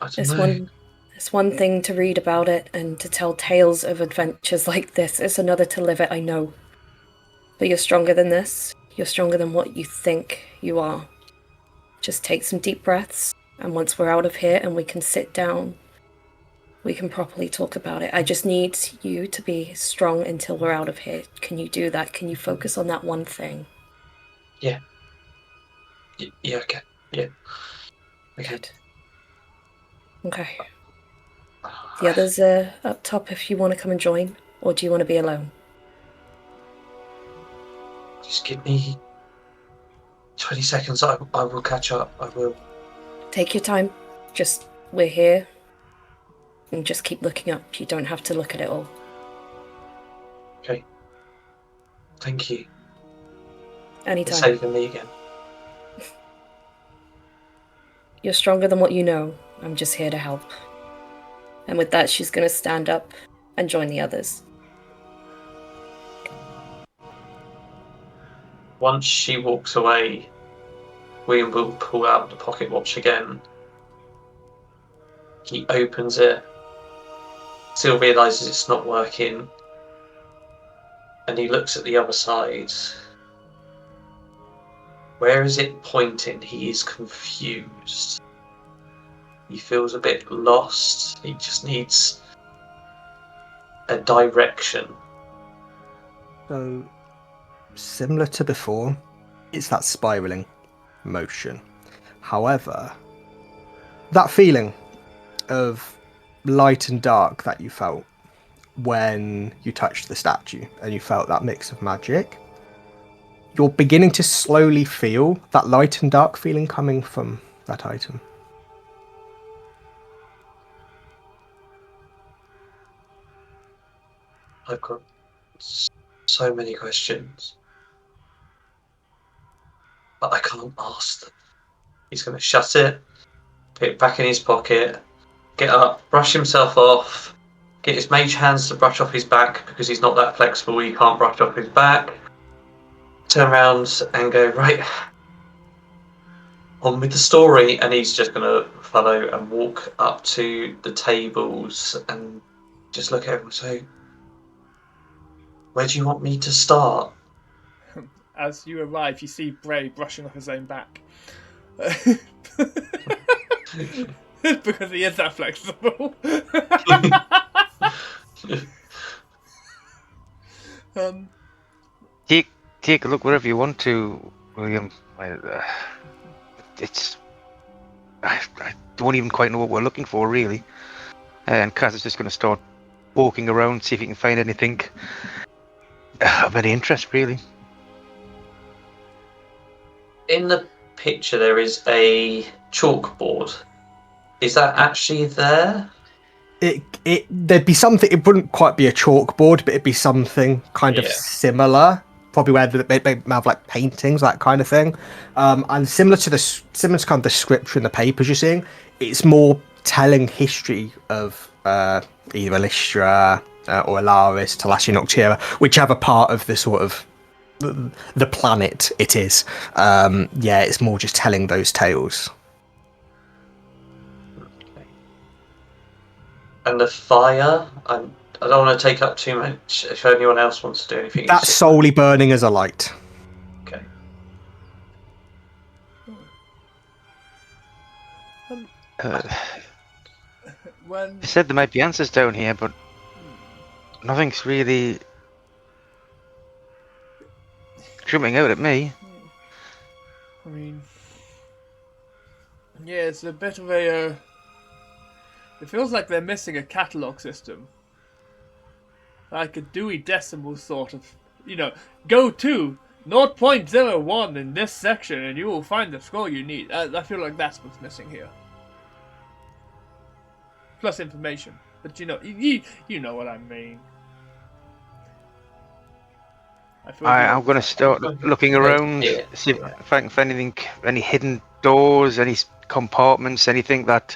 It's one thing to read about it and to tell tales of adventures like this. It's another to live it, I know. But you're stronger than this. You're stronger than what you think you are. Just take some deep breaths, and once we're out of here and we can sit down, we can properly talk about it. I just need you to be strong until we're out of here. Can you do that? Can you focus on that one thing? Yeah. Yeah, okay. Yeah. Okay. Good. Okay. The others are up top if you want to come and join, or do you want to be alone? Just give me 20 seconds. I will catch up. I will. Take your time. We're here. And just keep looking up. You don't have to look at it all. Okay. Thank you for Anytime. saving me again. You're stronger than what you know. I'm just here to help. And with that, she's going to stand up and join the others. Once she walks away, William will pull out the pocket watch again. He opens it. Still realises it's not working. And he looks at the other side. Where is it pointing? He is confused. He feels a bit lost. He just needs a direction. So, similar to before, it's that spiraling motion. However, that feeling of light and dark that you felt when you touched the statue and you felt that mix of magic, you're beginning to slowly feel that light and dark feeling coming from that item. I've got so many questions, but I can't ask them. He's going to shut it, put it back in his pocket, get up, brush himself off, get his mage hands to brush off his back because he's not that flexible, he can't brush off his back, turn around and go, right, on with the story, and he's just going to follow and walk up to the tables and just look at everyone and say, where do you want me to start? As you arrive, you see Bray brushing off his own back. Because he is that flexible. Take a look wherever you want to, William. I don't even quite know what we're looking for, really. And Kaz is just going to start walking around, see if he can find anything of any interest, really. In the picture, there is a chalkboard. Is that actually there? There'd be something. It wouldn't quite be a chalkboard, but it'd be something kind of similar. Probably where they have like paintings, that kind of thing. And similar to kind of the scripture in the papers you're seeing, it's more telling history of either Elystra or Alaris, Talashi Noctera, whichever part of the sort of the planet it is. It's more just telling those tales. And the fire, I don't want to take up too much. If anyone else wants to do anything, That's solely burning as a light. Okay. When They said there might be answers down here, but nothing's really jumping out at me. I mean, yeah, it's a bit of a. It feels like they're missing a catalog system, like a Dewey Decimal sort of. Go to 0.01 in this section, and you will find the score you need. I feel like that's what's missing here. Plus information, but you know what I mean. I'm going to start looking around, see if I can find anything, any hidden doors, any compartments, anything that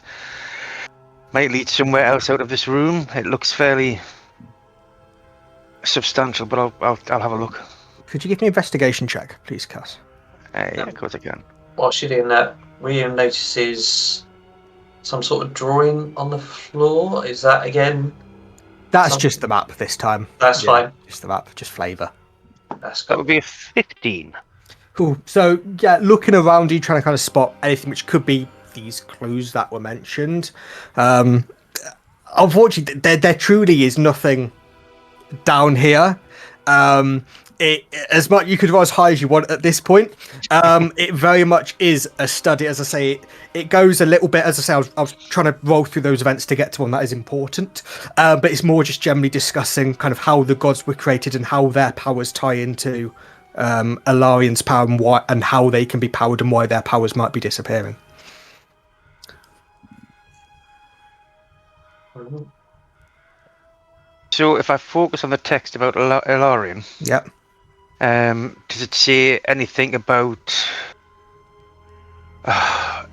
might lead somewhere else out of this room. It looks fairly substantial, but I'll have a look. Could you give me an investigation check, please, Cass? Yeah, of course I can. Whilst you're doing that, William notices some sort of drawing on the floor. Is that again? That's just the map this time. That's fine. Just the map, just flavour. That's That good. would be a 15. Cool. So, looking around you, trying to kind of spot anything which could be these clues that were mentioned. Unfortunately, there truly is nothing down here. As much you could go as high as you want at this point. It very much is a study. As I say, it goes a little bit. As I say, I was trying to roll through those events to get to one that is important. But it's more just generally discussing kind of how the gods were created and how their powers tie into Alarian's power and how they can be powered and why their powers might be disappearing. So if I focus on the text about Elarian, Yep. does it say anything about? I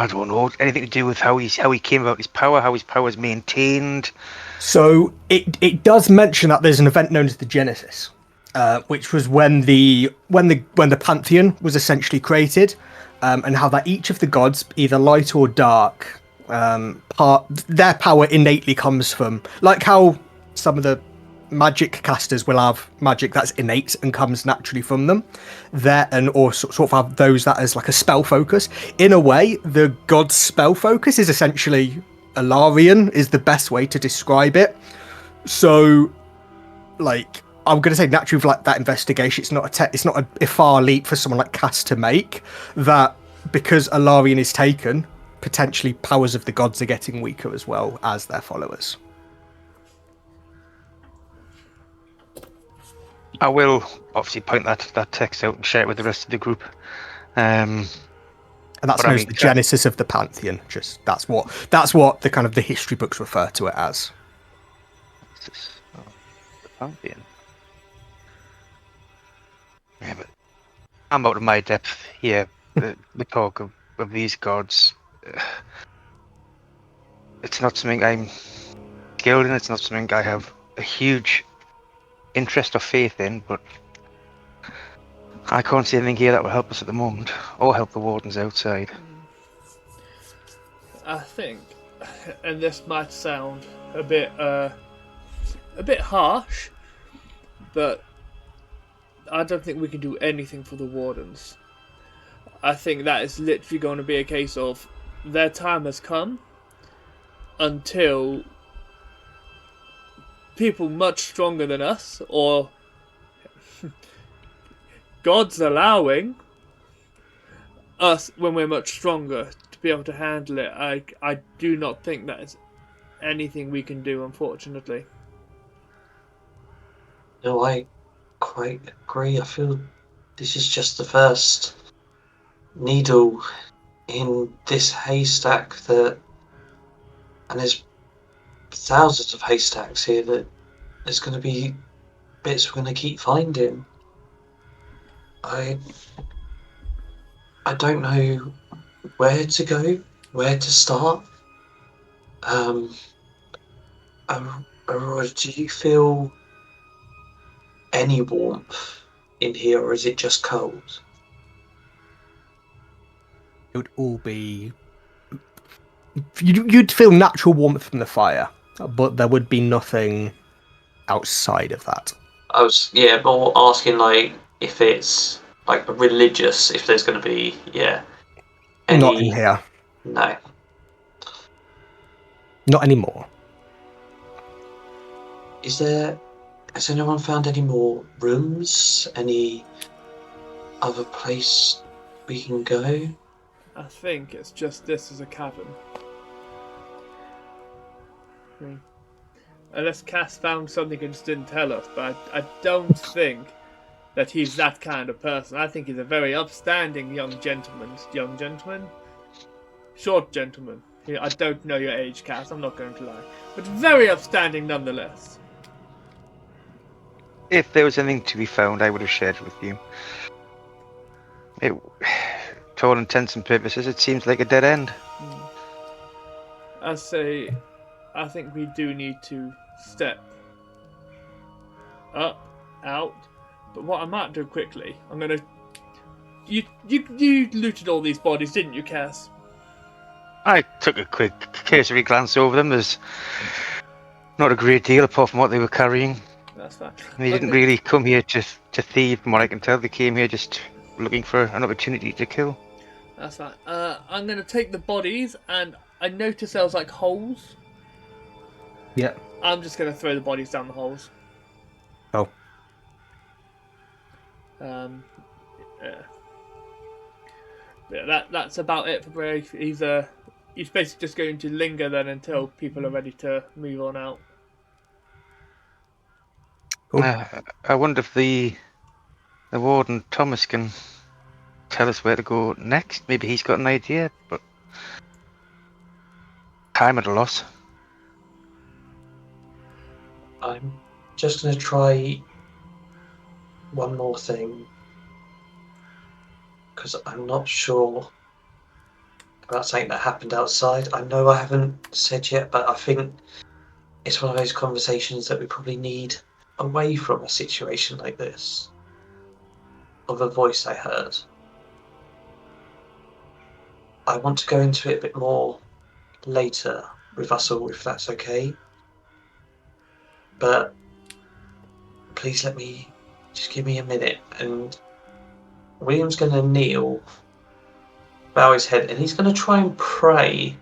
don't know. Anything to do with how he came about his power, how his power is maintained? So it does mention that there's an event known as the Genesis, which was when the Pantheon was essentially created, and how that each of the gods, either light or dark, their power innately comes from, like how some of the magic casters will have magic that's innate and comes naturally from them, or sort of have those that as like a spell focus. In a way, the god's spell focus is essentially Elarian, is the best way to describe it. So, like, I'm going to say naturally with like that investigation, it's not a far leap for someone like Cass to make that, because Elarian is taken, potentially powers of the gods are getting weaker as well as their followers. I will obviously point that text out and share it with the rest of the group. And that's known as the Genesis of the Pantheon. Just that's what the kind of the history books refer to it as. The Pantheon. Yeah, but I'm out of my depth here. The talk of these gods. It's not something I'm skilled in. It's not something I have a huge interest or faith in, but I can't see anything here that will help us at the moment, or help the Wardens outside. I think, and this might sound a bit harsh, but I don't think we can do anything for the Wardens. I think that is literally going to be a case of their time has come until people much stronger than us, or God's allowing us when we're much stronger to be able to handle it. I do not think that is anything we can do, unfortunately. No, I quite agree. I feel this is just the first needle in this haystack and there's thousands of haystacks here that there's going to be bits we're going to keep finding. I don't know where to go, where to start. Aurora, do you feel any warmth in here, or is it just cold? It would all be... You'd feel natural warmth from the fire, but there would be nothing outside of that. I was, more asking, like, if it's, like, religious, if there's going to be, Not in here. No. Not anymore. Has anyone found any more rooms? Any other place we can go? I think it's just this as a cavern. Unless Cass found something and just didn't tell us, but I don't think that he's that kind of person. I think he's a very upstanding young gentleman. Short gentleman. I don't know your age, Cass, I'm not going to lie. But very upstanding nonetheless. If there was anything to be found, I would have shared it with you. To all intents and purposes, it seems like a dead end. I think we do need to step up, out. But what I might do quickly, I'm gonna... You looted all these bodies, didn't you, Cass? I took a quick cursory glance over them. There's not a great deal apart from what they were carrying. That's fine. They didn't really come here to thieve, from what I can tell. They came here just looking for an opportunity to kill. That's fine. I'm going to take the bodies, and I notice there was like holes. Yeah. I'm just going to throw the bodies down the holes. Oh. Yeah, that's about it for Bray. He's basically just going to linger then until people are ready to move on out. Cool. I wonder if the Warden Thomas can tell us where to go next. Maybe he's got an idea, but time at a loss. I'm just going to try one more thing. Because I'm not sure about something that happened outside. I know I haven't said yet, but I think it's one of those conversations that we probably need away from a situation like this. Of a voice I heard. I want to go into it a bit more later with us all, if that's okay. But please just give me a minute. And William's going to kneel, bow his head, and he's going to try and pray.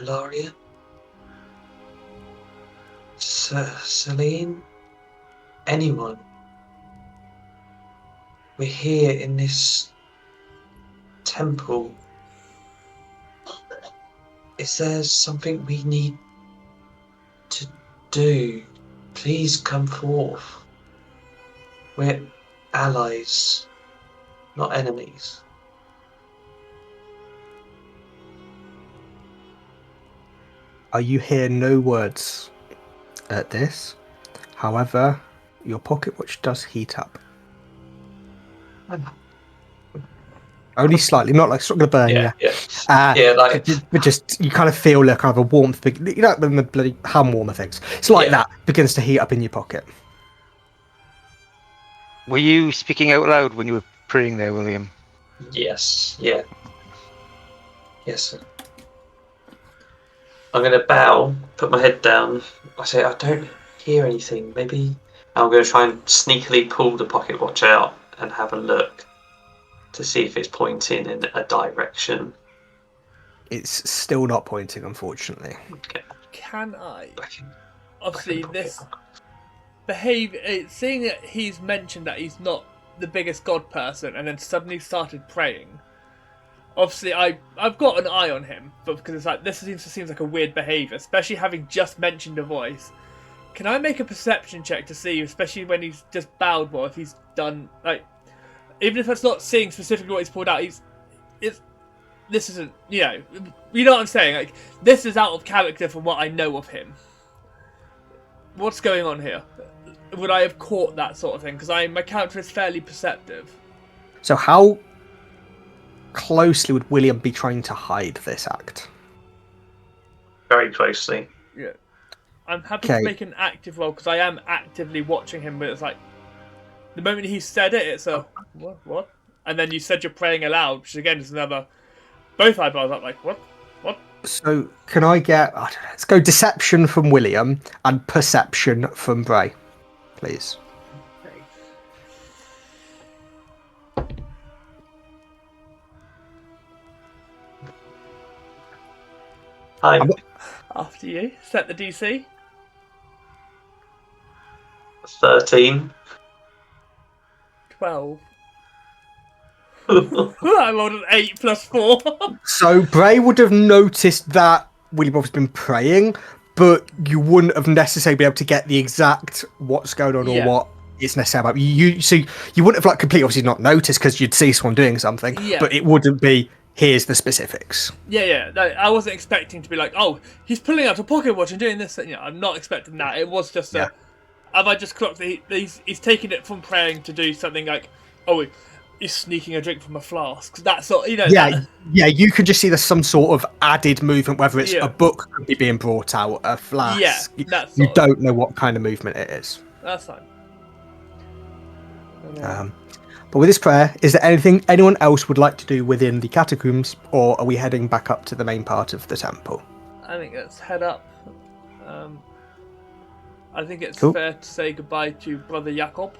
Ilaria? Celine? Anyone? We're here in this temple. Is there something we need to do? Please come forth. We're allies, not enemies. You hear no words at this. However, your pocket watch does heat up. Only slightly, not like it's not going to burn you. But just you kind of feel like kind of a warmth. You know, the bloody hand warmer things. It's like that begins to heat up in your pocket. Were you speaking out loud when you were praying there, William? Yes. Yeah. Yes, sir. I'm going to bow, put my head down. I say, I don't hear anything. Maybe I'm going to try and sneakily pull the pocket watch out and have a look to see if it's pointing in a direction. It's still not pointing, unfortunately. Okay. Can I? Back Obviously, in this pocket. behavior. Seeing that he's mentioned that he's not the biggest god person, and then suddenly started praying. Obviously, I've got an eye on him, but because it's like this seems like a weird behavior, especially having just mentioned a voice. Can I make a perception check to see, especially when he's just bowed more, if he's done like, even if it's not seeing specifically what he's pulled out, this isn't, you know what I'm saying? Like, this is out of character from what I know of him. What's going on here? Would I have caught that sort of thing? Because my character is fairly perceptive. So how closely would William be trying to hide this act? Very closely. Yeah. I'm happy to make an active roll because I am actively watching him, but it's like the moment he said it, it's a what? And then you said you're praying aloud, which again is another. Both eyebrows up, like what? So can I get? I don't know, let's go deception from William and perception from Bray, please. Hi. After you, set the DC. 13. 12. I rolled an 8 plus 4. So Bray would have noticed that William has been praying, but you wouldn't have necessarily been able to get the exact what's going on or what it's necessary about you. So you wouldn't have like completely obviously not noticed because you'd see someone doing something, but it wouldn't be. Here's the specifics. Yeah. No, I wasn't expecting to be like, oh, he's pulling out a pocket watch and doing this. You know, I'm not expecting that. It was just have I just clocked that he's taking it from praying to do something like, oh, he's sneaking a drink from a flask. That sort, you know. Yeah. You could just see there's some sort of added movement, whether it's a book could be being brought out, a flask. Yeah, you don't know what kind of movement it is. That's fine. But with this prayer, is there anything anyone else would like to do within the catacombs, or are we heading back up to the main part of the temple? I think let's head up. I think it's fair to say goodbye to Brother Jakob,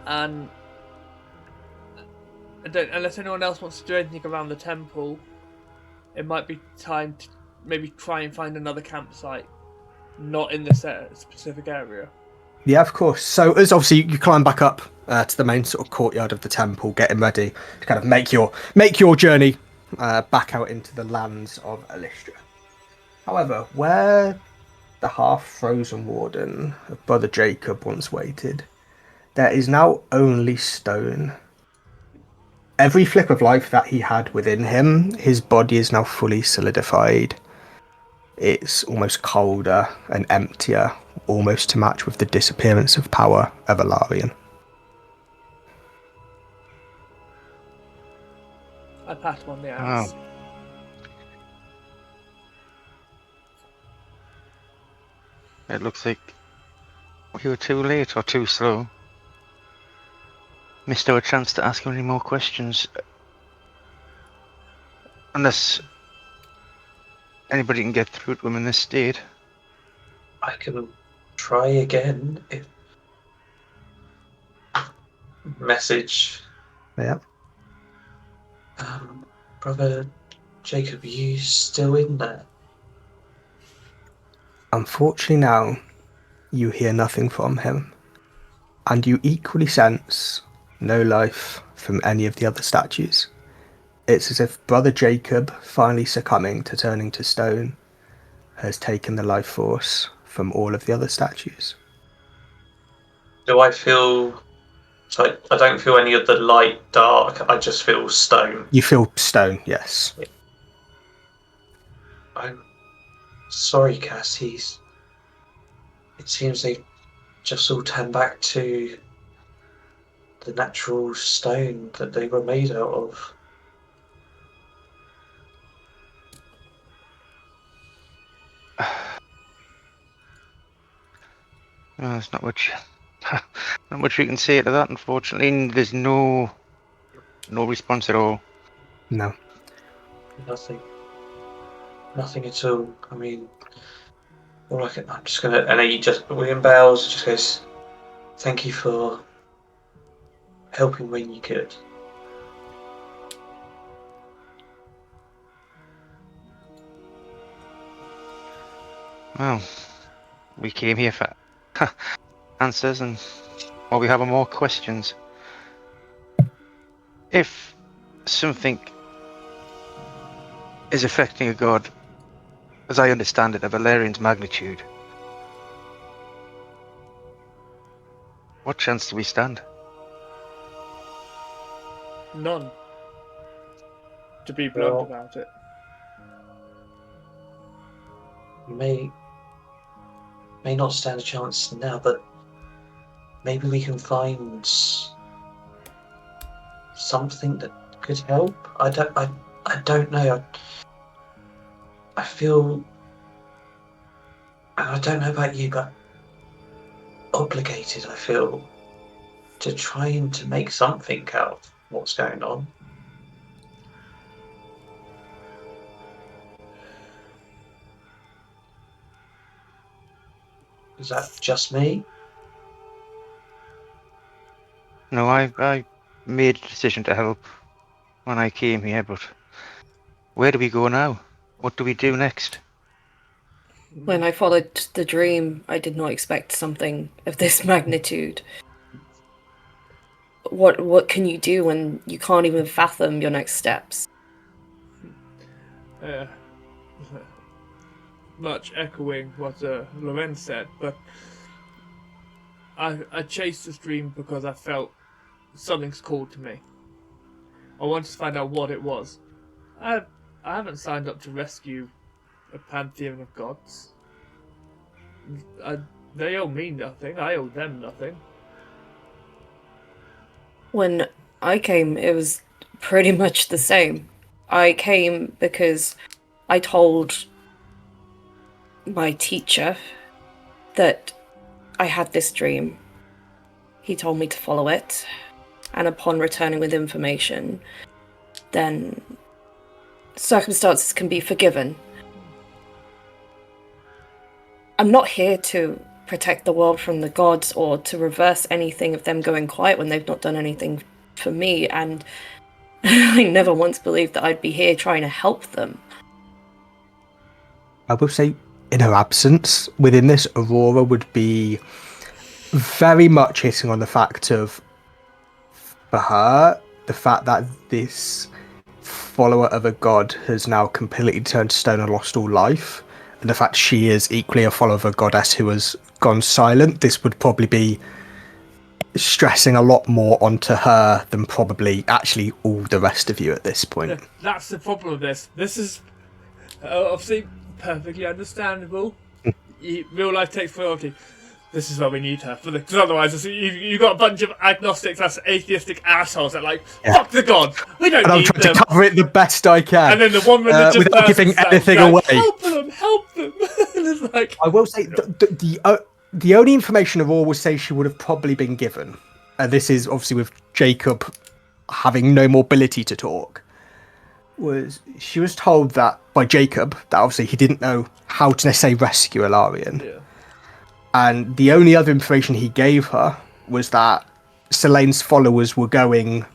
and unless anyone else wants to do anything around the temple, it might be time to maybe try and find another campsite, not in this specific area. Yeah, of course. So as obviously you climb back up to the main sort of courtyard of the temple, getting ready to kind of make your journey back out into the lands of Elystra. However, where the half-frozen warden of Brother Jacob once waited, there is now only stone. every flick of life that he had within him, his body is now fully solidified. It's almost colder and emptier, almost to match with the disappearance of power of Alarian. I pat him on the ass. It looks like we were too late or too slow. Missed our chance to ask him any more questions. Unless anybody can get through to him in this state. I can try again if message. Yeah. Brother Jacob, are you still in there? Unfortunately now, you hear nothing from him. And you equally sense no life from any of the other statues. It's as if Brother Jacob, finally succumbing to turning to stone, has taken the life force from all of the other statues. Do I feel... So I don't feel any of the light, dark, I just feel stone. You feel stone, yes. I'm sorry, Cass, it seems they just all turned back to the natural stone that they were made out of. There's not much we can say to that, unfortunately. There's no response at all. No. Nothing at all. I mean, I'm just gonna, and he just, William bows, just goes, thank you for helping when you could. Well, we came here for answers, and while we have more questions. If something is affecting a god, as I understand it, of Valerian's magnitude, what chance do we stand? None. To be blunt Well, about it. You may not stand a chance now, but maybe we can find something that could help. I don't know. I feel, I don't know about you, but obligated I feel to try and to make something out of what's going on. Is that just me? No, I made a decision to help when I came here, but where do we go now? What do we do next? When I followed the dream, I did not expect something of this magnitude. What can you do when you can't even fathom your next steps? Much echoing what Lorenn said, but I chased this dream because I felt something's called to me. I wanted to find out what it was. I haven't signed up to rescue a pantheon of gods. They owe me nothing. I owe them nothing. When I came, it was pretty much the same. I came because I told my teacher that I had this dream. He told me to follow it, and upon returning with information, then circumstances can be forgiven. I'm not here to protect the world from the gods or to reverse anything of them going quiet when they've not done anything for me, and I never once believed that I'd be here trying to help them. I will say, in her absence, within this, Aurora would be very much hitting on the fact of, for her, the fact that this follower of a god has now completely turned to stone and lost all life, and the fact she is equally a follower of a goddess who has gone silent. This would probably be stressing a lot more onto her than probably actually all the rest of you at this point. That's the problem with this. This is obviously perfectly understandable. Real life takes priority. This is where we need her, because otherwise you've got a bunch of agnostics, that's atheistic assholes that fuck the gods, we don't And I'm need trying them. to cover it the best I can. And then the one religious without giving anything away. help them! And it's like, I will say the only information Aurora will say she would have probably been given, and this is obviously with Jacob having no more ability to talk, was she was told that by Jacob that obviously he didn't know how to necessarily rescue Ilarion. yeah. And the only other information he gave her was that Selene's followers were going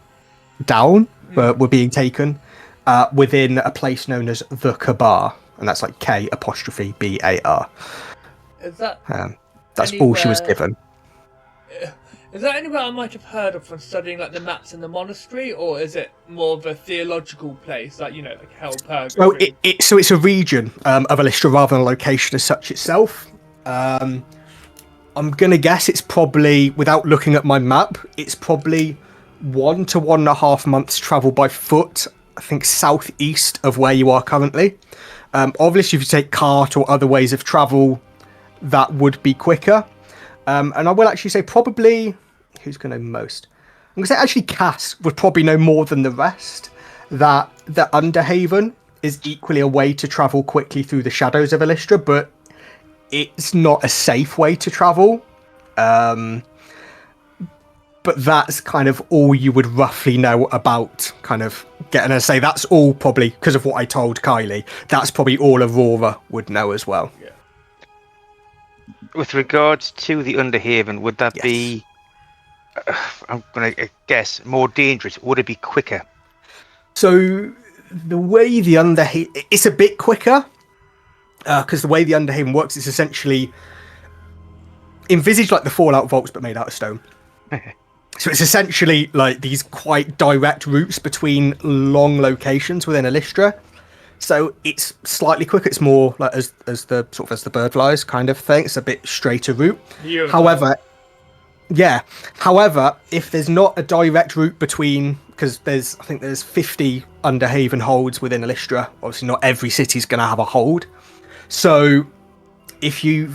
down, were being taken within a place known as the Kabar, and that's like K''BAR. Is that That's all she was anywhere- given. Is that anywhere I might have heard of from studying the maps in the monastery, or is it more of a theological place, like Hell Purgatory? Well, so it's a region of Elystra rather than a location as such itself. I'm gonna guess it's probably, without looking at my map, it's probably 1 to 1.5 months travel by foot. I think southeast of where you are currently. Obviously, if you take cart or other ways of travel, that would be quicker. And I will actually say probably, who's going to know most? I'm going to say actually Cass would probably know more than the rest, that the Underhaven is equally a way to travel quickly through the shadows of Elystra, but it's not a safe way to travel. But that's kind of all you would roughly know about kind of getting her. Say that's all probably, because of what I told Kylie, that's probably all Aurora would know as well. Yeah. With regards to the Underhaven, would that Yes. be, I'm going to guess, more dangerous? Would it be quicker? So the way the Underhaven, it's a bit quicker, because the way the Underhaven works is essentially envisage like the Fallout vaults but made out of stone. So it's essentially like these quite direct routes between long locations within Elystra. So it's slightly quicker. It's more like as the sort of as the bird flies kind of thing. It's a bit straighter route. However, if there's not a direct route between, because I think there's 50 Underhaven holds within Elystra. Obviously, not every city's going to have a hold. So if you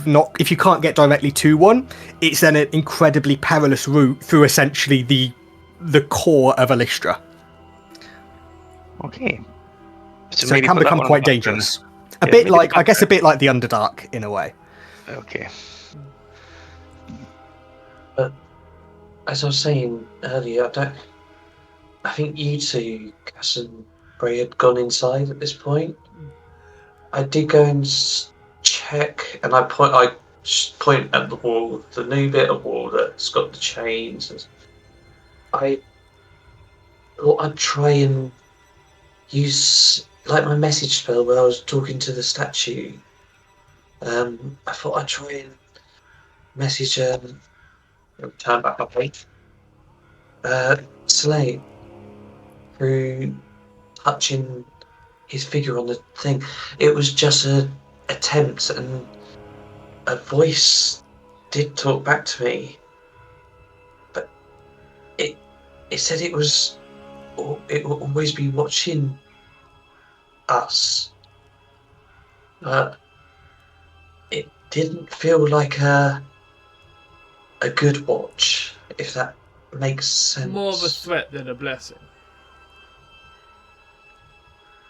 can't get directly to one, it's then an incredibly perilous route through essentially the core of Elystra. Okay. So it can become quite dangerous. A bit like the Underdark in a way. Okay. But as I was saying earlier, I think you two, Cass and Bray, had gone inside at this point. I did go and check, and I point at the wall, the new bit of wall that's got the chains. I thought I'd try and use like my message spell when I was talking to the statue. I thought I'd try and message turn back up, wait. Slate through touching his figure on the thing. It was just an attempt, and a voice did talk back to me, but it said it will always be watching us. But it didn't feel like a good watch, if that makes sense. More of a threat than a blessing.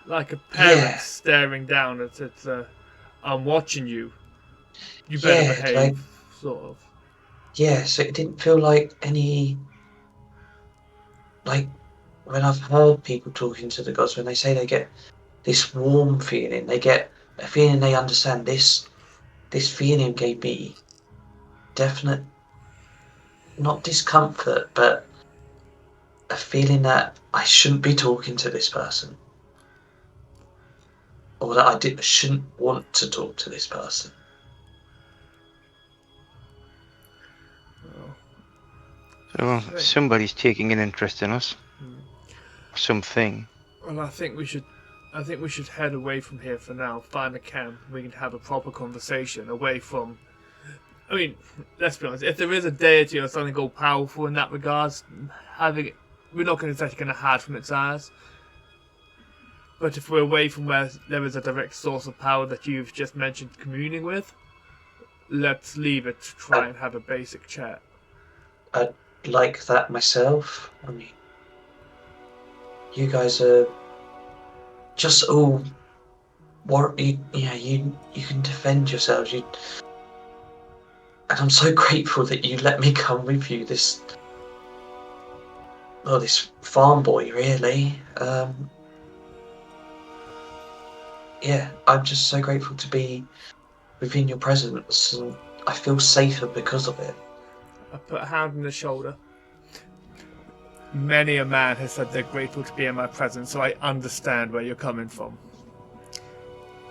Like a parent staring down at I'm watching you. You better behave, sort of. Yeah, so it didn't feel like any... Like, when I've heard people talking to the gods, when they say they get this warm feeling, they get a feeling they understand this feeling gave me definite, not discomfort, but a feeling that I shouldn't be talking to this person. Or that I shouldn't want to talk to this person. So somebody's taking an interest in us. Something. Well, I think we should head away from here for now. Find a camp. We can have a proper conversation away from I mean, let's be honest. If there is a deity or something all powerful in that regards, we're not going to take it a hard from its eyes. But if we're away from where there is a direct source of power that you've just mentioned communing with, let's leave it to try and have a basic chat. I'd like that myself. I mean, you guys are just all you can defend yourselves. And I'm so grateful that you let me come with you. This farm boy, really. Yeah, I'm just so grateful to be within your presence, and I feel safer because of it. I put a hand on the shoulder. Many a man has said they're grateful to be in my presence, so I understand where you're coming from.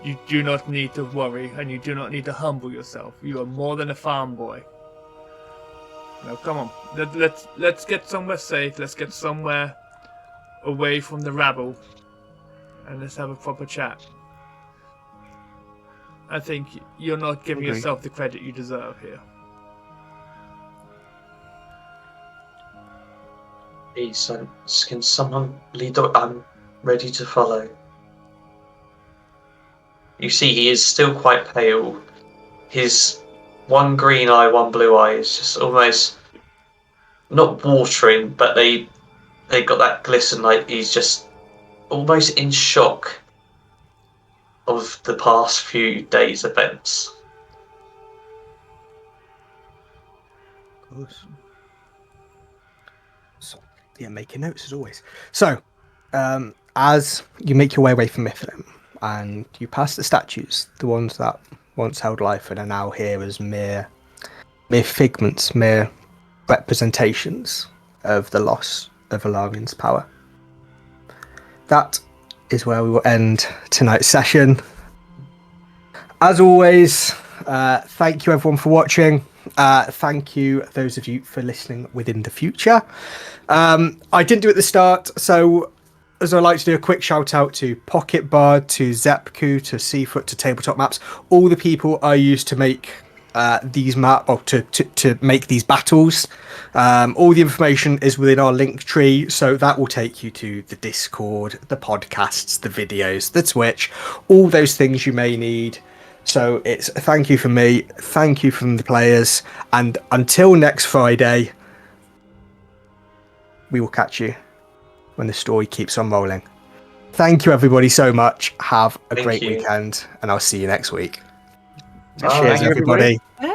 You do not need to worry, and you do not need to humble yourself. You are more than a farm boy. Now, come on. Let's get somewhere safe. Let's get somewhere away from the rabble, and let's have a proper chat. I think you're not giving yourself the credit you deserve here. Please, can someone lead the way? I'm ready to follow. You see, he is still quite pale. His one green eye, one blue eye is just almost not watering, but they got that glisten, like he's just almost in shock of the past few days' events. Of course. So, yeah, making notes as always. So, as you make your way away from Myth Lynn, and you pass the statues, the ones that once held life and are now here as mere figments, mere representations of the loss of Alarian's power. That is where we will end tonight's session. As always, thank you everyone for watching. Thank you those of you for listening within the future. I didn't do it at the start, so as I like to do a quick shout out to Pocket Bard, to Zepku, to Seafoot, to Tabletop Maps, all the people I used to make these to make these battles. All the information is within our link tree, so that will take you to the Discord, the podcasts, the videos, the Twitch, all those things you may need. So it's a thank you from me, thank you from the players, and until next Friday, we will catch you when the story keeps on rolling. Thank you everybody so much. Have a great weekend, and I'll see you next week. Bye. Cheers everybody. Bye.